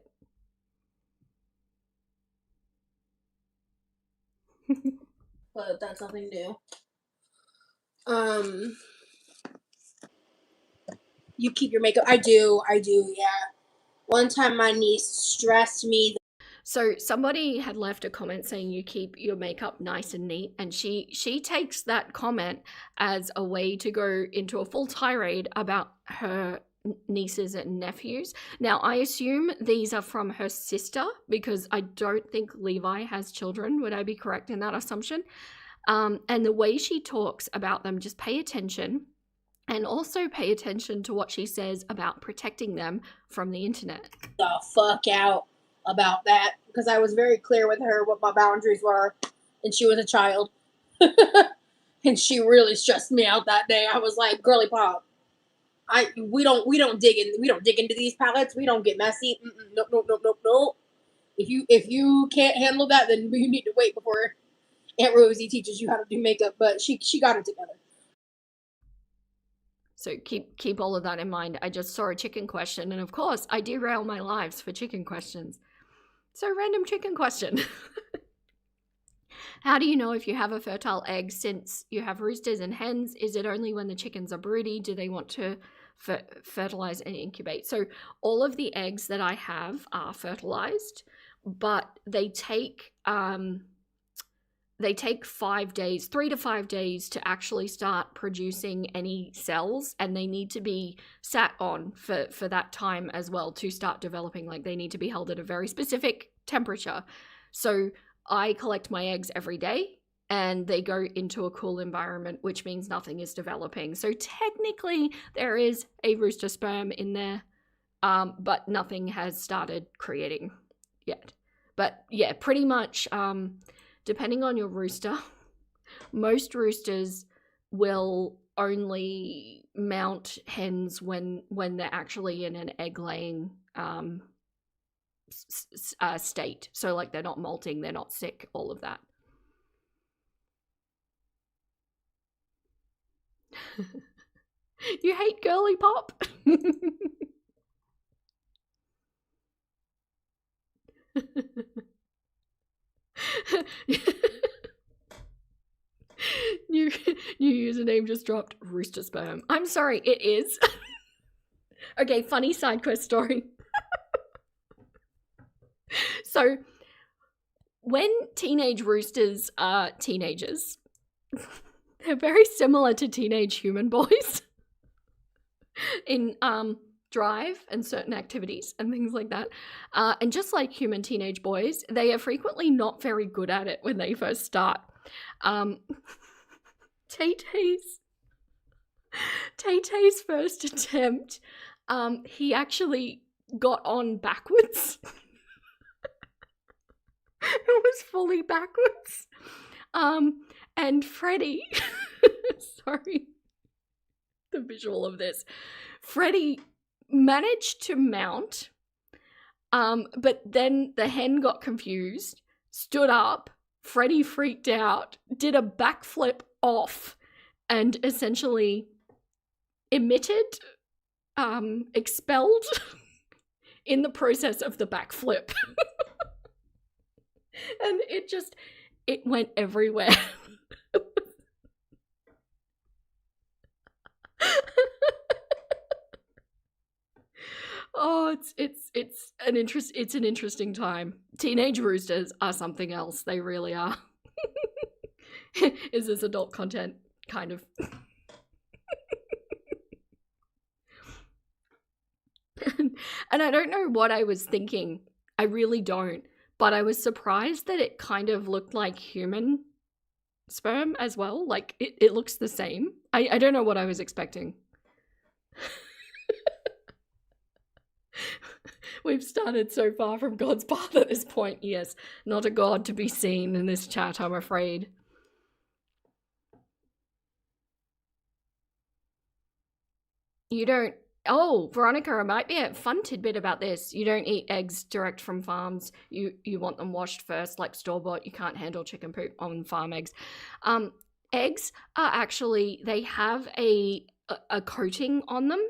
But that's nothing new. You keep your makeup. I do, yeah. One time my niece stressed me. So somebody had left a comment saying you keep your makeup nice and neat, and she takes that comment as a way to go into a full tirade about her nieces and nephews. Now, I assume these are from her sister because I don't think Levi has children. Would I be correct in that assumption? And the way she talks about them, just pay attention. And also pay attention to what she says about protecting them from the internet. The fuck out about that, because I was very clear with her what my boundaries were, and she was a child. And she really stressed me out that day. I was like, girly pop, we don't dig into these palettes. We don't get messy. Nope. If you can't handle that, then you need to wait before Aunt Rosie teaches you how to do makeup. But she got it together. So keep all of that in mind. I just saw a chicken question, and of course, I derail my lives for chicken questions. So random chicken question. How do you know if you have a fertile egg since you have roosters and hens? Is it only when the chickens are broody? Do they want to fertilize and incubate? So all of the eggs that I have are fertilized, but they take 5 days, 3 to 5 days to actually start producing any cells, and they need to be sat on for that time as well to start developing. Like, they need to be held at a very specific temperature. So I collect my eggs every day and they go into a cool environment, which means nothing is developing. So technically there is a rooster sperm in there, but nothing has started creating yet. But yeah, pretty much depending on your rooster, most roosters will only mount hens when they're actually in an egg-laying state. So like, they're not molting, they're not sick, all of that. You hate girly pop? New username just dropped, rooster sperm. I'm sorry, it is. Okay, funny side quest story. So when teenage roosters are teenagers, they're very similar to teenage human boys in drive and certain activities and things like that. And just like human teenage boys, they are frequently not very good at it when they first start. Tay-Tay's first attempt, he actually got on backwards. It was fully backwards. And Freddie, sorry, the visual of this. Freddie managed to mount, but then the hen got confused, stood up, Freddie freaked out, did a backflip off, and essentially emitted, expelled in the process of the backflip. And it went everywhere. Oh, it's an interesting time. Teenage roosters are something else. They really are. Is this adult content? Kind of. And I don't know what I was thinking I really don't. But I was surprised that it kind of looked like human sperm as well. Like, it looks the same. I don't know what I was expecting. We've started so far from God's path at this point. Yes, not a God to be seen in this chat, I'm afraid. You don't... Oh, Veronica, I might be a fun tidbit about this. You don't eat eggs direct from farms. You want them washed first, like store-bought. You can't handle chicken poop on farm eggs. Eggs are actually... They have a coating on them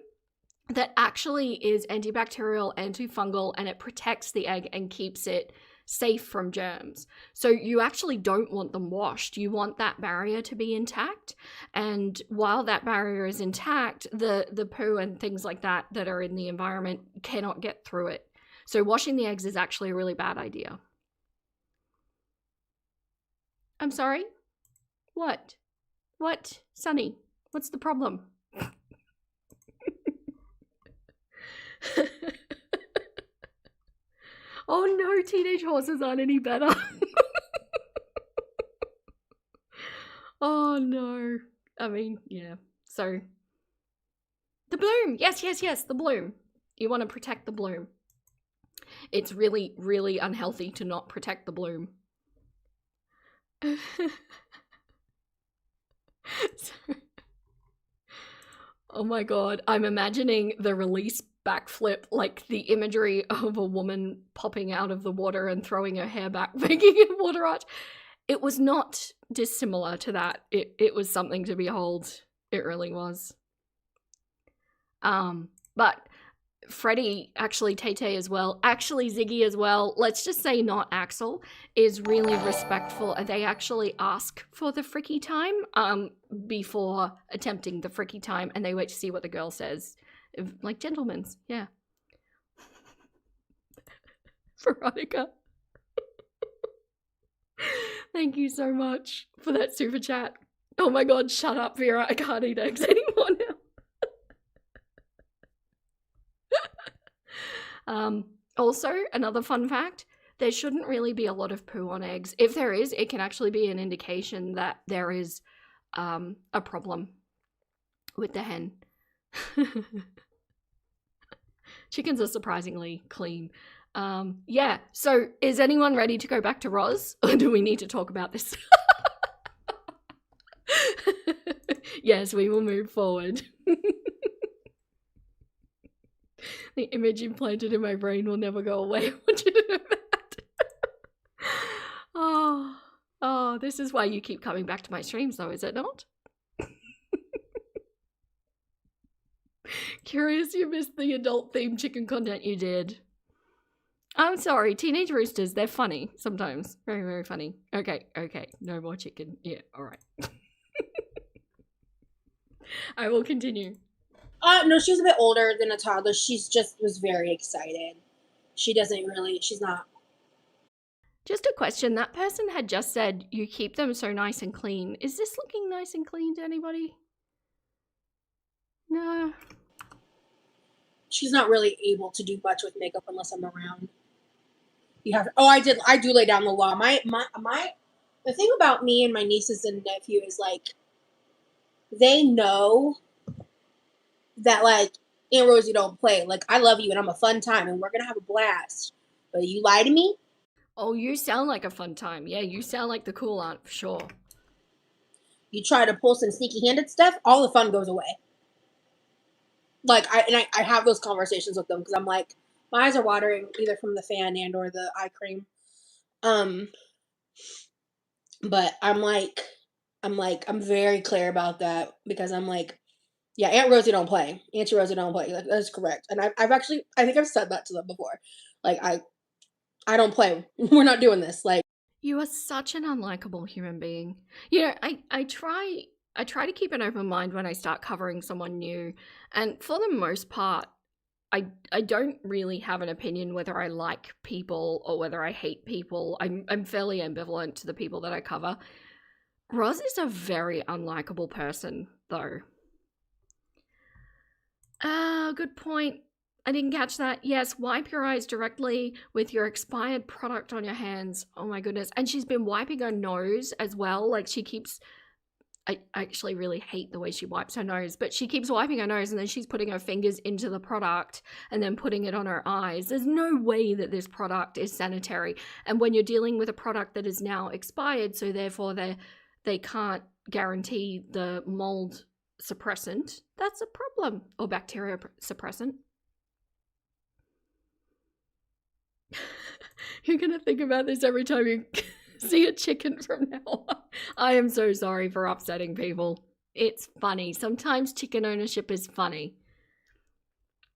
that actually is antibacterial, antifungal, and it protects the egg and keeps it safe from germs. So you actually don't want them washed. You want that barrier to be intact. And while that barrier is intact, the poo and things like that that are in the environment cannot get through it. So washing the eggs is actually a really bad idea. I'm sorry? What? What? Sunny, what's the problem? Oh no, teenage horses aren't any better. Oh no. I mean, yeah. So, the bloom. Yes, the bloom. You want to protect the bloom. It's really, really unhealthy to not protect the bloom. Oh my god, I'm imagining the release backflip, like the imagery of a woman popping out of the water and throwing her hair back, making a water arch. It was not dissimilar to that. It was something to behold. It really was. But Freddie, actually Tay-Tay as well, actually Ziggy as well, let's just say not Axel, is really respectful. They actually ask for the fricky time before attempting the fricky time, and they wait to see what the girl says. Like gentlemen's, yeah. Veronica. Thank you so much for that super chat. Oh my god, shut up, Vera. I can't eat eggs anymore now. Also, another fun fact, there shouldn't really be a lot of poo on eggs. If there is, it can actually be an indication that there is a problem with the hen. Chickens are surprisingly clean. Yeah, so is anyone ready to go back to Roz? Or do we need to talk about this? Yes, we will move forward. The image implanted in my brain will never go away. What you do about that? Oh, this is why you keep coming back to my streams though, is it not? Curious you missed the adult-themed chicken content you did. I'm sorry, teenage roosters, they're funny sometimes. Very, very funny. Okay, no more chicken. Yeah, alright. I will continue. No, she was a bit older than a toddler. She's just was very excited. She's not. Just a question, that person had just said you keep them so nice and clean. Is this looking nice and clean to anybody? No. She's not really able to do much with makeup unless I'm around. I do lay down the law. The thing about me and my nieces and nephew is like, they know that like, Aunt Rosie don't play. Like, I love you and I'm a fun time and we're gonna have a blast. But you lie to me? Oh, you sound like a fun time. Yeah, you sound like the cool aunt for sure. You try to pull some sneaky-handed stuff, all the fun goes away. Like, I have those conversations with them because I'm like, my eyes are watering either from the fan and or the eye cream. But I'm very clear about that because I'm like, yeah, Aunt Rosie don't play. Auntie Rosie don't play. Like, that's correct. And I think I've said that to them before. Like, I don't play. We're not doing this. Like, you are such an unlikable human being. You know, I try to keep an open mind when I start covering someone new, and for the most part, I don't really have an opinion whether I like people or whether I hate people. I'm fairly ambivalent to the people that I cover. Roz is a very unlikable person, though. Good point. I didn't catch that. Yes, wipe your eyes directly with your expired product on your hands. Oh my goodness. And she's been wiping her nose as well. Like she keeps, I actually really hate the way she wipes her nose, but she keeps wiping her nose and then she's putting her fingers into the product and then putting it on her eyes. There's no way that this product is sanitary. And when you're dealing with a product that is now expired, so therefore they can't guarantee the mold suppressant, that's a problem, or bacteria suppressant. You're gonna think about this every time you see a chicken from now on. I am so sorry for upsetting people. It's funny. Sometimes chicken ownership is funny.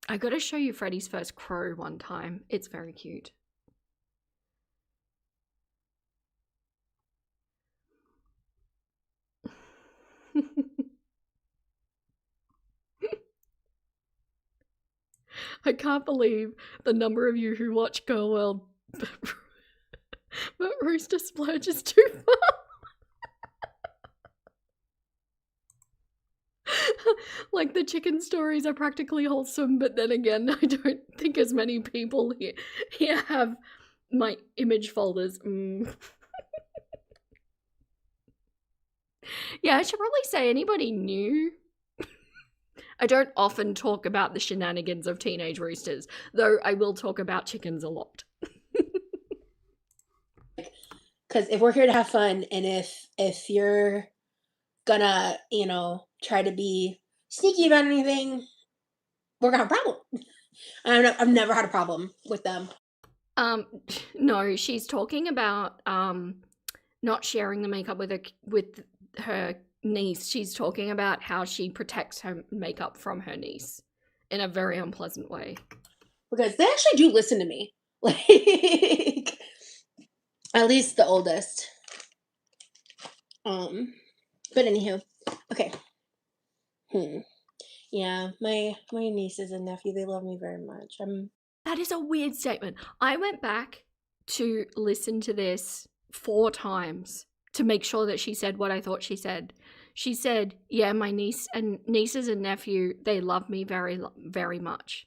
I gotta show you Freddy's first crow one time. It's very cute. I can't believe the number of you who watch Girl World, but Rooster Splurge is too far. Like the chicken stories are practically wholesome, but then again, I don't think as many people here have my image folders. Yeah, I should probably say anybody new. I don't often talk about the shenanigans of teenage roosters, though I will talk about chickens a lot. Because if we're here to have fun, and if you're gonna, try to be sneaky about anything, we're gonna have a problem. I've never had a problem with them. No, she's talking about not sharing the makeup with her niece. She's talking about how she protects her makeup from her niece in a very unpleasant way. Because they actually do listen to me. Like, at least the oldest. But anywho, okay. Yeah, my nieces and nephew, they love me very much. That is a weird statement. I went back to listen to this 4 times to make sure that she said what I thought she said. She said, yeah, my nieces and nephew, they love me very, very much.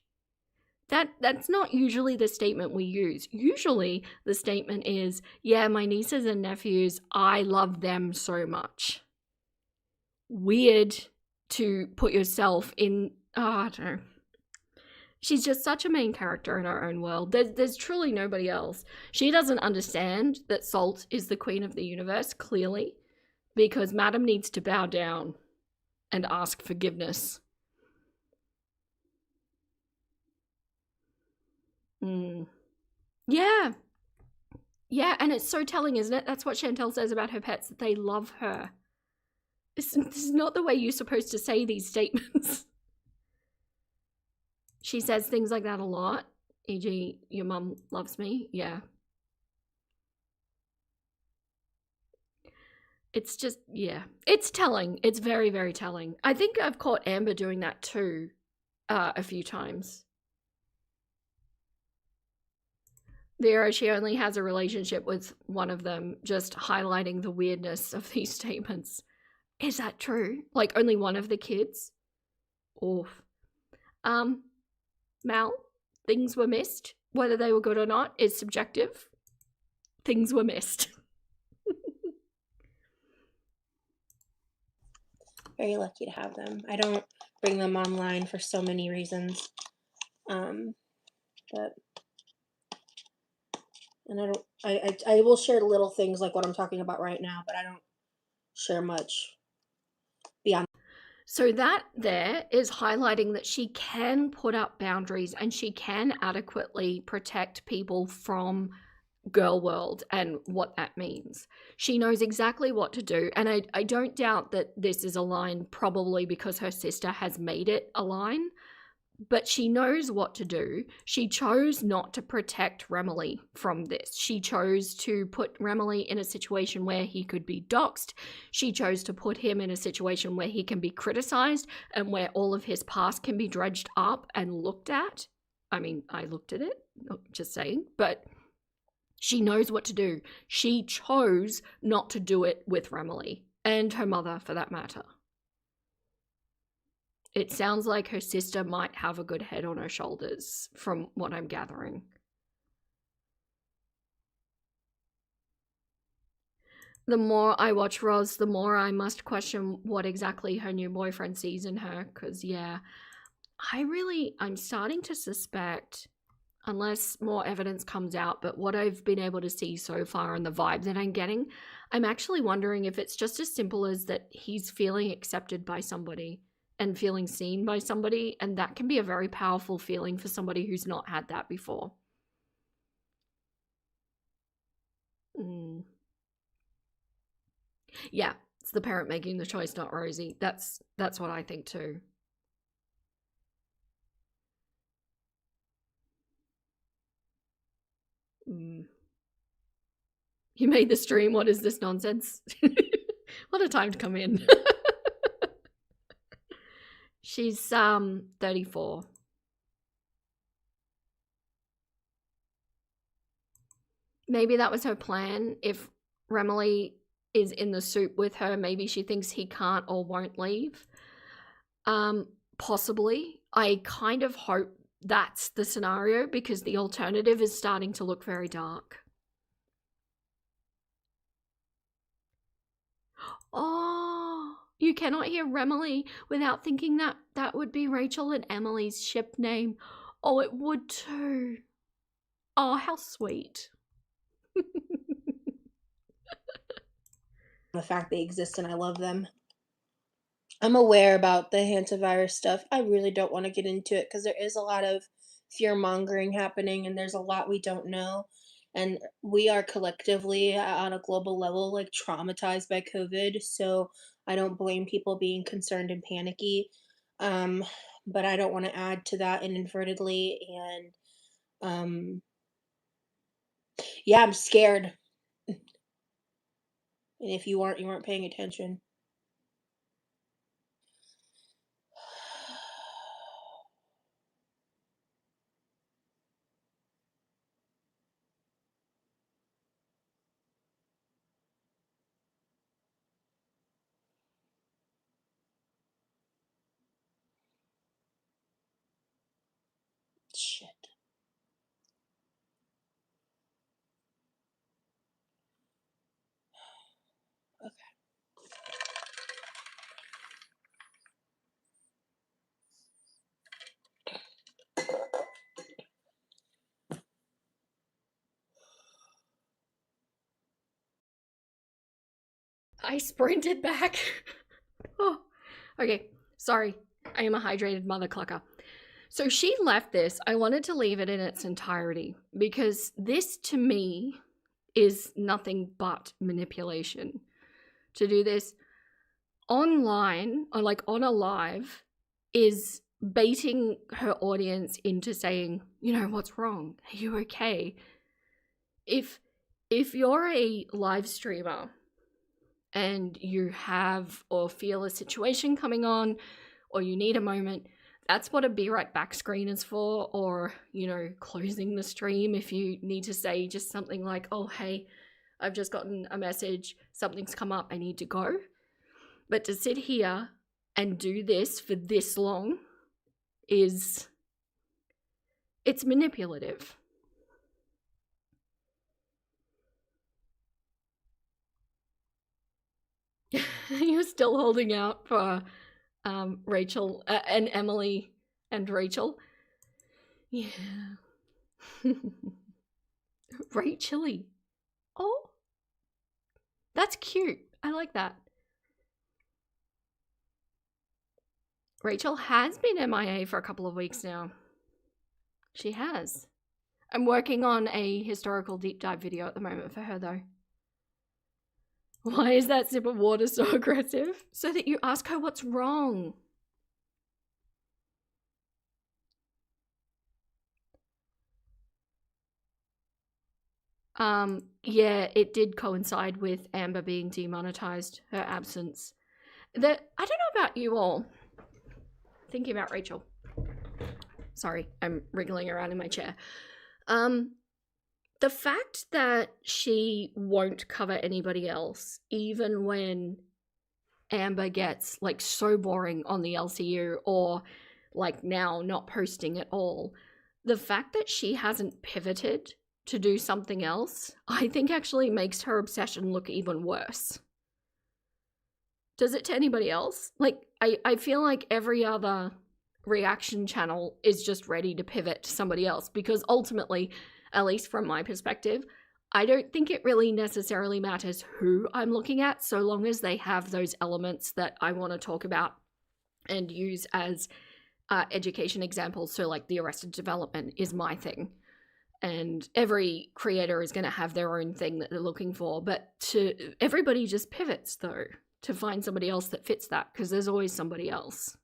That's not usually the statement we use. Usually the statement is, yeah, my nieces and nephews, I love them so much. Weird to put yourself in, I don't know. She's just such a main character in her own world. There's truly nobody else. She doesn't understand that Salt is the queen of the universe, clearly, because Madam needs to bow down and ask forgiveness. Yeah. Yeah, and it's so telling, isn't it? That's what Chantel says about her pets, that they love her. This is not the way you're supposed to say these statements. She says things like that a lot, e.g., your mum loves me. Yeah. It's just, yeah. It's telling. It's very, very telling. I think I've caught Amber doing that too a few times. Vera, she only has a relationship with one of them, just highlighting the weirdness of these statements. Is that true? Like only one of the kids? Oof. Mal, things were missed. Whether they were good or not is subjective. Things were missed. Very lucky to have them. I don't bring them online for so many reasons. But and I will share little things like what I'm talking about right now, but I don't share much beyond. So that there is highlighting that she can put up boundaries and she can adequately protect people from girl world and what that means. She knows exactly what to do, and I don't doubt that this is a line probably because her sister has made it a line, but she knows what to do. She chose not to protect Remily from this. She chose to put Remily in a situation where he could be doxxed. She chose to put him in a situation where he can be criticized and where all of his past can be dredged up and looked at. I mean, I looked at it, just saying, but she knows what to do. She chose not to do it with Remily and her mother for that matter. It sounds like her sister might have a good head on her shoulders, from what I'm gathering. The more I watch Roz, the more I must question what exactly her new boyfriend sees in her, because, yeah, I'm starting to suspect, unless more evidence comes out, but what I've been able to see so far and the vibe that I'm getting, I'm actually wondering if it's just as simple as that he's feeling accepted by somebody and feeling seen by somebody, and that can be a very powerful feeling for somebody who's not had that before. Yeah, it's the parent making the choice, not Rosie. That's what I think too. You made the stream. What is this nonsense? What a time to come in. She's 34. Maybe that was her plan. If Remily is in the soup with her, maybe she thinks he can't or won't leave. Possibly. I kind of hope that's the scenario, because the alternative is starting to look very dark. Oh, you cannot hear Remily without thinking that that would be Rachel and Emily's ship name. Oh, it would too. Oh, how sweet. The fact they exist and I love them. I'm aware about the hantavirus stuff. I really don't want to get into it because there is a lot of fear mongering happening and there's a lot we don't know. And we are collectively on a global level like traumatized by COVID. So I don't blame people being concerned and panicky. But I don't want to add to that inadvertently. And yeah, I'm scared. And if you weren't paying attention. Shit. I sprinted back. Oh, okay. Sorry. I am a hydrated mother clucker. So she left this. I wanted to leave it in its entirety because this to me is nothing but manipulation. To do this online or like on a live is baiting her audience into saying, you know, what's wrong? Are you okay? If you're a live streamer and you have or feel a situation coming on or you need a moment, that's what a be right back screen is for, or, you know, closing the stream if you need to say just something like, oh, hey, I've just gotten a message, something's come up, I need to go. But to sit here and do this for this long it's manipulative. You're still holding out for Rachel and Emily and Rachel. Yeah. Rachel-y. Oh, that's cute. I like that. Rachel has been MIA for a couple of weeks now. She has. I'm working on a historical deep dive video at the moment for her, though. Why is that sip of water so aggressive? So that you ask her what's wrong. Yeah, it did coincide with Amber being demonetized, her absence. I don't know about you all. Thinking about Rachel. Sorry, I'm wriggling around in my chair. The fact that she won't cover anybody else, even when Amber gets like so boring on the LCU, or like now not posting at all, the fact that she hasn't pivoted to do something else, I think actually makes her obsession look even worse. Does it to anybody else? Like, I feel like every other reaction channel is just ready to pivot to somebody else, because ultimately, at least from my perspective, I don't think it really necessarily matters who I'm looking at, so long as they have those elements that I want to talk about and use as education examples. So like the Arrested Development is my thing, and every creator is going to have their own thing that they're looking for, but everybody just pivots though to find somebody else that fits that, because there's always somebody else.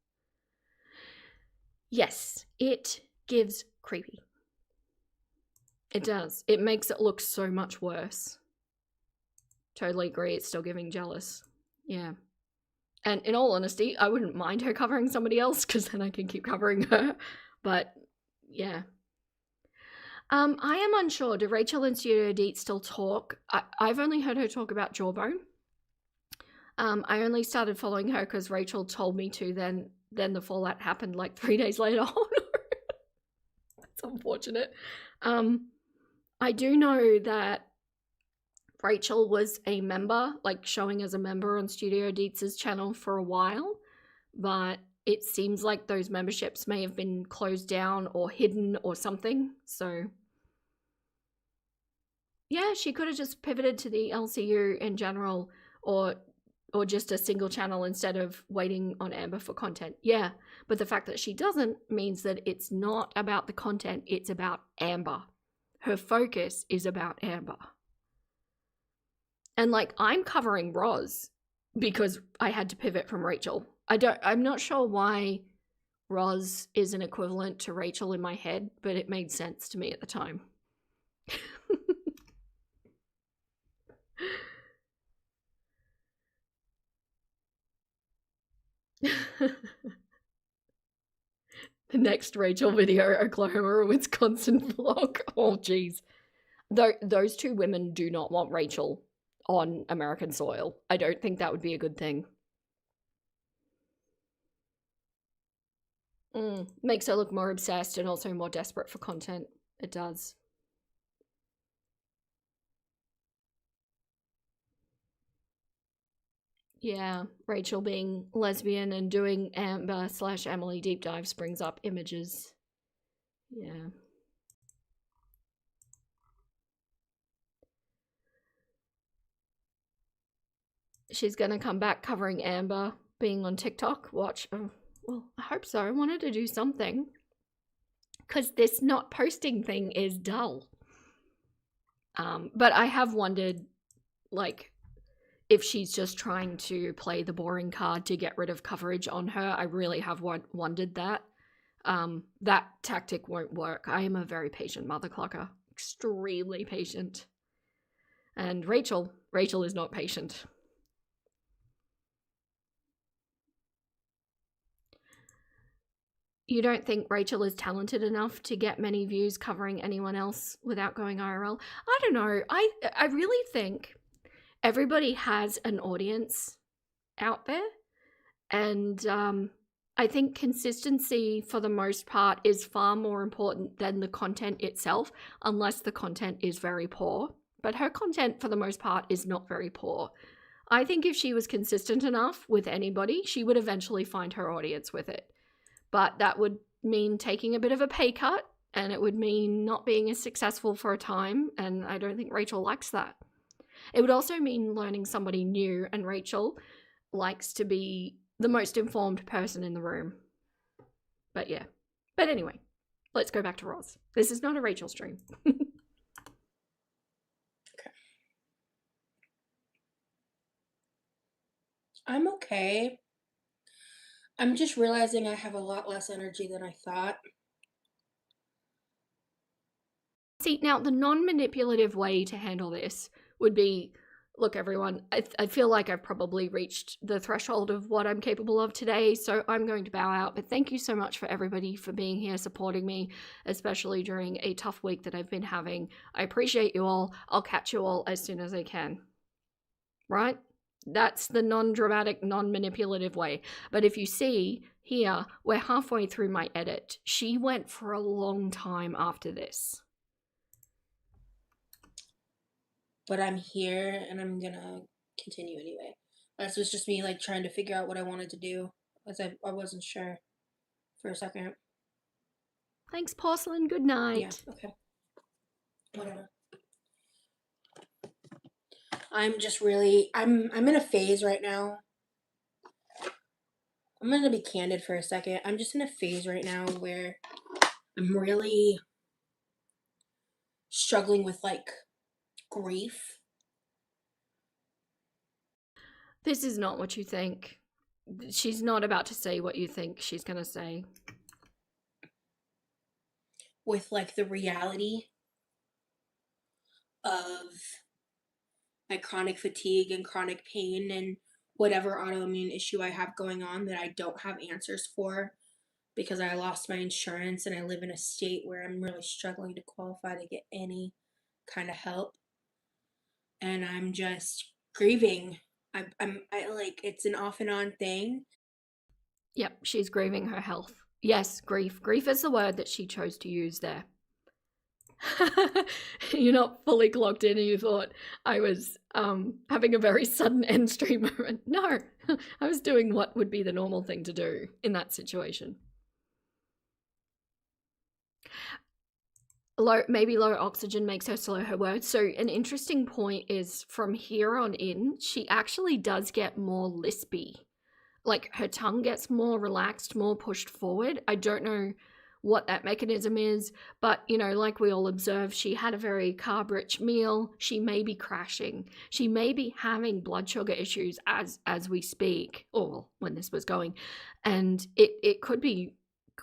Yes, it gives creepy. It does. It makes it look so much worse. Totally agree. It's still giving jealous. Yeah. And in all honesty, I wouldn't mind her covering somebody else, because then I can keep covering her. But yeah. I am unsure. Do Rachel and Studio Deet still talk? I've only heard her talk about Jawbone. I only started following her because Rachel told me to. Then the fallout happened like 3 days later. That's unfortunate. I do know that Rachel was a member, like showing as a member on Studio Deets' channel for a while, but it seems like those memberships may have been closed down or hidden or something. So yeah, she could have just pivoted to the LCU in general, or just a single channel instead of waiting on Amber for content. Yeah, but the fact that she doesn't means that it's not about the content, it's about Amber. Her focus is about Amber. And like, I'm covering Roz because I had to pivot from Rachel. I'm not sure why Roz is an equivalent to Rachel in my head, but it made sense to me at the time. The next Rachel video, Oklahoma or Wisconsin vlog. Oh, geez. Those two women do not want Rachel on American soil. I don't think that would be a good thing. Makes her look more obsessed and also more desperate for content. It does. Yeah, Rachel being lesbian and doing Amber/Emily deep dives brings up images. Yeah. She's gonna come back covering Amber being on TikTok. Watch. Well, I hope so. I wanted to do something, because this not posting thing is dull. But I have wondered, like, if she's just trying to play the boring card to get rid of coverage on her. I really have wondered that. That tactic won't work. I am a very patient mother clucker. Extremely patient. And Rachel is not patient. You don't think Rachel is talented enough to get many views covering anyone else without going IRL? I don't know. I really think everybody has an audience out there, and I think consistency for the most part is far more important than the content itself, unless the content is very poor. But her content for the most part is not very poor. I think if she was consistent enough with anybody, she would eventually find her audience with it. But that would mean taking a bit of a pay cut, and it would mean not being as successful for a time, and I don't think Rachel likes that. It would also mean learning somebody new, and Rachel likes to be the most informed person in the room. But yeah. But anyway, let's go back to Roz. This is not a Rachel stream. Okay. I'm okay. I'm just realizing I have a lot less energy than I thought. See, now the non-manipulative way to handle this would be, look, everyone, I feel like I've probably reached the threshold of what I'm capable of today, so I'm going to bow out. But thank you so much for everybody for being here, supporting me, especially during a tough week that I've been having. I appreciate you all. I'll catch you all as soon as I can. Right? That's the non-dramatic, non-manipulative way. But if you see here, we're halfway through my edit. She went for a long time after this. But I'm here and I'm gonna continue anyway. This was just me like trying to figure out what I wanted to do, as I wasn't sure for a second. Thanks, Porcelain. Good night. Yeah, okay. Whatever. I'm just really I'm in a phase right now. I'm gonna be candid for a second. I'm just in a phase right now where I'm really struggling with like grief. This is not what you think. She's not about to say what you think she's gonna say. With like the reality of my chronic fatigue and chronic pain and whatever autoimmune issue I have going on that I don't have answers for because I lost my insurance and I live in a state where I'm really struggling to qualify to get any kind of help. And I'm just grieving. I like, it's an off and on thing. Yep, she's grieving her health. Yes, grief. Grief is the word that she chose to use there. You're not fully clocked in and you thought I was having a very sudden end stream moment. No, I was doing what would be the normal thing to do in that situation. Maybe low oxygen makes her slow her words. So an interesting point is from here on in, she actually does get more lispy. Like her tongue gets more relaxed, more pushed forward. I don't know what that mechanism is, but you know, like we all observe, she had a very carb-rich meal. She may be crashing. She may be having blood sugar issues as we speak, or when this was going, and it could be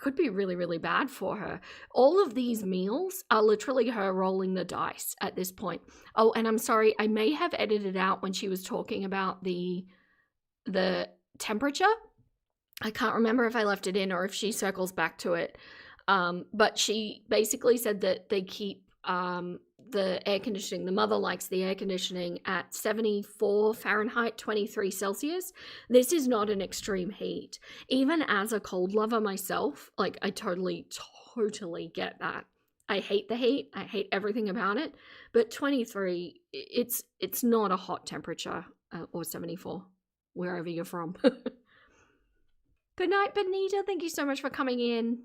really, really bad for her. All of these meals are literally her rolling the dice at this point. Oh, and I'm sorry, I may have edited out when she was talking about the temperature. I can't remember if I left it in or if she circles back to it. But she basically said that they keep the air conditioning, the mother likes the air conditioning at 74 Fahrenheit, 23 Celsius. This is not an extreme heat. Even as a cold lover myself, like I totally get that. I hate the heat. I hate everything about it. But 23, it's not a hot temperature, or 74, wherever you're from. Good night, Benita. Thank you so much for coming in.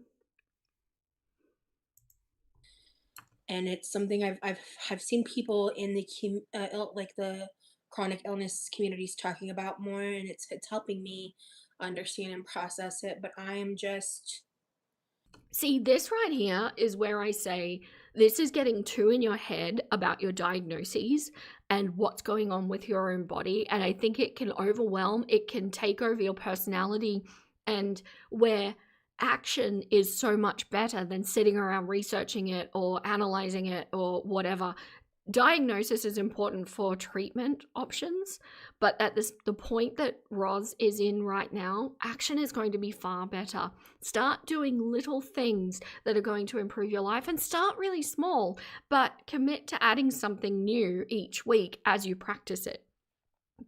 And it's something I've seen people in the like the chronic illness communities talking about more, and it's helping me understand and process it. But I am just, see, this right here is where I say this is getting too in your head about your diagnoses and what's going on with your own body, and I think it can overwhelm, it can take over your personality, and where action is so much better than sitting around researching it or analyzing it or whatever. Diagnosis is important for treatment options, but at the point that Roz is in right now, action is going to be far better. Start doing little things that are going to improve your life, and start really small, but commit to adding something new each week as you practice it.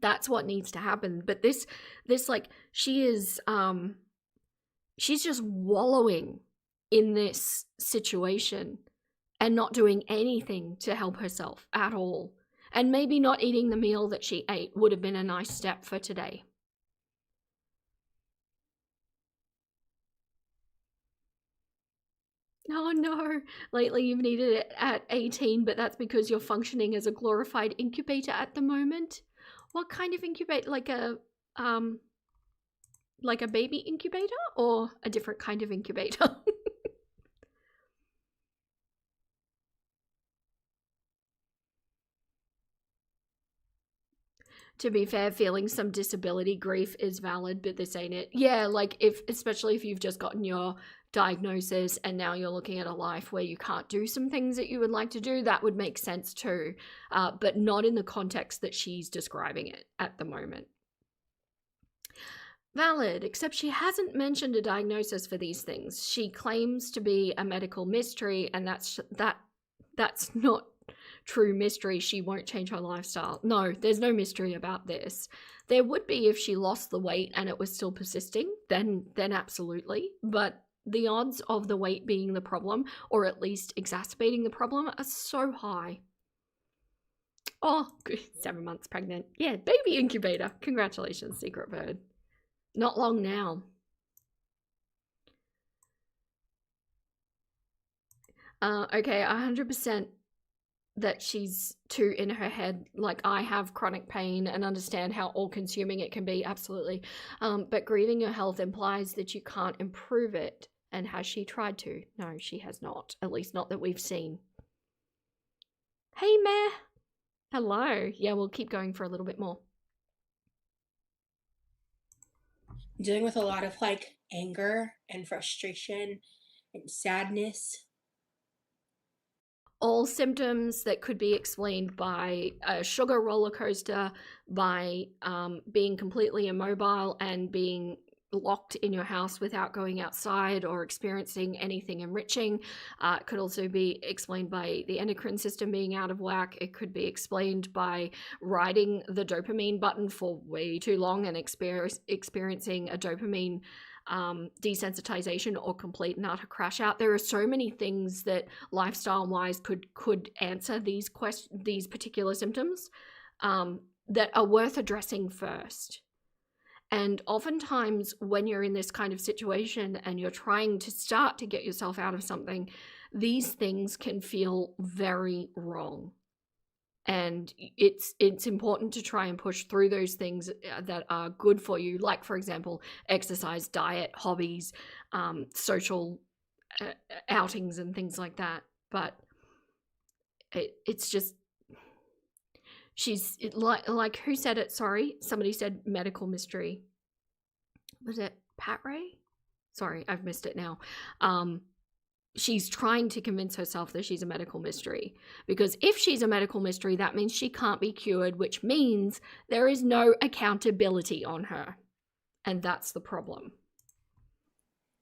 That's what needs to happen. But this like, she is she's just wallowing in this situation and not doing anything to help herself at all. And maybe not eating the meal that she ate would have been a nice step for today. Oh no, lately you've needed it at 18, but that's because you're functioning as a glorified incubator at the moment. What kind of incubator? Like a baby incubator or a different kind of incubator? To be fair, feeling some disability grief is valid, but this ain't it. Yeah, like especially if you've just gotten your diagnosis and now you're looking at a life where you can't do some things that you would like to do, that would make sense too, but not in the context that she's describing it at the moment. Valid, except she hasn't mentioned a diagnosis for these things. She claims to be a medical mystery, and that's not true mystery, she won't change her lifestyle. No, there's no mystery about this. There would be if she lost the weight and it was still persisting, then absolutely. But the odds of the weight being the problem, or at least exacerbating the problem, are so high. Oh, 7 months pregnant. Yeah, baby incubator. Congratulations, Secret Bird. Not long now. Okay, 100% that she's too in her head. Like, I have chronic pain and understand how all-consuming it can be, absolutely. But grieving your health implies that you can't improve it. And has she tried to? No, she has not. At least not that we've seen. Hey, Meh. Hello. Yeah, we'll keep going for a little bit more. Dealing with a lot of like anger and frustration and sadness. All symptoms that could be explained by a sugar roller coaster, by being completely immobile and being locked in your house without going outside or experiencing anything enriching. It could also be explained by the endocrine system being out of whack. It could be explained by riding the dopamine button for way too long and experiencing a dopamine desensitization or complete and utter crash out. There are so many things that lifestyle wise could answer these particular symptoms that are worth addressing first. And oftentimes when you're in this kind of situation and you're trying to start to get yourself out of something, these things can feel very wrong. And it's important to try and push through those things that are good for you, like, for example, exercise, diet, hobbies, social outings and things like that. But it's just, like who said it? Sorry, somebody said medical mystery. Was it Pat Ray? Sorry, I've missed it now. She's trying to convince herself that she's a medical mystery, because if she's a medical mystery, that means she can't be cured, which means there is no accountability on her. And that's the problem.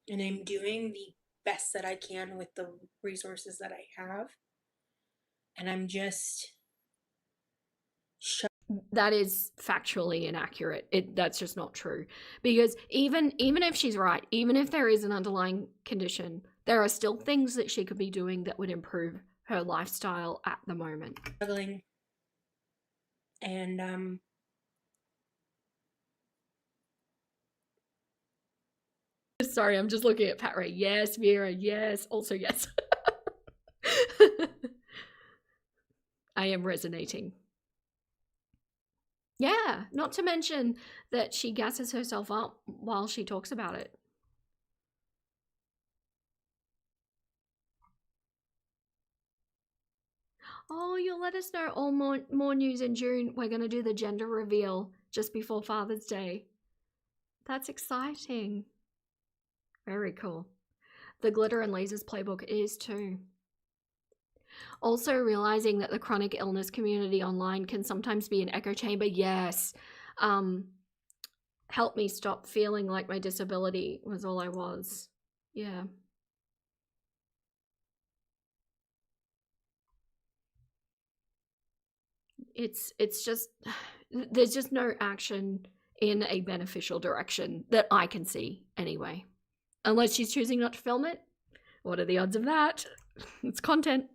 And I'm doing the best that I can with the resources that I have. And I'm just that is factually inaccurate. That's just not true. Because even if she's right, even if there is an underlying condition, there are still things that she could be doing that would improve her lifestyle at the moment. Struggling. And sorry, I'm just looking at Pat Ray. Yes, Vera, yes, also yes. I am resonating. Yeah, not to mention that she gasses herself up while she talks about it. Oh, you'll let us know all more news in June. We're going to do the gender reveal just before Father's Day. That's exciting. Very cool. The Glitter and Lasers playbook is too. Also realizing that the chronic illness community online can sometimes be an echo chamber. Yes. Help me stop feeling like my disability was all I was. Yeah. It's just, there's just no action in a beneficial direction that I can see anyway. Unless she's choosing not to film it. What are the odds of that? It's content.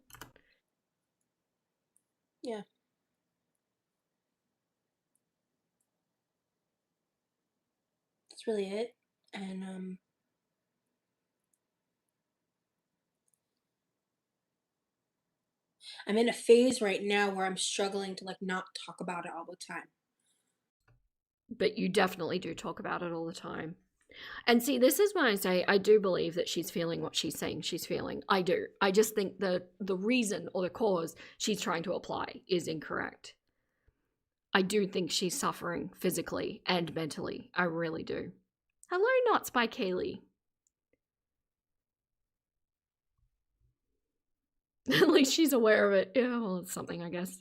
yeah. That's really it. And I'm in a phase right now where I'm struggling to like not talk about it all the time. But you definitely do talk about it all the time. And see, this is when I say I do believe that she's feeling what she's saying she's feeling. I do. I just think the reason or the cause she's trying to apply is incorrect. I do think she's suffering physically and mentally. I really do. Hello, Knots by Kaylee. At least she's aware of it. Yeah, well, it's something, I guess.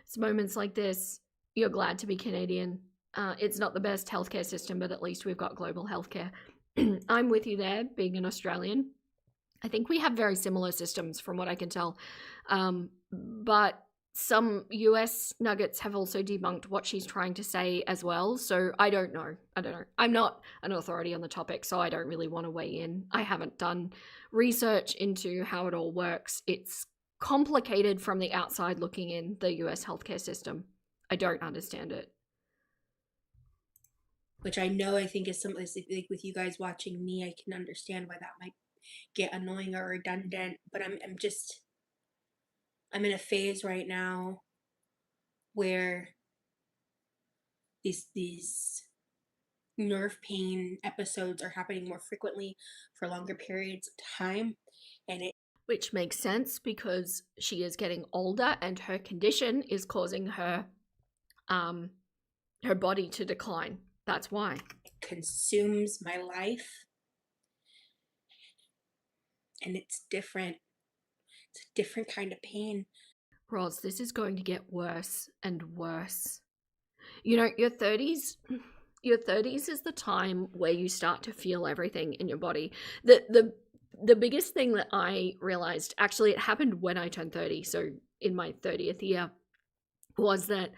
It's moments like this, you're glad to be Canadian. It's not the best healthcare system, but at least we've got global healthcare. I'm with you there, being an Australian. I think we have very similar systems from what I can tell. But some US nuggets have also debunked what she's trying to say as well. So I don't know. I'm not an authority on the topic, so I don't really want to weigh in. I haven't done research into how it all works. It's complicated from the outside looking in, the US healthcare system. I don't understand it. Which I think is something like with you guys watching me, I can understand why that might get annoying or redundant. But I'm in a phase right now where these nerve pain episodes are happening more frequently for longer periods of time, and which makes sense because she is getting older and her condition is causing her body to decline. That's why. It consumes my life, and it's different. It's a different kind of pain. Roz, this is going to get worse and worse. You know, your 30s is the time where you start to feel everything in your body. The biggest thing that I realized, actually it happened when I turned 30, so in my 30th year, was that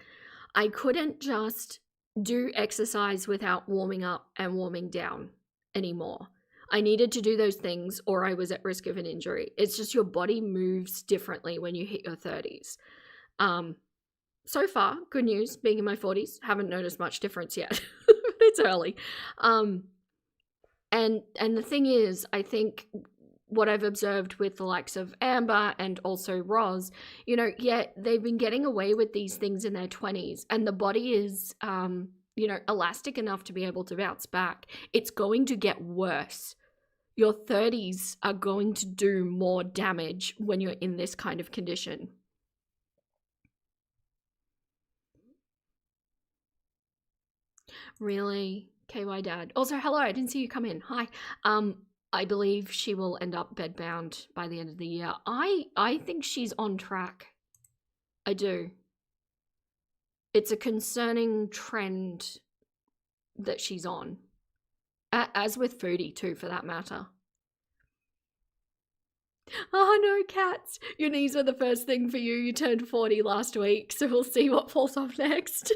I couldn't just do exercise without warming up and warming down anymore. I needed to do those things or I was at risk of an injury. It's just your body moves differently when you hit your 30s. So far, good news, being in my 40s, haven't noticed much difference yet. It's early. And the thing is, I think what I've observed with the likes of Amber and also Roz, you know, yeah, they've been getting away with these things in their 20s and the body is, you know, elastic enough to be able to bounce back. It's going to get worse. Your 30s are going to do more damage when you're in this kind of condition. Really? KY Dad. Also, hello, I didn't see you come in. Hi. I believe she will end up bedbound by the end of the year. I think she's on track. I do. It's a concerning trend that she's on. As with Foodie too, for that matter. Oh no, cats. Your knees were the first thing for you. You turned 40 last week, so we'll see what falls off next.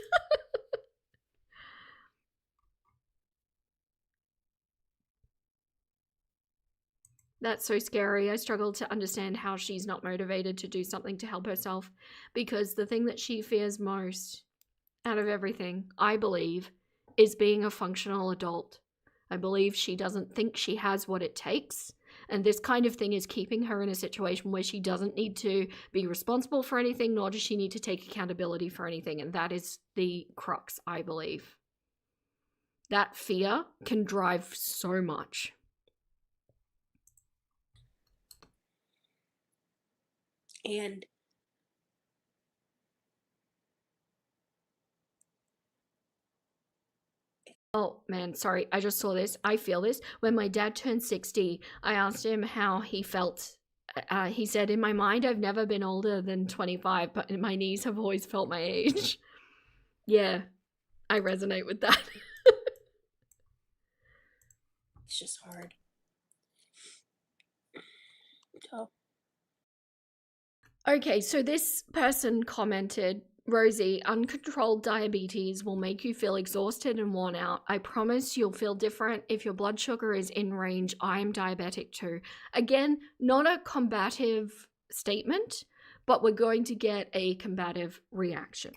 That's so scary. I struggle to understand how she's not motivated to do something to help herself, because the thing that she fears most out of everything, I believe, is being a functional adult. I believe she doesn't think she has what it takes, and this kind of thing is keeping her in a situation where she doesn't need to be responsible for anything, nor does she need to take accountability for anything, and that is the crux, I believe. That fear can drive so much. And oh man, sorry, I just saw this. I feel this. When my dad turned 60, I asked him how he felt. He said, in my mind, I've never been older than 25, but my knees have always felt my age. Yeah, I resonate with that. it's just hard. So. Okay, so this person commented, Rosie, uncontrolled diabetes will make you feel exhausted and worn out. I promise you'll feel different if your blood sugar is in range. I am diabetic too. Again, not a combative statement, but we're going to get a combative reaction.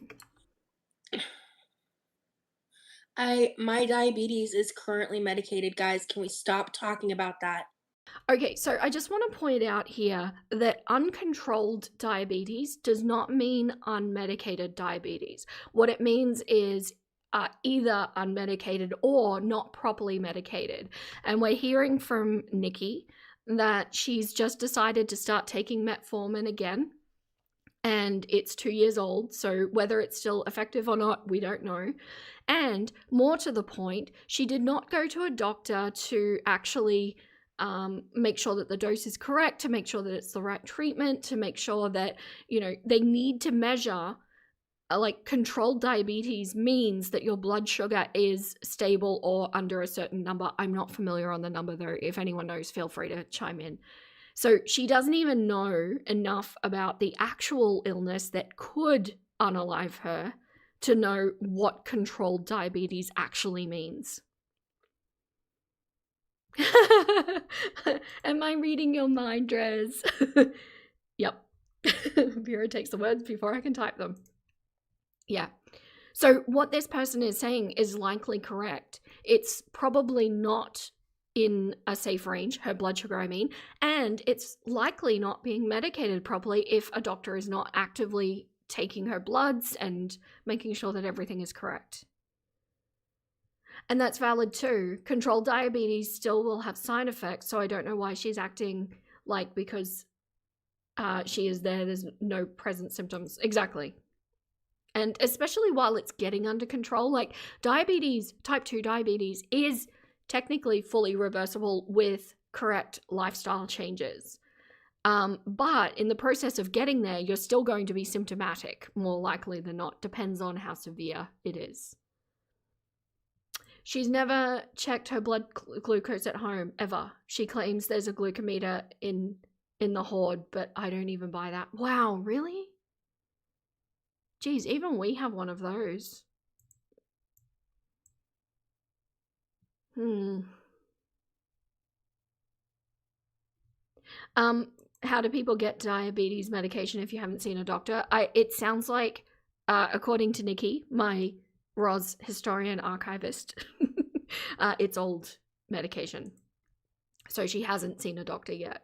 My diabetes is currently medicated, guys. Can we stop talking about that? Okay, so I just want to point out here that uncontrolled diabetes does not mean unmedicated diabetes. What it means is either unmedicated or not properly medicated. And we're hearing from Nikki that she's just decided to start taking metformin again. And it's 2 years old, so whether it's still effective or not, we don't know. And more to the point, she did not go to a doctor to actually make sure that the dose is correct, to make sure that it's the right treatment, to make sure that, you know, they need to measure like controlled diabetes means that your blood sugar is stable or under a certain number. I'm not familiar on the number though. If anyone knows, feel free to chime in. So she doesn't even know enough about the actual illness that could unalive her to know what controlled diabetes actually means. Am I reading your mind, Drez? Yep. Vera takes the words before I can type them. Yeah. So what this person is saying is likely correct. It's probably not in a safe range, her blood sugar, I mean, and it's likely not being medicated properly if a doctor is not actively taking her bloods and making sure that everything is correct. And that's valid too. Controlled diabetes still will have side effects, so I don't know why she's acting like because she is there's no present symptoms. Exactly. And especially while it's getting under control, like diabetes, type 2 diabetes is technically fully reversible with correct lifestyle changes. But in the process of getting there, you're still going to be symptomatic, more likely than not. Depends on how severe it is. She's never checked her blood glucose at home, ever. She claims there's a glucometer in the hoard, but I don't even buy that. Wow, really? Geez, even we have one of those. How do people get diabetes medication if you haven't seen a doctor? It sounds like, according to Nikki, my Roz historian archivist, it's old medication. So she hasn't seen a doctor yet.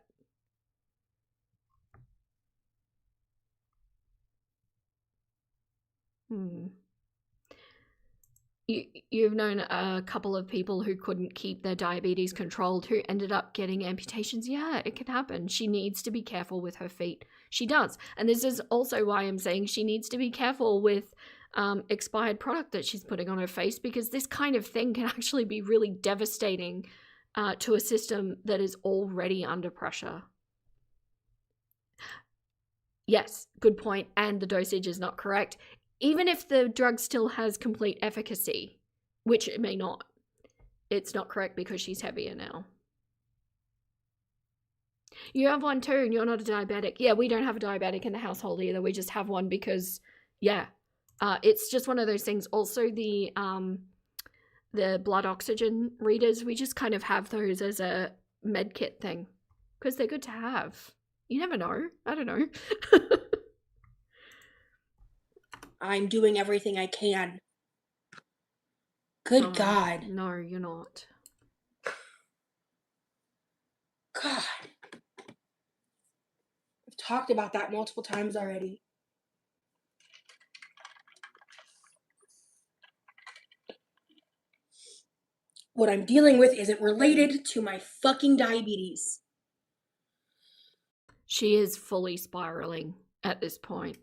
You've known a couple of people who couldn't keep their diabetes controlled who ended up getting amputations. Yeah, it can happen. She needs to be careful with her feet. She does. And this is also why I'm saying she needs to be careful with expired product that she's putting on her face, because this kind of thing can actually be really devastating to a system that is already under pressure. Yes, good point. And the dosage is not correct. Even if the drug still has complete efficacy, which it may not, it's not correct because she's heavier now. You have one too, and you're not a diabetic. Yeah, we don't have a diabetic in the household either. We just have one because, yeah, it's just one of those things. Also, the blood oxygen readers, we just kind of have those as a med kit thing because they're good to have. You never know. I don't know. I'm doing everything I can. Good God. No, you're not. God. I've talked about that multiple times already. What I'm dealing with isn't related to my fucking diabetes. She is fully spiraling at this point.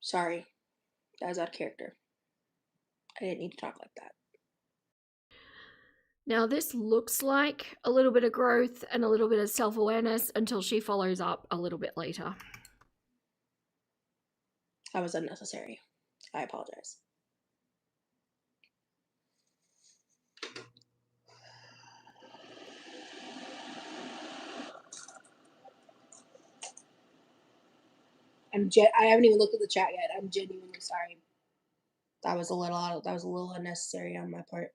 Sorry. That was out of character. I didn't need to talk like that. Now, this looks like a little bit of growth and a little bit of self-awareness until she follows up a little bit later. That was unnecessary. I apologize. I haven't even looked at the chat yet. I'm genuinely sorry. That was a little unnecessary on my part.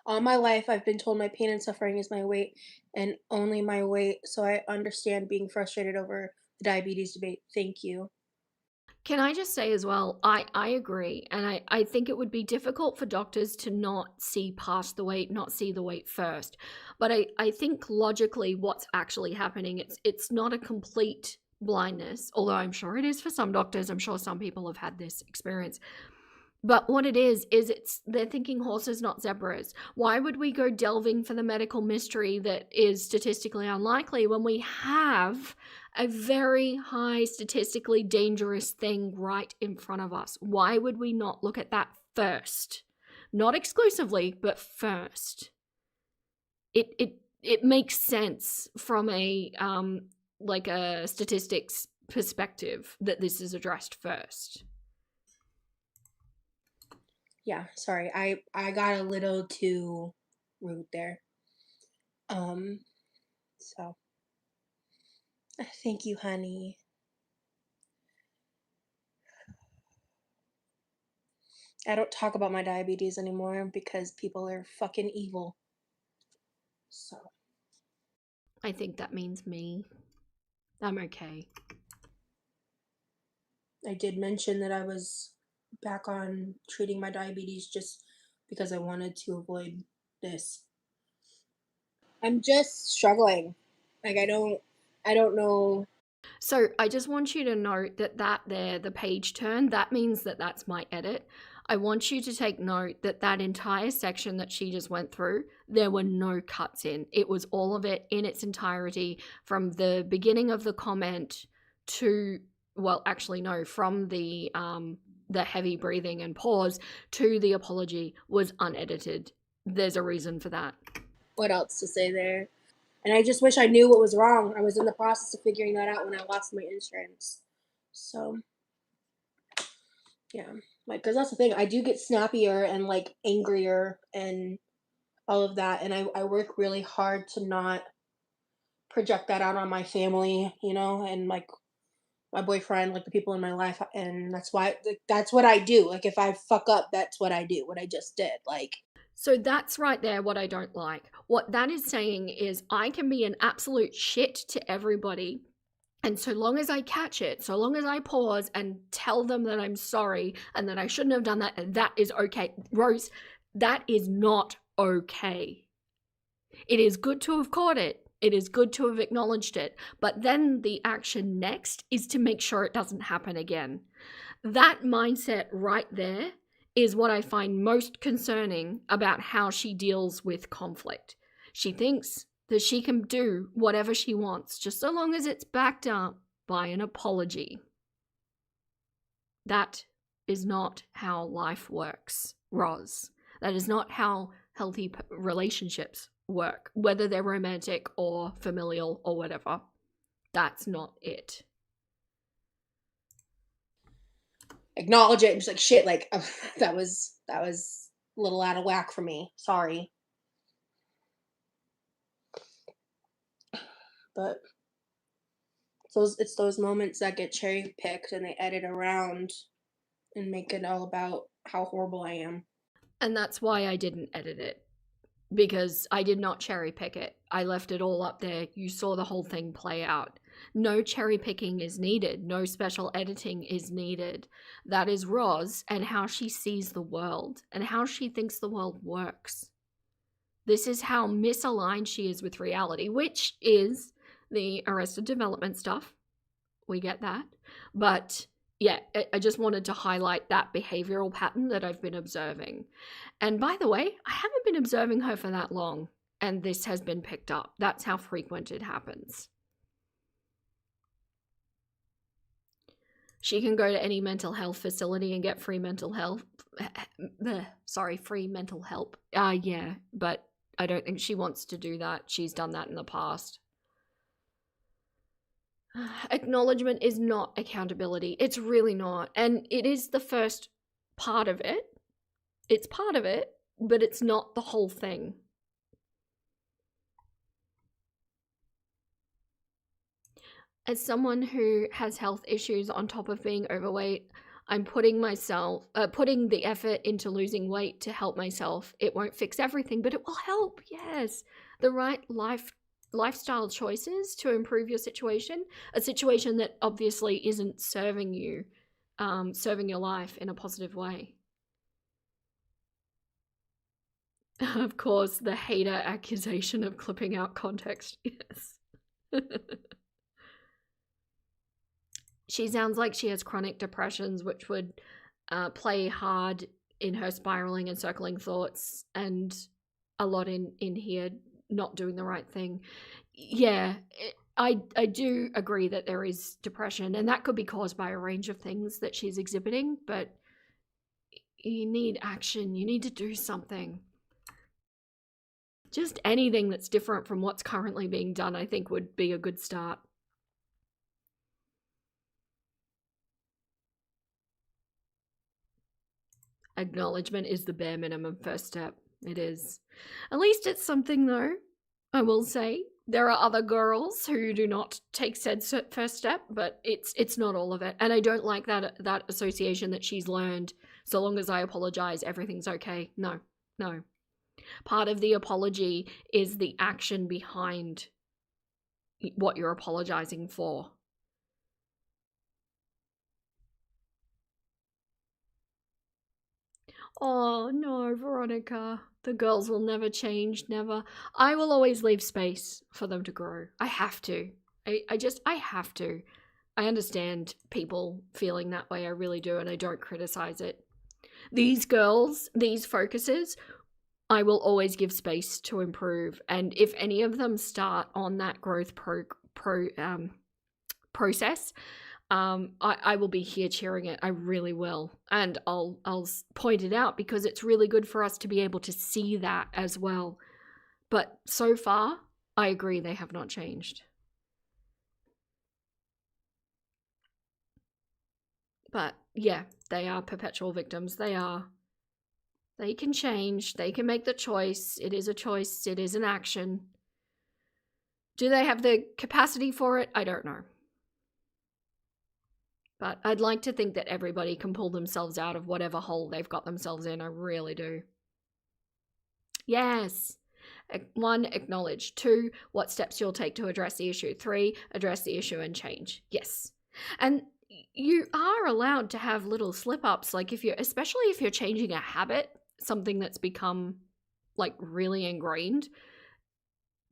All my life, I've been told my pain and suffering is my weight, and only my weight, so I understand being frustrated over the diabetes debate. Thank you. Can I just say as well, I agree, and I think it would be difficult for doctors to not see past the weight, not see the weight first. But I think logically what's actually happening, it's not a complete blindness, although I'm sure it is for some doctors. I'm sure some people have had this experience. But what it is they're thinking horses, not zebras. Why would we go delving for the medical mystery that is statistically unlikely when we have a very high statistically dangerous thing right in front of us. Why would we not look at that first? Not exclusively, but first. It makes sense from a like a statistics perspective that this is addressed first. Yeah, sorry. I got a little too rude there. So thank you, honey. I don't talk about my diabetes anymore because people are fucking evil. So I think that means me. I'm okay. I did mention that I was back on treating my diabetes just because I wanted to avoid this. I'm just struggling. Like I don't know. So I just want you to note that there, the page turn, that means that that's my edit. I want you to take note that that entire section that she just went through, there were no cuts in. It was all of it in its entirety from the beginning of the comment to, well, actually no, from the heavy breathing and pause to the apology was unedited. There's a reason for that. What else to say there? And I just wish I knew what was wrong. I was in the process of figuring that out when I lost my insurance. So, yeah. Like, because that's the thing. I do get snappier and, like, angrier and all of that. And I work really hard to not project that out on my family, you know, and, like, my boyfriend, like, the people in my life. And that's why, like, that's what I do. Like, if I fuck up, that's what I do, what I just did. Like, so that's right there what I don't like. What that is saying is I can be an absolute shit to everybody. And so long as I catch it, so long as I pause and tell them that I'm sorry and that I shouldn't have done that, and that is okay. Rose, that is not okay. It is good to have caught it. It is good to have acknowledged it. But then the action next is to make sure it doesn't happen again. That mindset right there is what I find most concerning about how she deals with conflict. She thinks that she can do whatever she wants, just so long as it's backed up by an apology. That is not how life works, Roz. That is not how healthy relationships work, whether they're romantic or familial or whatever. That's not it. acknowledge it and just like shit, like that was a little out of whack for me. Sorry. But it's those moments that get cherry picked and they edit around and make it all about how horrible I am. And that's why I didn't edit it. Because I did not cherry pick it. I left it all up there. You saw the whole thing play out. No cherry picking is needed. No special editing is needed. That is Roz and how she sees the world and how she thinks the world works. This is how misaligned she is with reality, which is the Arrested Development stuff. We get that. But yeah, I just wanted to highlight that behavioral pattern that I've been observing. And by the way, I haven't been observing her for that long, and this has been picked up. That's how frequent it happens. She can go to any mental health facility and get free mental health. Free mental help. Yeah, but I don't think she wants to do that. She's done that in the past. Acknowledgement is not accountability. It's really not. And it is the first part of it. It's part of it, but it's not the whole thing. As someone who has health issues on top of being overweight, I'm putting the effort into losing weight to help myself. It won't fix everything, but it will help. Yes. The right lifestyle choices to improve your situation, a situation that obviously isn't serving you, serving your life in a positive way. Of course, the hater accusation of clipping out context. Yes. She sounds like she has chronic depressions, which would play hard in her spiraling and circling thoughts, and a lot in here not doing the right thing. Yeah, I do agree that there is depression, and that could be caused by a range of things that she's exhibiting, but you need action. You need to do something. Just anything that's different from what's currently being done, I think, would be a good start. Acknowledgement is the bare minimum first step. It is. At least it's something, though, I will say. There are other girls who do not take said first step, but it's not all of it. And I don't like that association that she's learned. So long as I apologize, everything's okay. No. Part of the apology is the action behind what you're apologizing for. Oh, no, Veronica. The girls will never change, never. I will always leave space for them to grow. I have to. I have to. I understand people feeling that way, I really do, and I don't criticize it. These girls, these focuses, I will always give space to improve, and if any of them start on that growth process, I will be here cheering it. I really will. And I'll point it out because it's really good for us to be able to see that as well. But so far, I agree they have not changed. But yeah, they are perpetual victims. They are. They can change. They can make the choice. It is a choice. It is an action. Do they have the capacity for it? I don't know. But I'd like to think that everybody can pull themselves out of whatever hole they've got themselves in. I really do. Yes. 1, acknowledge. 2, what steps you'll take to address the issue. 3, address the issue and change. Yes. And you are allowed to have little slip-ups, like especially if you're changing a habit, something that's become like really ingrained.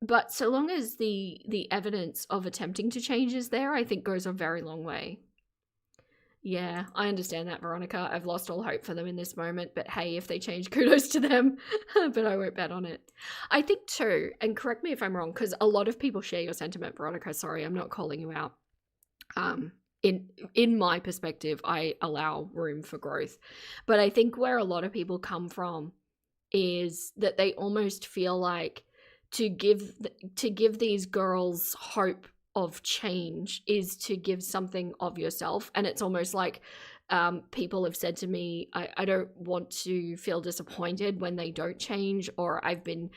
But so long as the evidence of attempting to change is there, I think goes a very long way. Yeah, I understand that, Veronica. I've lost all hope for them in this moment, but hey, if they change, kudos to them, but I won't bet on it. I think too, and correct me if I'm wrong, because a lot of people share your sentiment, Veronica. Sorry, I'm not calling you out. In my perspective, I allow room for growth, but I think where a lot of people come from is that they almost feel like to give these girls hope of change is to give something of yourself. And it's almost like people have said to me, I don't want to feel disappointed when they don't change, or I've been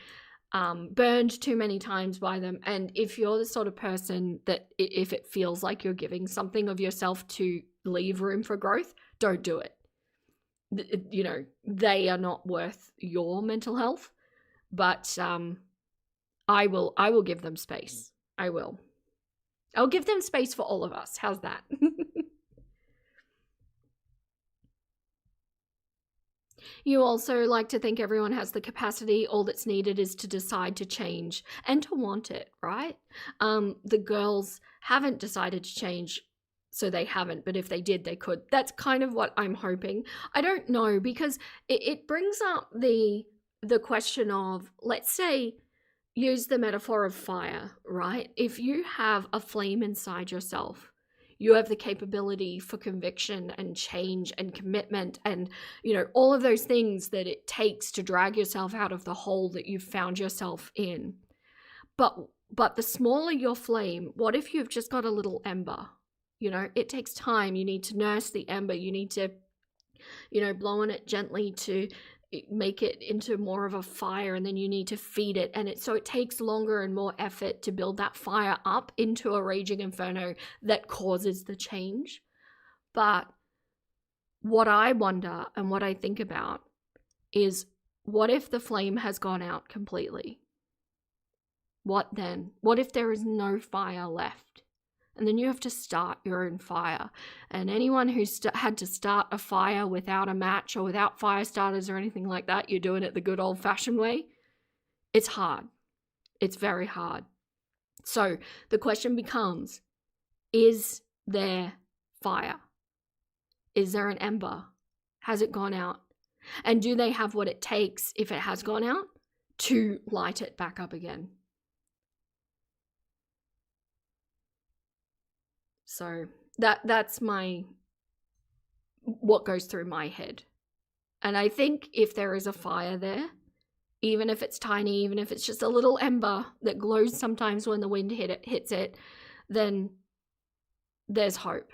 burned too many times by them. And if you're the sort of person that if it feels like you're giving something of yourself to leave room for growth, don't do it. You know, they are not worth your mental health, but I will give them space. I'll give them space for all of us. How's that? You also like to think everyone has the capacity. All that's needed is to decide to change and to want it, right? The girls haven't decided to change, so they haven't, but if they did, they could. That's kind of what I'm hoping. I don't know, because it brings up the question of, let's say, use the metaphor of fire, right? If you have a flame inside yourself, you have the capability for conviction and change and commitment and, you know, all of those things that it takes to drag yourself out of the hole that you've found yourself in. But the smaller your flame, what if you've just got a little ember? You know, it takes time. You need to nurse the ember. You need to, you know, blow on it gently to make it into more of a fire, and then you need to feed it, and so it takes longer and more effort to build that fire up into a raging inferno that causes the change. But what I wonder and what I think about is, what if the flame has gone out completely? What then? What if there is no fire left? And then you have to start your own fire. And anyone who's had to start a fire without a match or without fire starters or anything like that, you're doing it the good old-fashioned way. It's hard. It's very hard. So the question becomes, is there fire? Is there an ember? Has it gone out? And do they have what it takes, if it has gone out, to light it back up again? So that's what goes through my head. And I think if there is a fire there, even if it's tiny, even if it's just a little ember that glows sometimes when the wind hits it, then there's hope.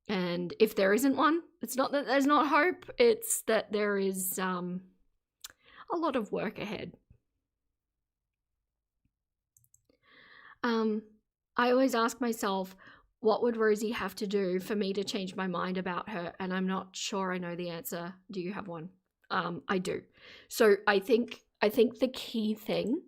And if there isn't one, it's not that there's not hope, it's that there is a lot of work ahead. I always ask myself, what would Rosie have to do for me to change my mind about her? And I'm not sure I know the answer. Do you have one? I do. So I think the key thing,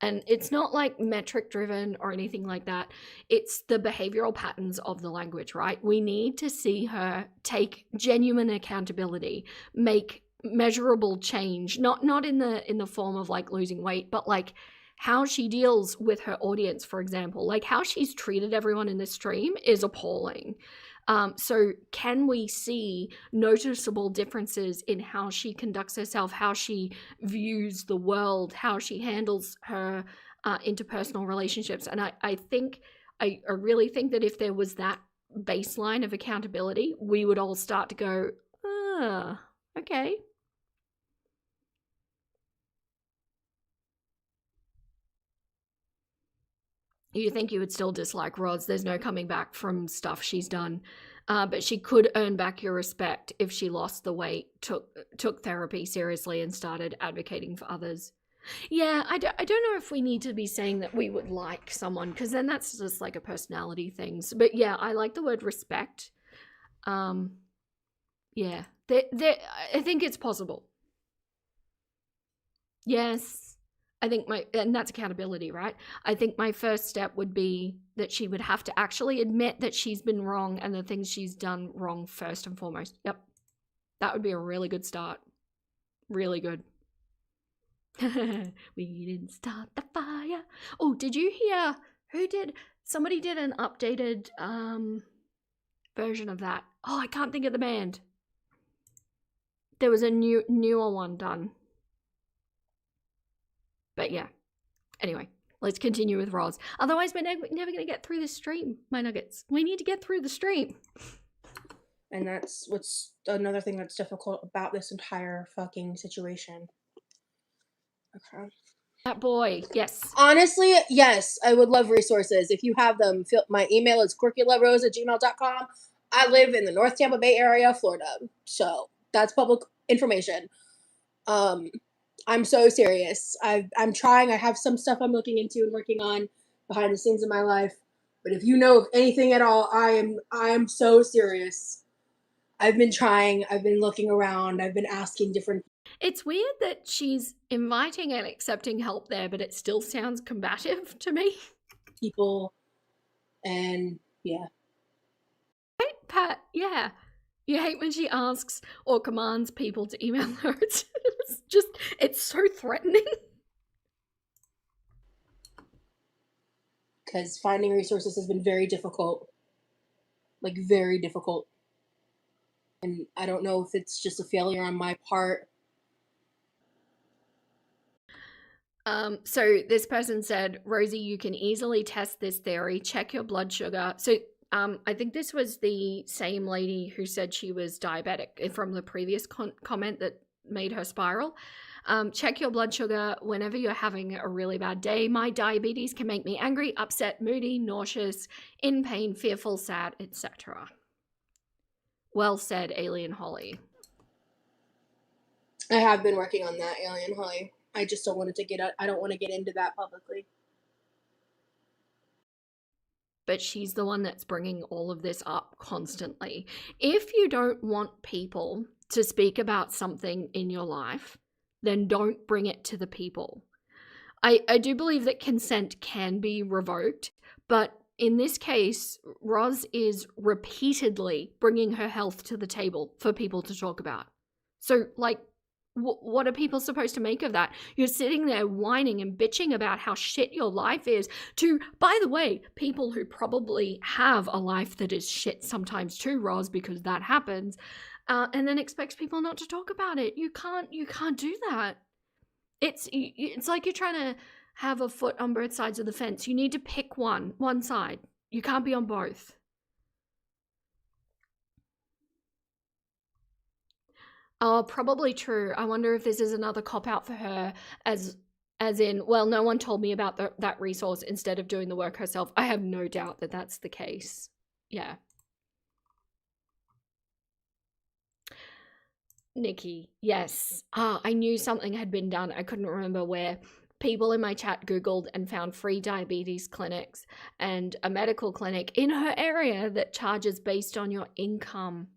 and it's not like metric driven or anything like that, it's the behavioral patterns of the language, right? We need to see her take genuine accountability, make measurable change, not in the form of like losing weight, but like how she deals with her audience, for example. Like how she's treated everyone in the stream is appalling. So can we see noticeable differences in how she conducts herself, how she views the world, how she handles her interpersonal relationships? And I really think that if there was that baseline of accountability, we would all start to go, okay. You think you would still dislike Roz. There's no coming back from stuff she's done. But she could earn back your respect if she lost the weight, took therapy seriously, and started advocating for others. Yeah, I don't know if we need to be saying that we would like someone, because then that's just like a personality thing. But yeah, I like the word respect. Yeah, I think it's possible. Yes. I think and that's accountability, right? I think my first step would be that she would have to actually admit that she's been wrong and the things she's done wrong first and foremost. Yep. That would be a really good start. Really good. We didn't start the fire. Oh, did you hear? Somebody did an updated version of that. Oh, I can't think of the band. There was a newer one done. But yeah, anyway, let's continue with Roz. Otherwise, we're never going to get through the stream, my nuggets. We need to get through the stream. And that's what's another thing that's difficult about this entire fucking situation. Okay. That boy, yes. Honestly, yes, I would love resources. If you have them, my email is quirkylorose@gmail.com. I live in the North Tampa Bay area, Florida. So that's public information. I'm so serious. I'm trying. I have some stuff I'm looking into and working on behind the scenes of my life. But if you know of anything at all, I am so serious. I've been trying. I've been looking around. I've been asking different. It's weird that she's inviting and accepting help there, but it still sounds combative to me. People, and yeah. Right, Pat? Yeah. You hate when she asks or commands people to email her. It's so threatening. Because finding resources has been very difficult. Like, very difficult. And I don't know if it's just a failure on my part. So this person said, Rosie, you can easily test this theory. Check your blood sugar. So I think this was the same lady who said she was diabetic from the previous comment that made her spiral. Check your blood sugar whenever you're having a really bad day. My diabetes can make me angry, upset, moody, nauseous, in pain, fearful, sad, etc. Well said, Alien Holly. I have been working on that, Alien Holly. I just don't want I don't want to get into that publicly. But she's the one that's bringing all of this up constantly. If you don't want people to speak about something in your life, then don't bring it to the people. I do believe that consent can be revoked, but in this case, Roz is repeatedly bringing her health to the table for people to talk about. So, like, what are people supposed to make of that? You're sitting there whining and bitching about how shit your life is to, by the way, people who probably have a life that is shit sometimes too, Roz, because that happens, and then expects people not to talk about it. You can't do that. It's like you're trying to have a foot on both sides of the fence. You need to pick one side. You can't be on both. Oh, probably true. I wonder if this is another cop-out for her, as in, well, no one told me about that resource instead of doing the work herself. I have no doubt that that's the case. Yeah. Nikki, yes. I knew something had been done. I couldn't remember where. People in my chat Googled and found free diabetes clinics and a medical clinic in her area that charges based on your income.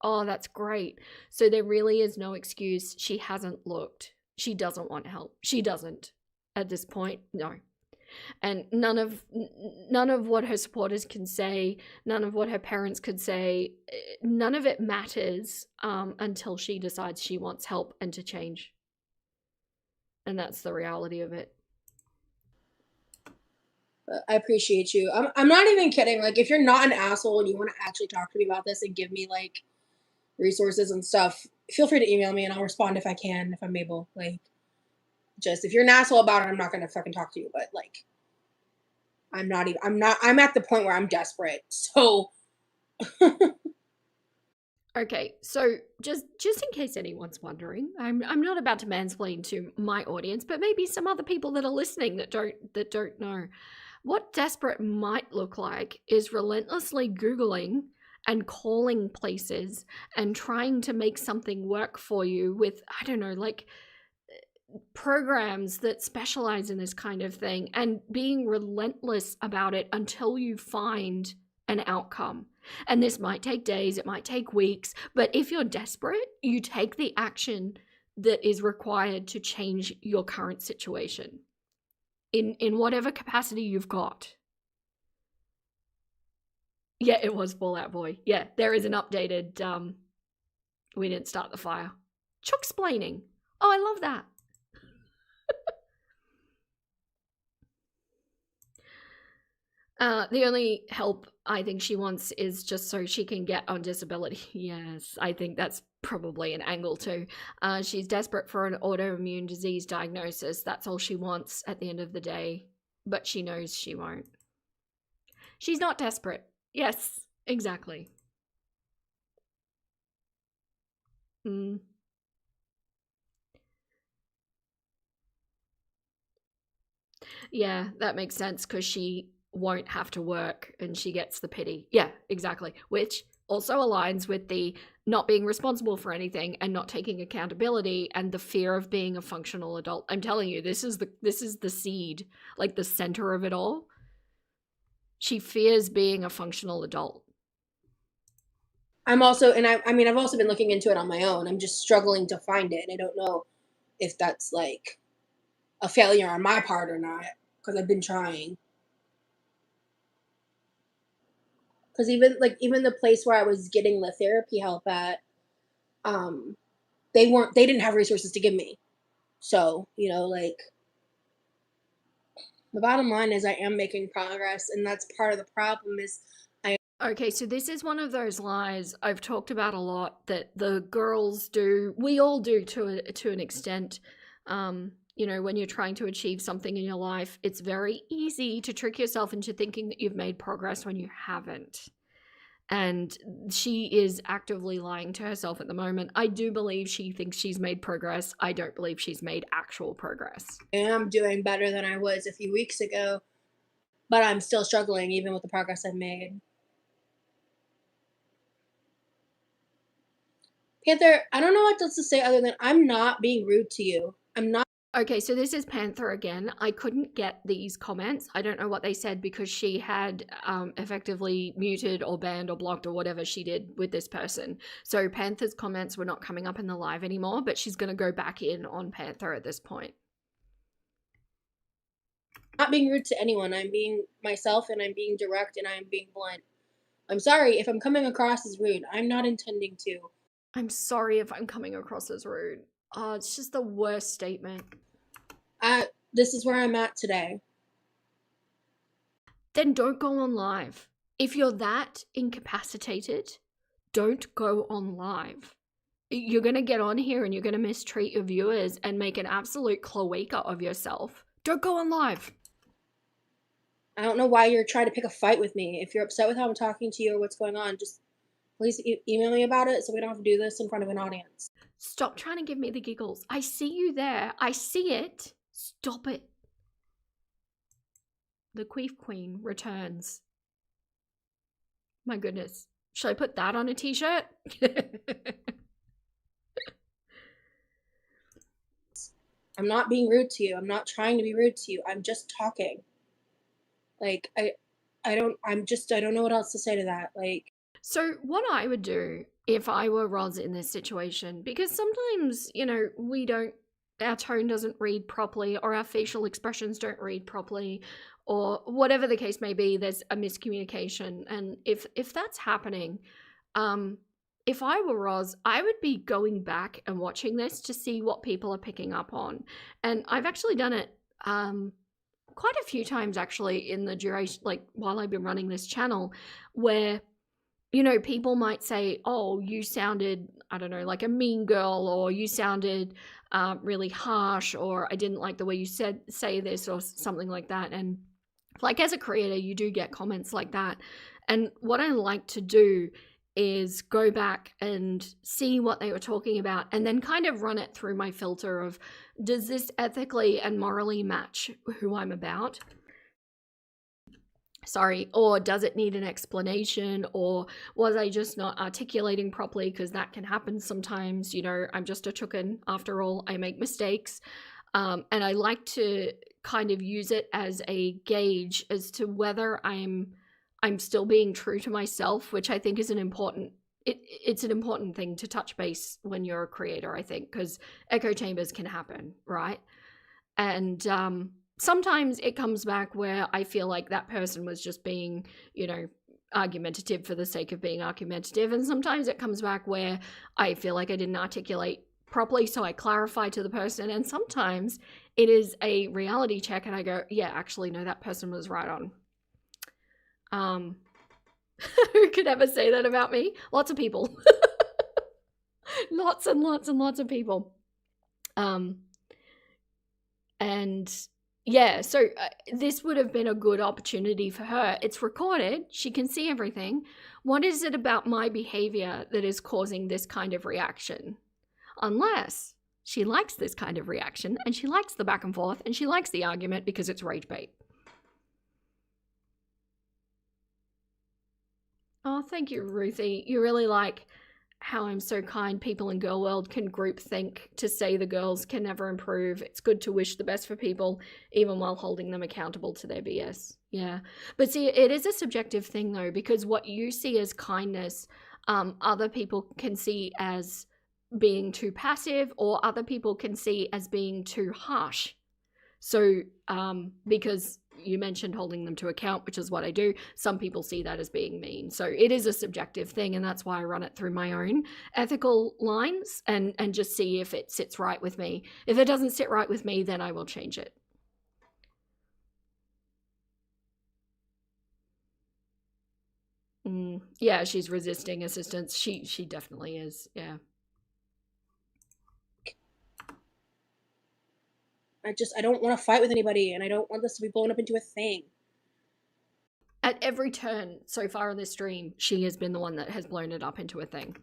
Oh, that's great. So there really is no excuse. She hasn't looked. She doesn't want help. She doesn't at this point. No. And none of what her supporters can say, none of what her parents could say, none of it matters until she decides she wants help and to change. And that's the reality of it. I appreciate you. I'm not even kidding. Like, if you're not an asshole and you want to actually talk to me about this and give me like resources and stuff, feel free to email me and I'll respond if I can, if I'm able. Like, just if you're an asshole about it, I'm not gonna fucking talk to you. But like, I'm at the point where I'm desperate. So Okay, so just in case anyone's wondering, I'm not about to mansplain to my audience, but maybe some other people that are listening that don't know. What desperate might look like is relentlessly Googling and calling places and trying to make something work for you with, I don't know, like programs that specialize in this kind of thing and being relentless about it until you find an outcome. And this might take days, it might take weeks, but if you're desperate, you take the action that is required to change your current situation in whatever capacity you've got. Yeah, it was Fallout Boy. Yeah, there is an updated we didn't start the fire. Chuck-splaining. Oh, I love that. The only help I think she wants is just so she can get on disability. Yes, I think that's probably an angle too. She's desperate for an autoimmune disease diagnosis. That's all she wants at the end of the day, but she knows she won't. She's not desperate. Yes, exactly. Yeah, that makes sense because she won't have to work and she gets the pity. Yeah, exactly. Which also aligns with the not being responsible for anything and not taking accountability and the fear of being a functional adult. I'm telling you, this is the seed, like the center of it all. She fears being a functional adult. I'm also, and I mean, I've also been looking into it on my own. I'm just struggling to find it. And I don't know if that's like a failure on my part or not, because I've been trying. Because even the place where I was getting the therapy help at, they didn't have resources to give me. So, like, the bottom line is I am making progress, and that's part of the problem is Okay, so this is one of those lies I've talked about a lot that the girls do, we all do to an extent. When you're trying to achieve something in your life, it's very easy to trick yourself into thinking that you've made progress when you haven't. And she is actively lying to herself at the moment. I do believe she thinks she's made progress. I don't believe she's made actual progress. I am doing better than I was a few weeks ago, but I'm still struggling even with the progress I've made. Panther, I don't know what else to say other than I'm not being rude to you. I'm not. Okay, so this is Panther again. I couldn't get these comments. I don't know what they said because she had effectively muted or banned or blocked or whatever she did with this person. So Panther's comments were not coming up in the live anymore, but she's going to go back in on Panther at this point. I'm not being rude to anyone. I'm being myself and I'm being direct and I'm being blunt. I'm sorry if I'm coming across as rude. I'm not intending to. I'm sorry if I'm coming across as rude. Oh, it's just the worst statement. This is where I'm at today. Then don't go on live. If you're that incapacitated, don't go on live. You're going to get on here and you're going to mistreat your viewers and make an absolute cloaca of yourself Don't go on live. I don't know why you're trying to pick a fight with me. If you're upset with how I'm talking to you or what's going on, just please email me about it so we don't have to do this in front of an audience. Stop trying to give me the giggles. I see you there. I see it. Stop it. The Queef Queen returns. My goodness. Should I put that on a t-shirt? I'm not being rude to you. I'm not trying to be rude to you. I'm just talking. Like, I don't know what else to say to that. Like, so what I would do if I were Roz in this situation, because sometimes, you know, our tone doesn't read properly, or our facial expressions don't read properly, or whatever the case may be, there's a miscommunication. And if that's happening, if I were Roz, I would be going back and watching this to see what people are picking up on. And I've actually done it quite a few times actually in the duration, like while I've been running this channel, where, you know, people might say, oh, you sounded, I don't know, like a mean girl, or you sounded really harsh, or I didn't like the way you say this, or something like that. And like as a creator, you do get comments like that. And what I like to do is go back and see what they were talking about, and then kind of run it through my filter of, does this ethically and morally match who I'm about? Sorry, or does it need an explanation, or was I just not articulating properly? Because that can happen sometimes. You know, I'm just a chicken after all. I make mistakes. And I like to kind of use it as a gauge as to whether I'm still being true to myself, which I think is it's an important thing to touch base when you're a creator, I think, because echo chambers can happen, right? And sometimes it comes back where I feel like that person was just being, you know, argumentative for the sake of being argumentative. And sometimes it comes back where I feel like I didn't articulate properly, so I clarify to the person. And sometimes it is a reality check and I go, yeah, actually, no, that person was right on. Who could ever say that about me? Lots of people. Lots and lots and lots of people. And yeah, so this would have been a good opportunity for her. It's recorded. She can see everything. What is it about my behavior that is causing this kind of reaction? Unless she likes this kind of reaction and she likes the back and forth and she likes the argument because it's rage bait. Oh, thank you, Ruthie. You really like how I'm so kind. People in girl world can group think to say the girls can never improve. It's good to wish the best for people, even while holding them accountable to their BS. Yeah. But see, it is a subjective thing though, because what you see as kindness, other people can see as being too passive, or other people can see as being too harsh. So, because you mentioned holding them to account, which is what I do, some people see that as being mean. So it is a subjective thing, and that's why I run it through my own ethical lines and just see if it sits right with me. If it doesn't sit right with me, then I will change it. Yeah, she's resisting assistance. She definitely is, yeah. I don't want to fight with anybody, and I don't want this to be blown up into a thing. At every turn so far in this stream, she has been the one that has blown it up into a thing.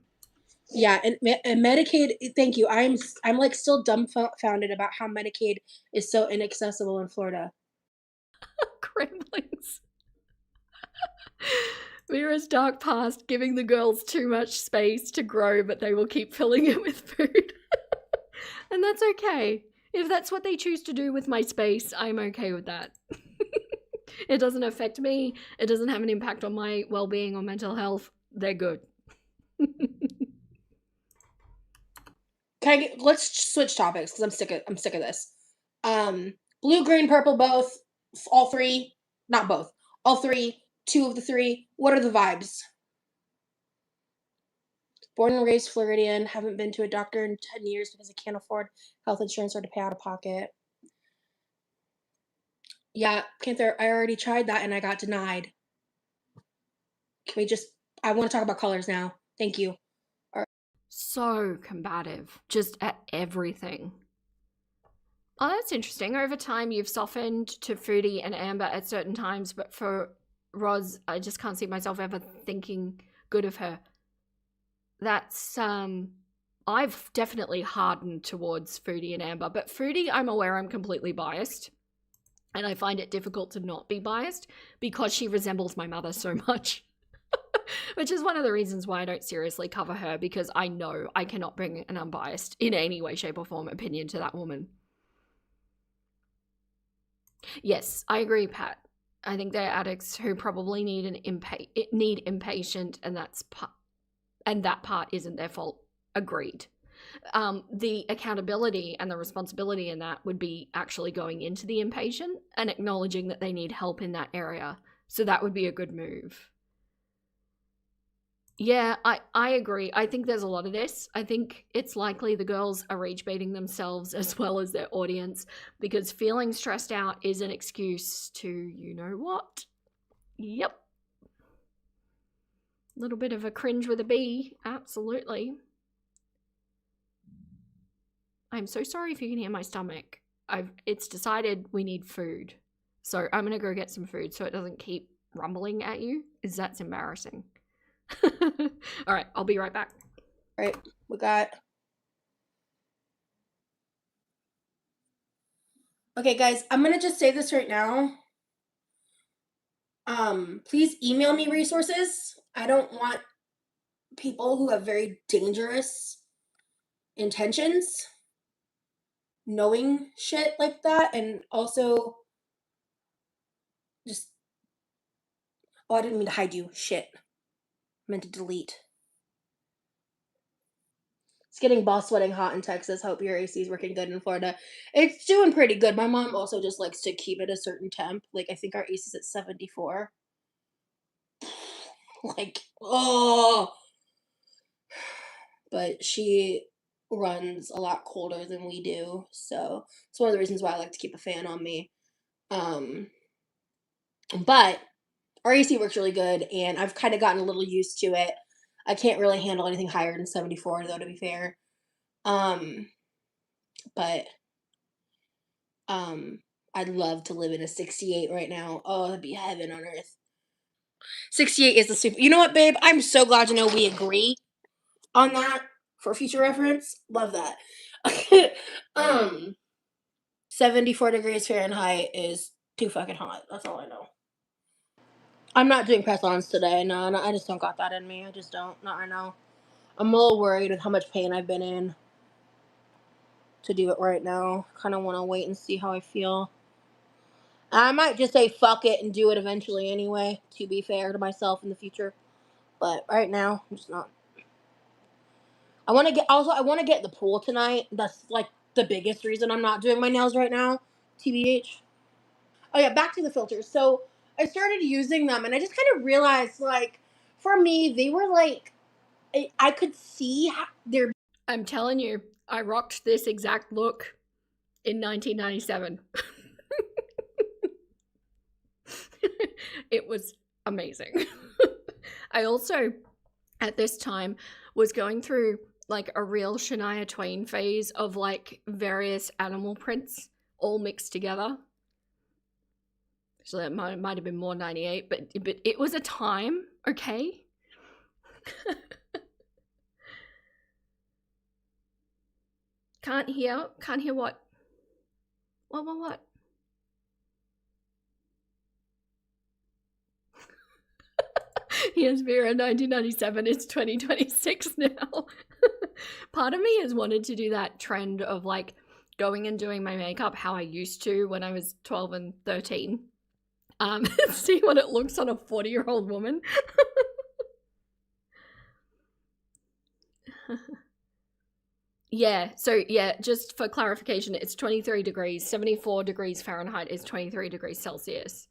Yeah, and Medicaid. Thank you. I'm like still dumbfounded about how Medicaid is so inaccessible in Florida. Gremlins. Mira's dark past, giving the girls too much space to grow, but they will keep filling it with food. And that's okay. If that's what they choose to do with my space, I'm okay with that. It doesn't affect me. It doesn't have an impact on my well-being or mental health. They're good. Let's switch topics because I'm sick of this. Blue, green, purple, both, all three, not both, all three, two of the three. What are the vibes? Born and raised Floridian, haven't been to a doctor in 10 years because I can't afford health insurance or to pay out of pocket. Yeah, Panther, I already tried that and I got denied. Can we I want to talk about colors now. Thank you. So combative, just at everything. Oh, that's interesting. Over time, you've softened to Foodie and Amber at certain times, but for Roz, I just can't see myself ever thinking good of her. That's, I've definitely hardened towards Foodie and Amber, but Foodie, I'm aware I'm completely biased, and I find it difficult to not be biased because she resembles my mother so much. Which is one of the reasons why I don't seriously cover her, because I know I cannot bring an unbiased, in any way, shape, or form, opinion to that woman. Yes, I agree, Pat. I think they're addicts who probably need inpatient, and that part isn't their fault. Agreed. The accountability and the responsibility in that would be actually going into the inpatient and acknowledging that they need help in that area. So that would be a good move. Yeah, I agree. I think there's a lot of this. I think it's likely the girls are rage baiting themselves as well as their audience, because feeling stressed out is an excuse to you know what. Yep. A little bit of a cringe with a B. Absolutely. I'm so sorry if you can hear my stomach. It's decided we need food. So I'm going to go get some food so it doesn't keep rumbling at you, because that's embarrassing. All right, I'll be right back. All right, we got... Okay, guys, I'm going to just say this right now. Please email me resources. I don't want people who have very dangerous intentions knowing shit like that, and also just... Oh, I didn't mean to hide you. Shit. I meant to delete. It's getting ball sweating hot in Texas. Hope your AC is working good in Florida. It's doing pretty good. My mom also just likes to keep it a certain temp. Like, I think our AC is at 74. Like, oh. But she runs a lot colder than we do, so it's one of the reasons why I like to keep a fan on me. But our AC works really good, and I've kind of gotten a little used to it. I can't really handle anything higher than 74, though, to be fair. But I'd love to live in a 68 right now. Oh, that'd be heaven on earth. 68 is the super... You know what, babe? I'm so glad to know we agree on that for future reference. Love that. 74 degrees Fahrenheit is too fucking hot. That's all I know. I'm not doing press-ons today. No, I just don't got that in me. I just don't. Not right now. I'm a little worried with how much pain I've been in to do it right now. Kind of want to wait and see how I feel. I might just say fuck it and do it eventually anyway, to be fair to myself in the future. But right now, I'm just not. I want to get in the pool tonight. That's like the biggest reason I'm not doing my nails right now, TBH. Oh yeah, back to the filters. So I started using them, and I just kind of realized, like, for me, they were like, I could see their... I'm telling you, I rocked this exact look in 1997. It was amazing. I also, at this time, was going through like a real Shania Twain phase of like various animal prints all mixed together. So that might have been more 98, but it was a time, okay? Can't hear what? What? Here's Vera 1997, it's 2026 now. Part of me has wanted to do that trend of like going and doing my makeup how I used to when I was 12 and 13. See what it looks on a 40-year-old woman. Yeah, so yeah, just for clarification, it's 23 degrees. 74 degrees Fahrenheit is 23 degrees Celsius.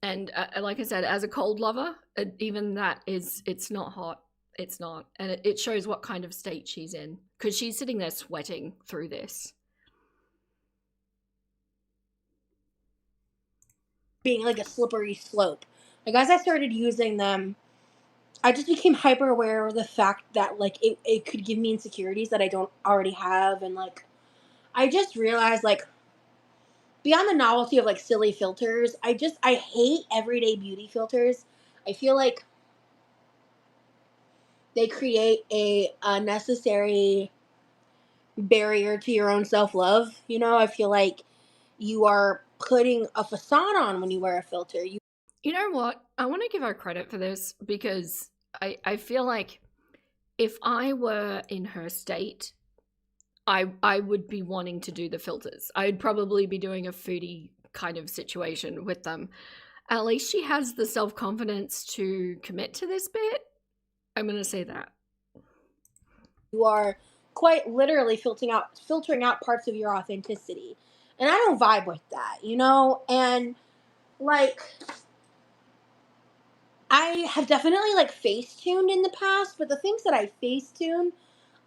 And like I said, as a cold lover, even that it's not hot. It's not. And it shows what kind of state she's in, because she's sitting there sweating through this. Being like a slippery slope. Like, as I started using them, I just became hyper aware of the fact that like it could give me insecurities that I don't already have, and like I just realized, like, beyond the novelty of like silly filters, I hate everyday beauty filters. I feel like they create a unnecessary barrier to your own self-love. I feel like you are putting a facade on when you wear a filter. You know what? I want to give her credit for this because I feel like if I were in her state, I would be wanting to do the filters. I'd probably be doing a foodie kind of situation with them. At least she has the self-confidence to commit to this bit. I'm going to say that. You are quite literally filtering out parts of your authenticity. And I don't vibe with that. And like I have definitely like face tuned in the past, but the things that I face tune,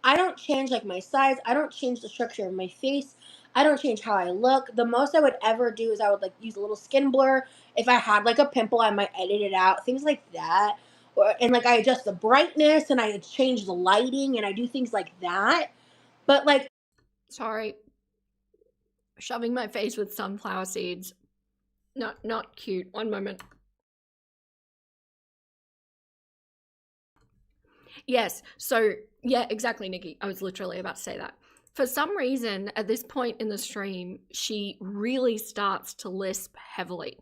I don't change like my size. I don't change the structure of my face. I don't change how I look. The most I would ever do is I would like use a little skin blur. If I had like a pimple, I might edit it out. Things like that. And like I adjust the brightness and I change the lighting and I do things like that. But like, Sorry. Shoving my face with sunflower seeds. Not cute. One moment. Yes. So, yeah, exactly, Nikki. I was literally about to say that. For some reason, at this point in the stream, she really starts to lisp heavily.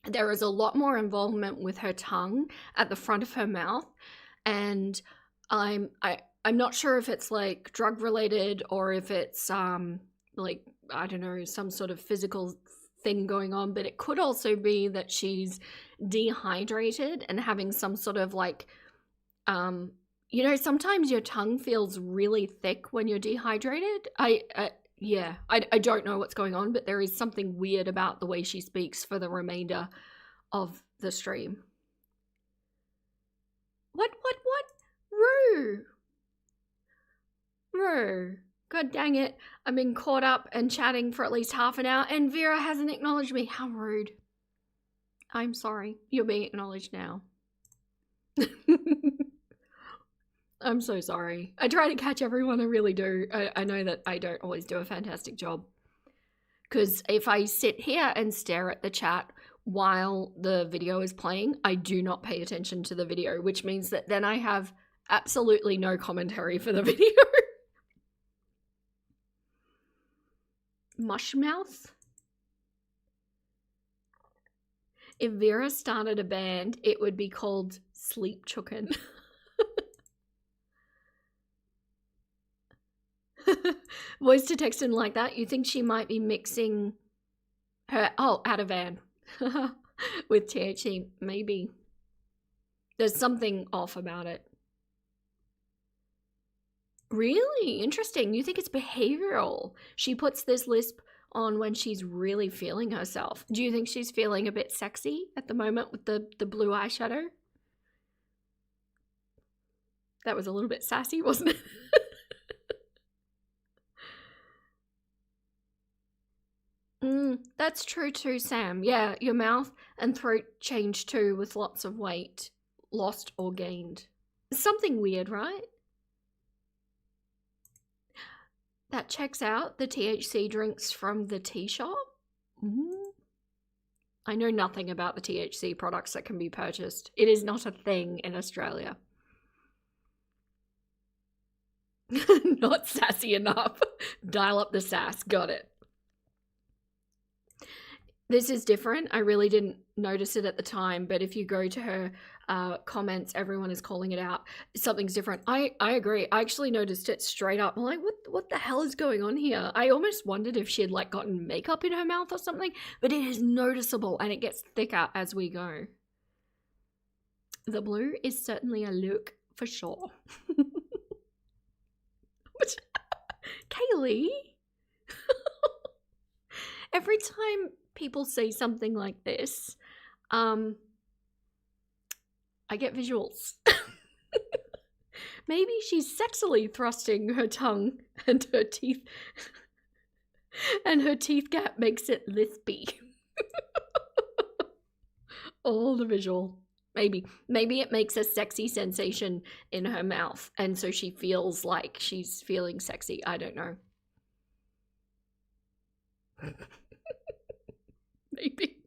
There is a lot more involvement with her tongue at the front of her mouth, and I'm not sure if it's like drug related or if it's like, I don't know, some sort of physical thing going on, but it could also be that she's dehydrated and having some sort of like sometimes your tongue feels really thick when you're dehydrated. I don't know what's going on, but there is something weird about the way she speaks for the remainder of the stream. What? Rue. God dang it. I've been caught up and chatting for at least half an hour, and Vera hasn't acknowledged me. How rude. I'm sorry. You're being acknowledged now. I'm so sorry. I try to catch everyone, I really do. I know that I don't always do a fantastic job. Because if I sit here and stare at the chat while the video is playing, I do not pay attention to the video, which means that then I have absolutely no commentary for the video. Mushmouth? If Vera started a band, it would be called Sleep Chicken. Voice to text in like that. You think she might be mixing her Ativan with THC? Maybe. There's something off about it. Really interesting. You think it's behavioral? She puts this lisp on when she's really feeling herself. Do you think she's feeling a bit sexy at the moment with the blue eyeshadow? That was a little bit sassy, wasn't it? That's true too, Sam. Yeah, your mouth and throat change too with lots of weight lost or gained. Something weird, right? That checks out. The THC drinks from the tea shop. I know nothing about the THC products that can be purchased. It is not a thing in Australia. Not sassy enough. Dial up the sass. Got it. This is different. I really didn't notice it at the time, but if you go to her comments, everyone is calling it out. Something's different. I agree. I actually noticed it straight up. I'm like, what the hell is going on here? I almost wondered if she had like gotten makeup in her mouth or something, but it is noticeable and it gets thicker as we go. The blue is certainly a look for sure. Kaylee? Every time people say something like this, I get visuals. Maybe she's sexily thrusting her tongue and her teeth, and her teeth gap makes it lispy. All the visual. Maybe it makes a sexy sensation in her mouth, and so she feels like she's feeling sexy. I don't know. Maybe.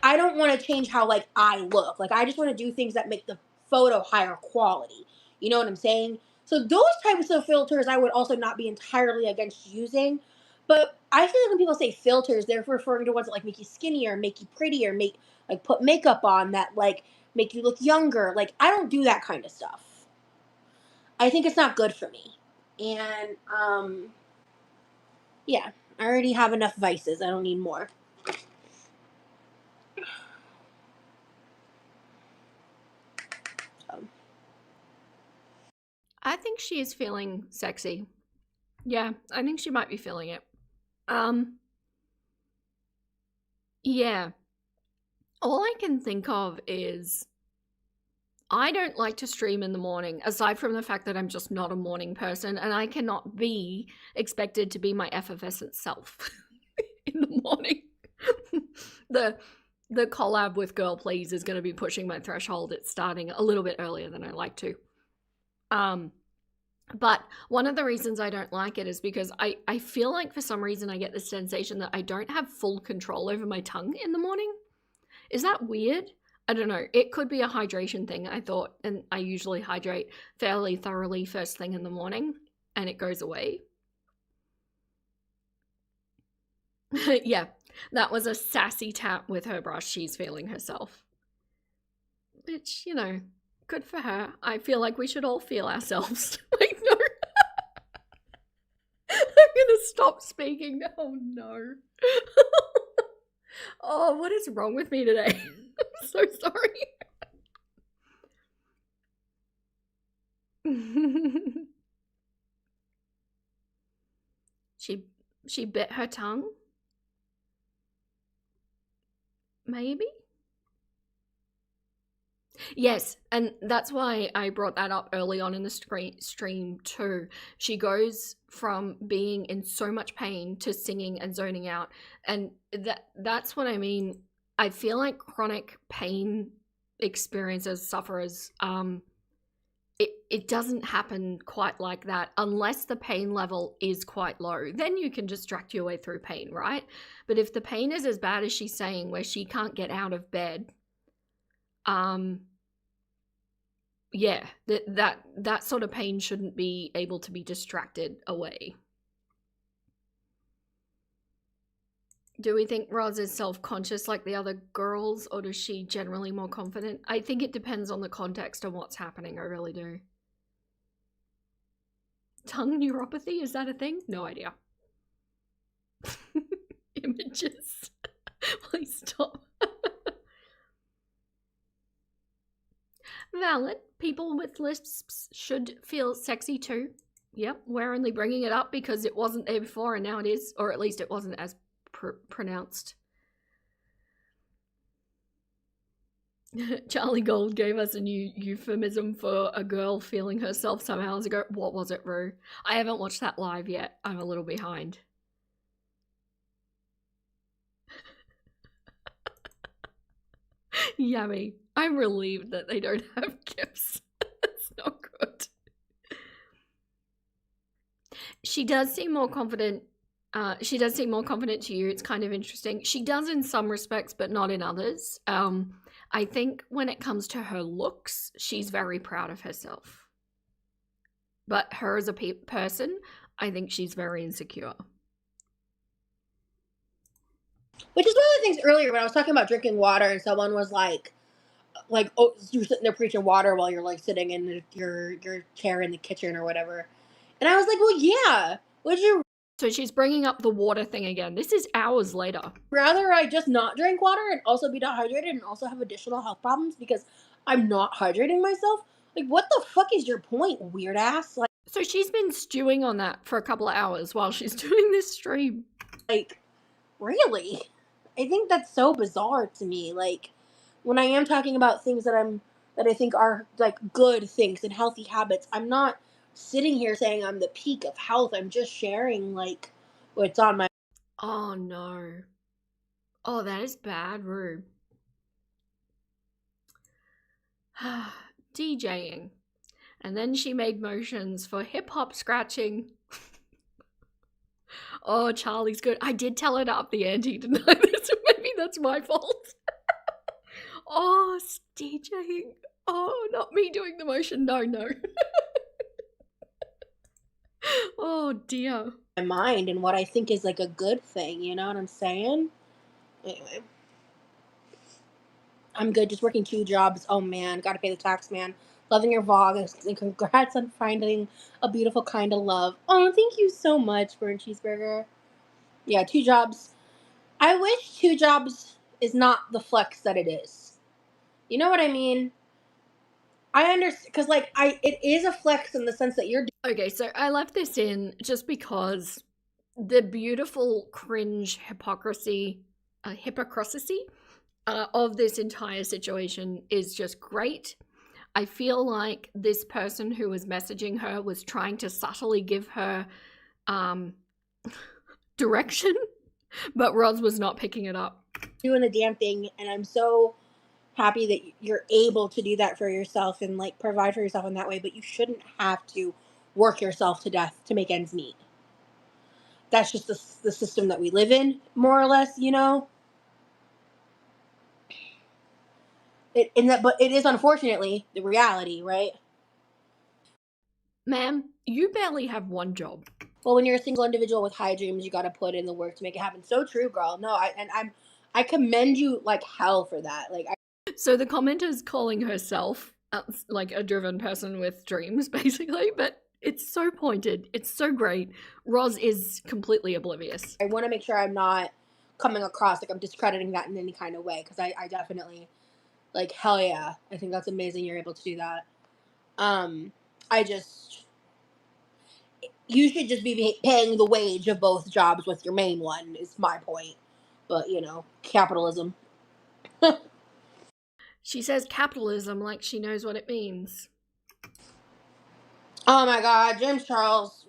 I don't want to change how like I look. Like I just want to do things that make the photo higher quality. You know what I'm saying? So those types of filters I would also not be entirely against using. But I feel like when people say filters, they're referring to ones that like make you skinnier, make you prettier, make like put makeup on that like make you look younger. Like I don't do that kind of stuff. I think it's not good for me. And yeah, I already have enough vices. I don't need more. So. I think she is feeling sexy. Yeah, I think she might be feeling it. Yeah. All I can think of is I don't like to stream in the morning, aside from the fact that I'm just not a morning person, and I cannot be expected to be my effervescent self in the morning. the collab with Girl Please is going to be pushing my threshold. It's starting a little bit earlier than I like to. But one of the reasons I don't like it is because I feel like for some reason I get the sensation that I don't have full control over my tongue in the morning. Is that weird? I don't know. It could be a hydration thing, I thought, and I usually hydrate fairly thoroughly first thing in the morning, and it goes away. Yeah, that was a sassy tap with her brush. She's feeling herself. Which, you know, good for her. I feel like we should all feel ourselves. Like, no. I'm gonna stop speaking. Oh, no. Oh, what is wrong with me today? I'm so sorry. she bit her tongue? Maybe? Yes, and that's why I brought that up early on in the stream too. She goes from being in so much pain to singing and zoning out, and that's what I mean. I feel like chronic pain experiences, sufferers, it doesn't happen quite like that unless the pain level is quite low. Then you can distract your way through pain, right? But if the pain is as bad as she's saying, where she can't get out of bed, yeah, that sort of pain shouldn't be able to be distracted away. Do we think Roz is self-conscious like the other girls, or is she generally more confident? I think it depends on the context and what's happening. I really do. Tongue neuropathy, is that a thing? No idea. Images. Please stop. Valid. People with lisps should feel sexy too. Yep, we're only bringing it up because it wasn't there before and now it is, or at least it wasn't as pronounced. Charlie Gold gave us a new euphemism for a girl feeling herself some hours ago. What was it, Rue? I haven't watched that live yet. I'm a little behind. Yummy. I'm relieved that they don't have gifts. That's not good. She does seem more confident. She does seem more confident to you. It's kind of interesting. She does in some respects, but not in others. I think when it comes to her looks, she's very proud of herself. But her as a person, I think she's very insecure. Which is one of the things earlier when I was talking about drinking water and someone was like, oh, you're sitting there preaching water while you're like sitting in your chair in the kitchen or whatever. And I was like, well, yeah. Would you So she's bringing up the water thing again. This is hours later. rather I just not drink water and also be dehydrated and also have additional health problems because I'm not hydrating myself? Like, what the fuck is your point, weird ass? Like, so she's been stewing on that for a couple of hours while she's doing this stream. Like, really? I think that's so bizarre to me. Like, when I am talking about things that I think are like good things and healthy habits, I'm not sitting here saying I'm the peak of health. I'm just sharing like what's on my. Oh no. Oh, that is bad, Rube. DJing. And then she made motions for hip hop scratching. Oh, Charlie's good. I did tell her to up the ante, didn't I? Maybe that's my fault. Oh, DJing. Oh, not me doing the motion. No, no. Oh, dear. My mind and what I think is like a good thing, you know what I'm saying? Anyway, I'm good just working 2 jobs. Oh man, gotta pay the tax, man. Loving your vlog and congrats on finding a beautiful kind of love. Oh, thank you so much, Burn Cheeseburger. Yeah, 2 jobs. I wish 2 jobs is not the flex that it is. You know what I mean? I understand because like it is a flex in the sense that you're. Okay, so I left this in just because the beautiful cringe hypocrisy of this entire situation is just great. I feel like this person who was messaging her was trying to subtly give her direction, but Roz was not picking it up. Doing the damn thing, and I'm so happy that you're able to do that for yourself and like provide for yourself in that way, but you shouldn't have to work yourself to death to make ends meet. That's just the system that we live in, more or less, you know. But it is unfortunately the reality, right? Ma'am, you barely have one job. Well, when you're a single individual with high dreams, you got to put in the work to make it happen. So true, girl. No, I commend you like hell for that. Like, So the commenter's calling herself like a driven person with dreams, basically, but it's so pointed. It's so great. Roz is completely oblivious. I want to make sure I'm not coming across like I'm discrediting that in any kind of way, because I definitely like, hell yeah, I think that's amazing you're able to do that. I just, you should just be paying the wage of both jobs with your main one is my point. But you know, capitalism. She says capitalism like she knows what it means. Oh my god, James Charles.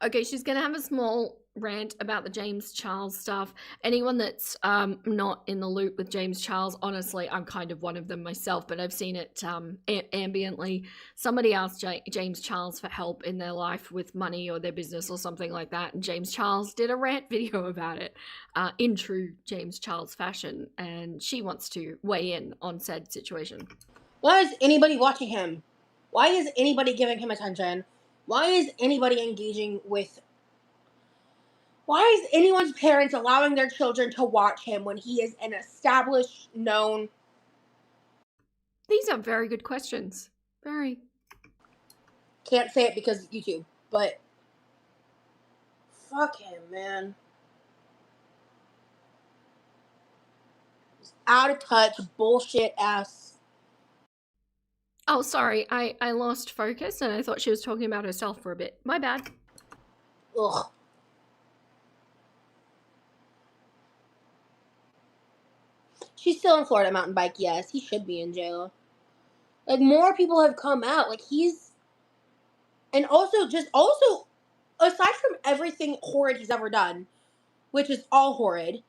Okay, she's gonna have a small rant about the James Charles stuff. Anyone that's not in the loop with James Charles, honestly, I'm kind of one of them myself, but I've seen it ambiently. Somebody asked James Charles for help in their life with money or their business or something like that, and James Charles did a rant video about it in true James Charles fashion, and she wants to weigh in on said situation. Why is anybody watching him? Why is anybody giving him attention? Why is anybody engaging with? Why is anyone's parents allowing their children to watch him when he is an established, known? These are very good questions. Very. Can't say it because YouTube, but fuck him, man. Out of touch, bullshit ass. Oh, sorry, I lost focus and I thought she was talking about herself for a bit. My bad. Ugh. She's still in Florida mountain bike, yes. He should be in jail. Like, more people have come out. Like, he's... And also, aside from everything horrid he's ever done, which is all horrid,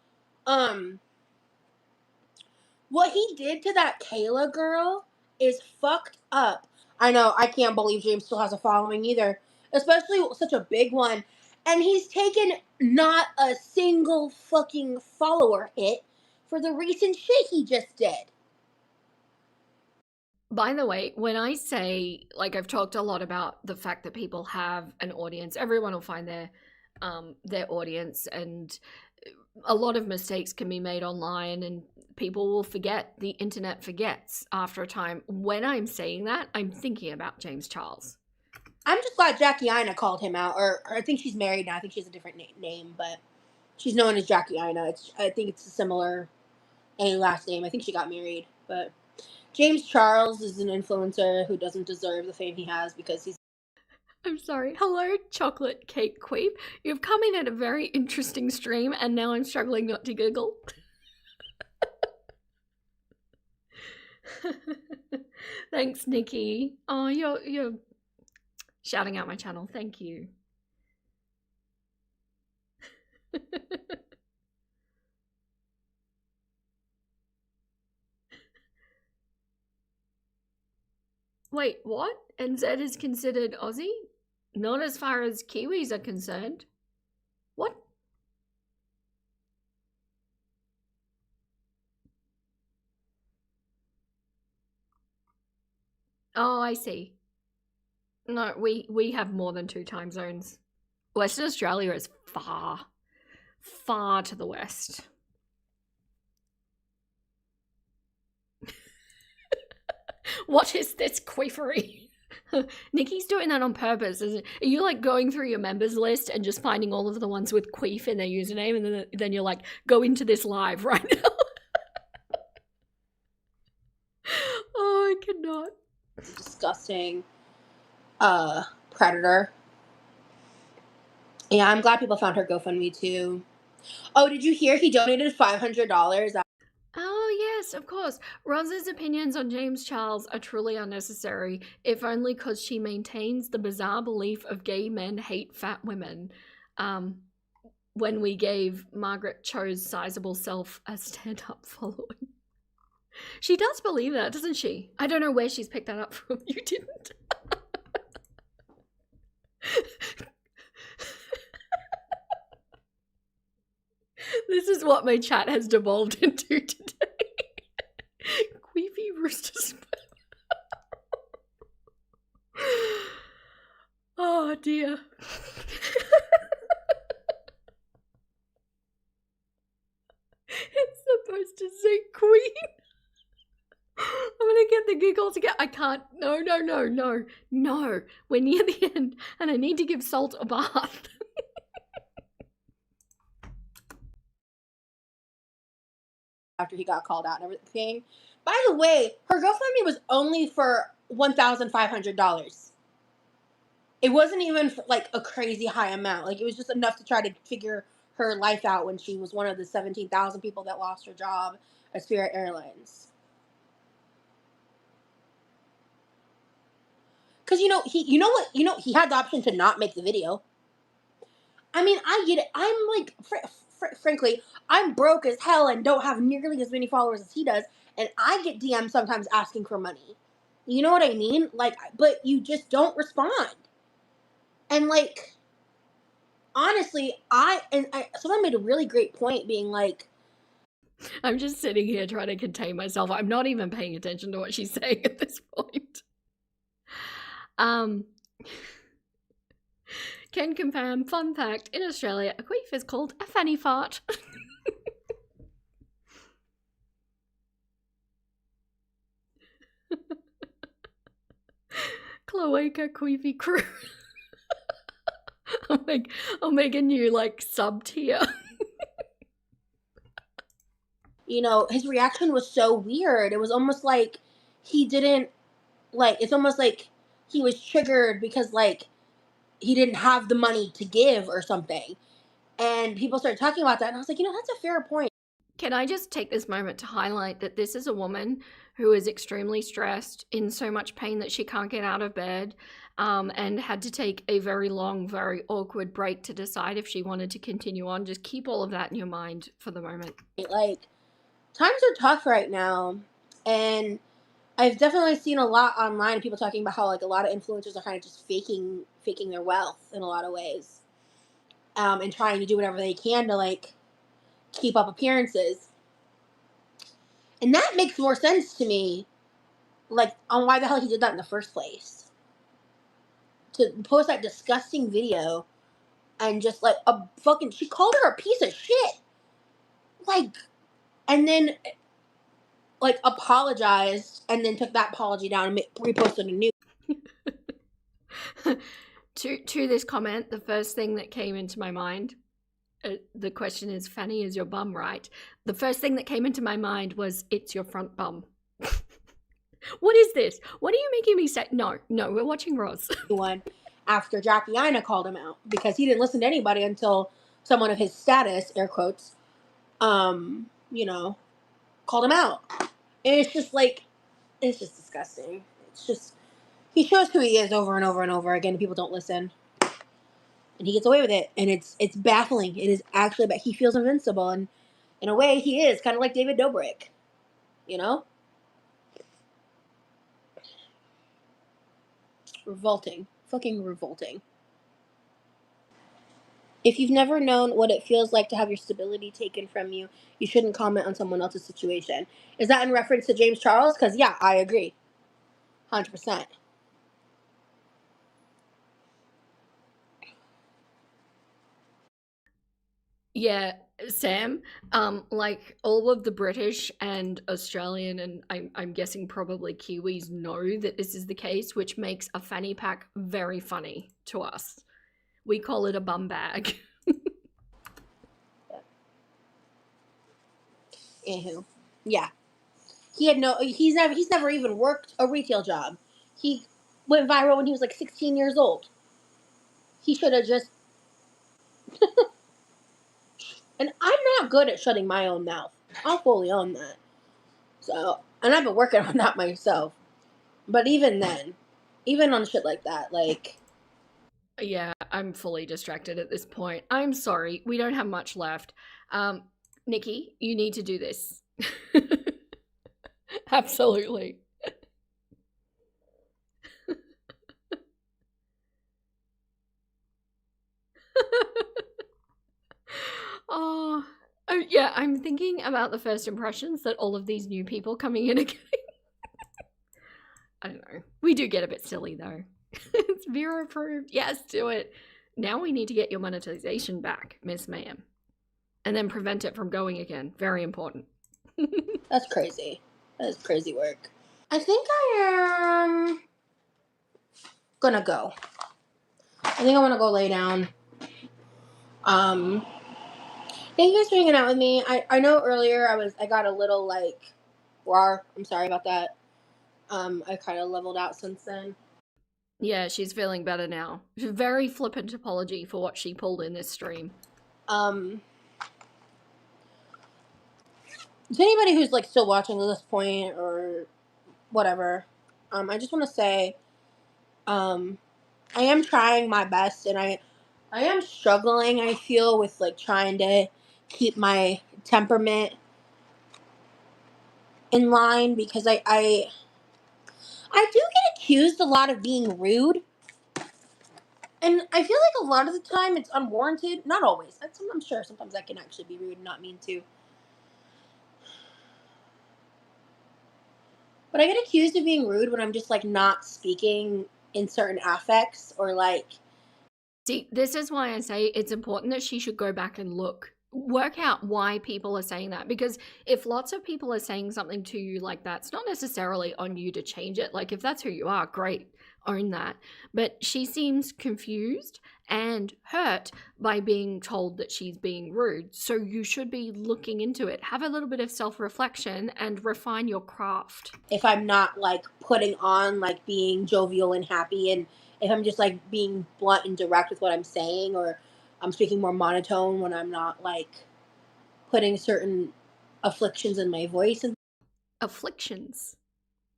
what he did to that Kayla girl is fucked up. I know, I can't believe James still has a following either. Especially such a big one. And he's taken not a single fucking follower hit for the recent shit he just did. By the way, when I say, like, I've talked a lot about the fact that people have an audience, everyone will find their audience, and a lot of mistakes can be made online and people will forget. The internet forgets after a time. When I'm saying that, I'm thinking about James Charles. I'm just glad Jackie Ina called him out, or I think she's married now. I think she has a different name, but she's known as Jackie Ina. I think it's a similar last name. I think she got married, but James Charles is an influencer who doesn't deserve the fame he has because he's... I'm sorry. Hello, Chocolate Cake Queep. You've come in at a very interesting stream, and now I'm struggling not to giggle. Thanks, Nikki. Oh, you're shouting out my channel. Thank you. Wait, what? NZ is considered Aussie? Not as far as Kiwis are concerned. What? Oh, I see. No, we have more than 2 time zones. Western Australia is far, far to the west. What is this queefery? Nikki's doing that on purpose, isn't it? Are you like going through your members list and just finding all of the ones with queef in their username, and then you're like, go into this live right now? Oh, I cannot. Disgusting predator. Yeah, I'm glad people found her GoFundMe too. Oh, did you hear he donated $500? Oh, yes, of course. Roz's opinions on James Charles are truly unnecessary, if only because she maintains the bizarre belief of gay men hate fat women. When we gave Margaret Cho's sizable self a stand-up following. She does believe that, doesn't she? I don't know where she's picked that up from. You didn't. This is what my chat has devolved into today. Queefy rooster. Oh dear. It's supposed to say queen. I'm gonna get the giggles again. I can't. No. We're near the end, and I need to give Salt a bath. After he got called out and everything. By the way, her GoFundMe was only for $1,500. It wasn't even like a crazy high amount. Like, it was just enough to try to figure her life out when she was one of the 17,000 people that lost her job at Spirit Airlines. Because he had the option to not make the video. I mean, I get it. I'm like, frankly, I'm broke as hell and don't have nearly as many followers as he does, and I get DMs sometimes asking for money. You know what I mean? Like, but you just don't respond. And like, honestly, someone made a really great point, being like, I'm just sitting here trying to contain myself. I'm not even paying attention to what she's saying at this point. Can confirm, fun fact, in Australia, a queef is called a fanny fart. Cloaca queefy crew. I'll make a new like sub tier. his reaction was so weird. It was almost like he didn't, like, it's almost like he was triggered because, like, he didn't have the money to give or something. And people started talking about that, and I was like, that's a fair point. Can I just take this moment to highlight that this is a woman who is extremely stressed, in so much pain that she can't get out of bed, and had to take a very long, very awkward break to decide if she wanted to continue on. Just keep all of that in your mind for the moment. Like, times are tough right now, and I've definitely seen a lot online, people talking about how, like, a lot of influencers are kind of just faking their wealth in a lot of ways, and trying to do whatever they can to, like, keep up appearances. And that makes more sense to me, like, on why the hell he did that in the first place. To post that disgusting video and just, like, she called her a piece of shit. Like, and then, like, apologized and then took that apology down and reposted a new. To this comment, the first thing that came into my mind, the question is, Fanny, is your bum right? The first thing that came into my mind was, it's your front bum. What is this? What are you making me say? No, we're watching Roz. One after Jackie Ina called him out because he didn't listen to anybody until someone of his status, air quotes, called him out. And it's just like, it's just disgusting. It's just, he shows who he is over and over and over again. People don't listen, and he gets away with it, and it's baffling. It is actually, but he feels invincible, and in a way, he is kind of like David Dobrik, revolting, fucking revolting. If you've never known what it feels like to have your stability taken from you, you shouldn't comment on someone else's situation. Is that in reference to James Charles? Because, yeah, I agree. 100%. Yeah, Sam, like all of the British and Australian and I'm guessing probably Kiwis know that this is the case, which makes a fanny pack very funny to us. We call it a bum bag. Anywho. Yeah. He's never even worked a retail job. He went viral when he was like 16 years old. He should have just. And I'm not good at shutting my own mouth. I'll fully own that. So, and I've been working on that myself. But even then, even on shit like that, like, Yeah, I'm fully distracted at this point. I'm sorry, we don't have much left. Nikki, you need to do this. Absolutely. Oh, oh, yeah, I'm thinking about the first impressions that all of these new people coming in are getting. I don't know. We do get a bit silly though. It's Vera approved. Yes, do it. Now we need to get your monetization back, Miss Ma'am. And then prevent it from going again. Very important. that's crazy. That is crazy work. I think I am gonna go. I think I want to go lay down. Um, Thank you guys for hanging out with me. I know earlier I got a little like raw. I'm sorry about that. I kind of leveled out since then. Yeah, she's feeling better now. Very flippant apology for what she pulled in this stream. To anybody who's like still watching at this point or whatever, I just want to say, I am trying my best, and I am struggling. I feel with like trying to keep my temperament in line because I do get accused a lot of being rude. And I feel like a lot of the time it's unwarranted. Not always. I'm sure sometimes I can actually be rude and not mean to. But I get accused of being rude when I'm just like not speaking in certain affects or like. See, this is why I say it's important that she should go back and work out why people are saying that. Because if lots of people are saying something to you like that, it's not necessarily on you to change it. Like, if that's who you are, great, own that. But she seems confused and hurt by being told that she's being rude. So you should be looking into it. Have a little bit of self-reflection and refine your craft. If I'm not like putting on like being jovial and happy, and if I'm just like being blunt and direct with what I'm saying, or I'm speaking more monotone when I'm not like putting certain afflictions in my voice. And Afflictions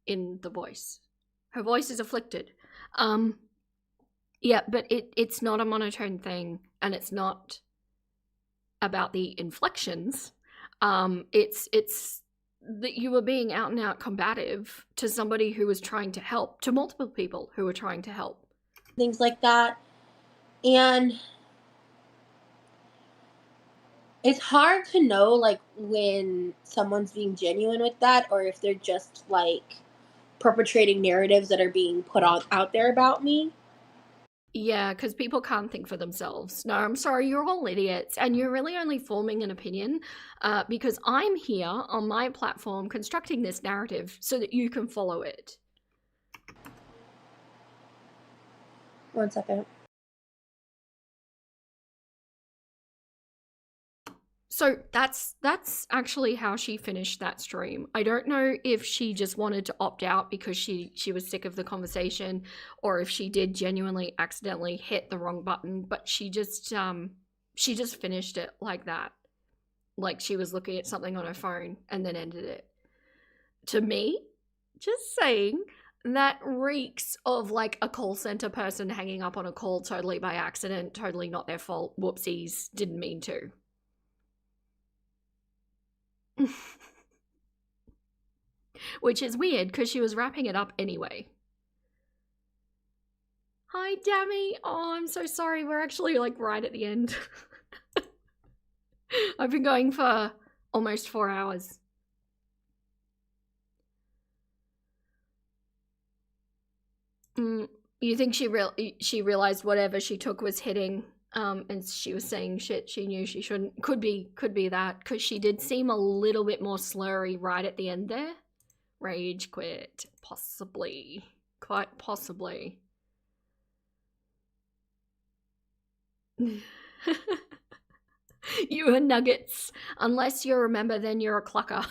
in the voice. Her voice is afflicted. Yeah, but it's not a monotone thing, and it's not about the inflections. It's that you were being out and out combative to somebody who was trying to help, to multiple people who were trying to help. things like that. And it's hard to know like when someone's being genuine with that or if they're just like perpetrating narratives that are being put out there about me. Yeah, because people can't think for themselves. No, I'm sorry, you're all idiots, and you're really only forming an opinion because I'm here on my platform constructing this narrative so that you can follow it. 1 second. So that's actually how she finished that stream. I don't know if she just wanted to opt out because she was sick of the conversation, or if she did genuinely accidentally hit the wrong button, but she just finished it like that. Like she was looking at something on her phone and then ended it. To me, just saying, that reeks of like a call center person hanging up on a call totally by accident, totally not their fault. Whoopsies, didn't mean to. Which is weird because she was wrapping it up anyway. Hi, Dammy. Oh, I'm so sorry. We're actually like right at the end. I've been going for almost 4 hours. You think she realized whatever she took was hitting, and she was saying shit she knew she shouldn't. Could be that, because she did seem a little bit more slurry right at the end there. Rage quit, possibly, quite possibly. You are nuggets. Unless you're a member, then you're a clucker.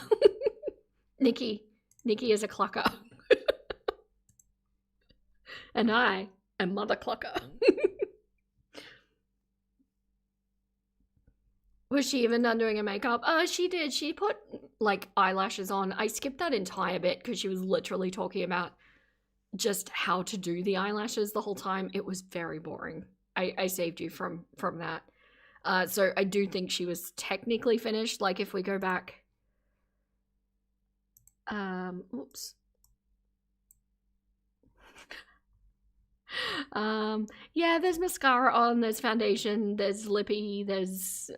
Nikki is a clucker. And I am Mother Clucker. Was she even done doing her makeup? She did. She put like eyelashes on. I skipped that entire bit because she was literally talking about just how to do the eyelashes the whole time. It was very boring. I saved you from that. So I do think she was technically finished. Like if we go back, oops. Yeah, there's mascara on, there's foundation, there's lippy, there's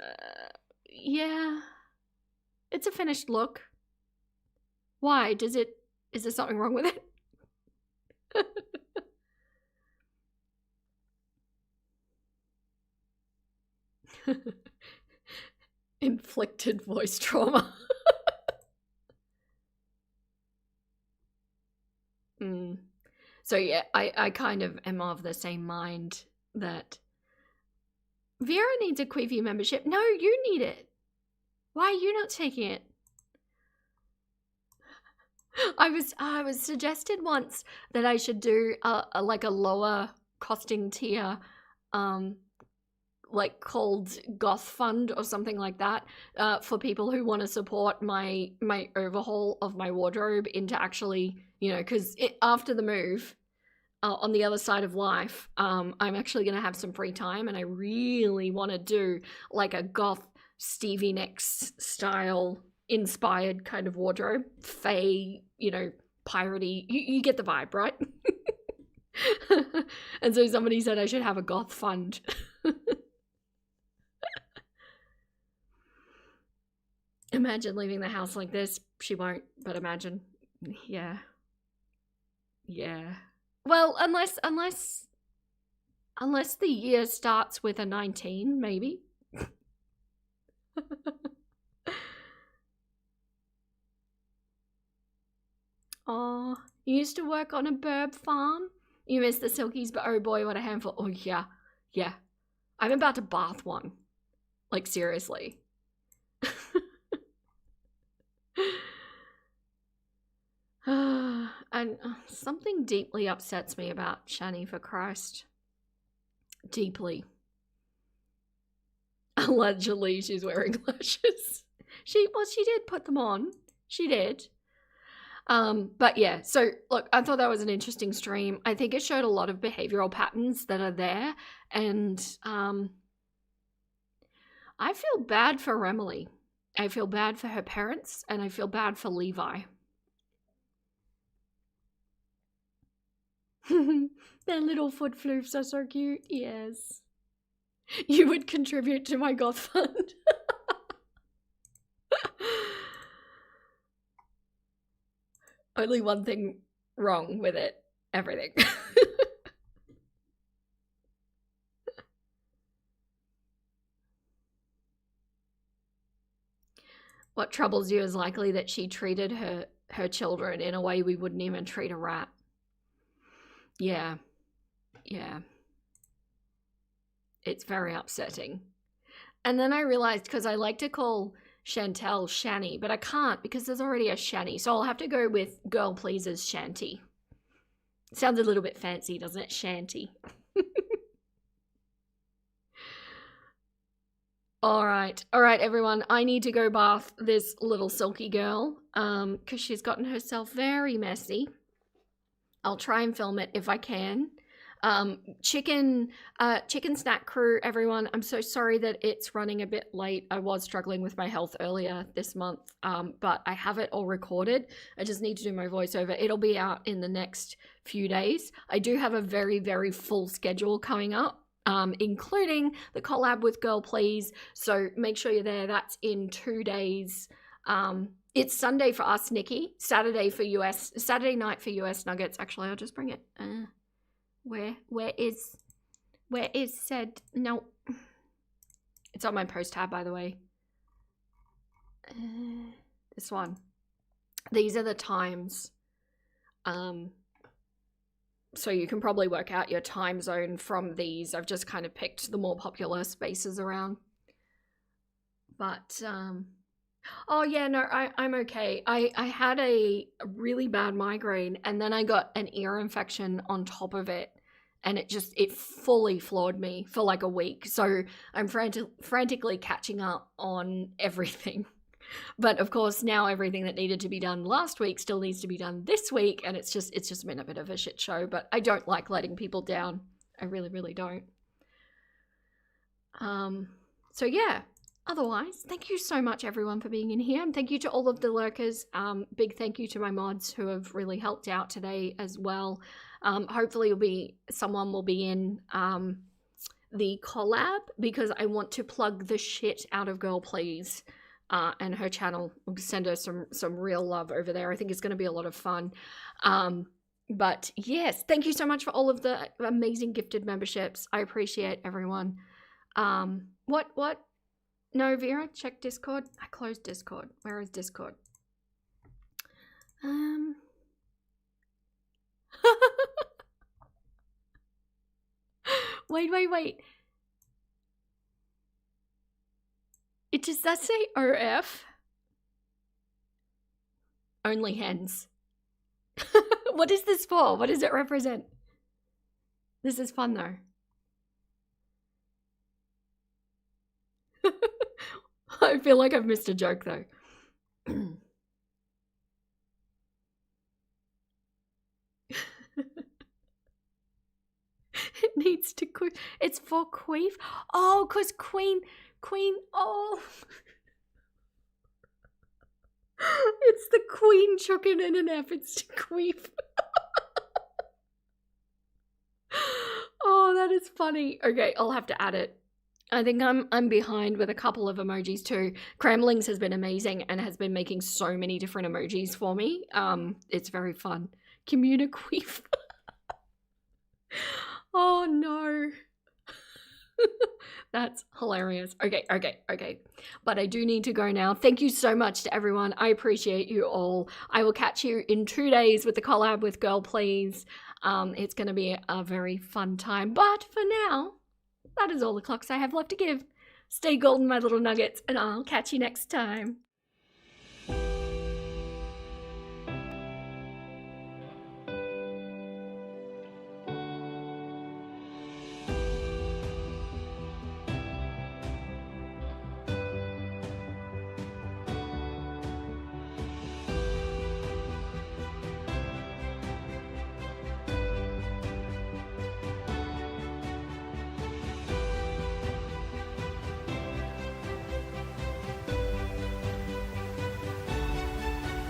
yeah, it's a finished look. Why? Is there something wrong with it? Inflicted voice trauma. So yeah, I kind of am of the same mind that Vera needs a Queevy membership. No, you need it. Why are you not taking it? I was suggested once that I should do like a lower costing tier, like called Goth Fund or something like that, for people who want to support my overhaul of my wardrobe into actually, you know, because after the move, on the other side of life, I'm actually going to have some free time, and I really want to do like a goth Stevie Nicks style inspired kind of wardrobe. Fae, you know, piratey. You get the vibe, right? And so somebody said I should have a goth fund. Imagine leaving the house like this. She won't, but imagine. Yeah. Yeah. Well, unless the year starts with a 19, maybe. Oh, you used to work on a burb farm? You missed the silkies, but oh boy, what a handful. Oh yeah, yeah. I'm about to bath one. Like seriously. And something deeply upsets me about Shani, for Christ. Deeply. Allegedly, she's wearing lashes. She did put them on. She did. But yeah, so look, I thought that was an interesting stream. I think it showed a lot of behavioral patterns that are there, and I feel bad for Remily. I feel bad for her parents, and I feel bad for Levi. Their little foot floofs are so cute. Yes. You would contribute to my goth fund. Only one thing wrong with it. Everything. What troubles you is likely that she treated her children in a way we wouldn't even treat a rat. Yeah. Yeah. It's very upsetting. And then I realized, because I like to call Chantel Shani, but I can't because there's already a Shani. So I'll have to go with Girl Pleaser's Shanty. Sounds a little bit fancy, doesn't it? Shanty. All right, everyone. I need to go bath this little silky girl because she's gotten herself very messy. I'll try and film it if I can. Chicken snack crew, everyone. I'm so sorry that it's running a bit late. I was struggling with my health earlier this month, but I have it all recorded. I just need to do my voiceover. It'll be out in the next few days. I do have a very, very full schedule coming up, including the collab with Girl Please. So make sure you're there. That's in 2 days. It's Sunday for us, Nikki. Saturday night for US Nuggets. Actually, I'll just bring it. Where is said? No, it's on my post tab, by the way. This one. These are the times. So you can probably work out your time zone from these. I've just kind of picked the more popular spaces around. But oh yeah, no, I'm okay. I had a really bad migraine, and then I got an ear infection on top of it, and it fully floored me for like a week. So I'm frantically catching up on everything. But of course, now everything that needed to be done last week still needs to be done this week, and it's just been a bit of a shit show. But I don't like letting people down. I really, really don't. So yeah. Otherwise, thank you so much, everyone, for being in here. And thank you to all of the lurkers. Big thank you to my mods who have really helped out today as well. Hopefully someone will be in the collab, because I want to plug the shit out of Girl Please and her channel. Send her some real love over there. I think it's going to be a lot of fun. But yes, thank you so much for all of the amazing gifted memberships. I appreciate everyone. What? No, Vera, check Discord. I closed Discord. Where is Discord? Wait. Does that say OF? Only hens. What is this for? What does it represent? This is fun though. I feel like I've missed a joke though. It needs to it's for queef. Oh, cause queen. Oh, it's the queen chucking in an F. It's to queef. Oh, that is funny. Okay, I'll have to add it. I think I'm behind with a couple of emojis too. Cramblings has been amazing and has been making so many different emojis for me. It's very fun. Communiqueef. Oh no. That's hilarious. Okay. But I do need to go now. Thank you so much to everyone. I appreciate you all. I will catch you in 2 days with the collab with Girl Please. It's going to be a very fun time. But for now, that is all the clocks I have left to give. Stay golden, my little nuggets, and I'll catch you next time.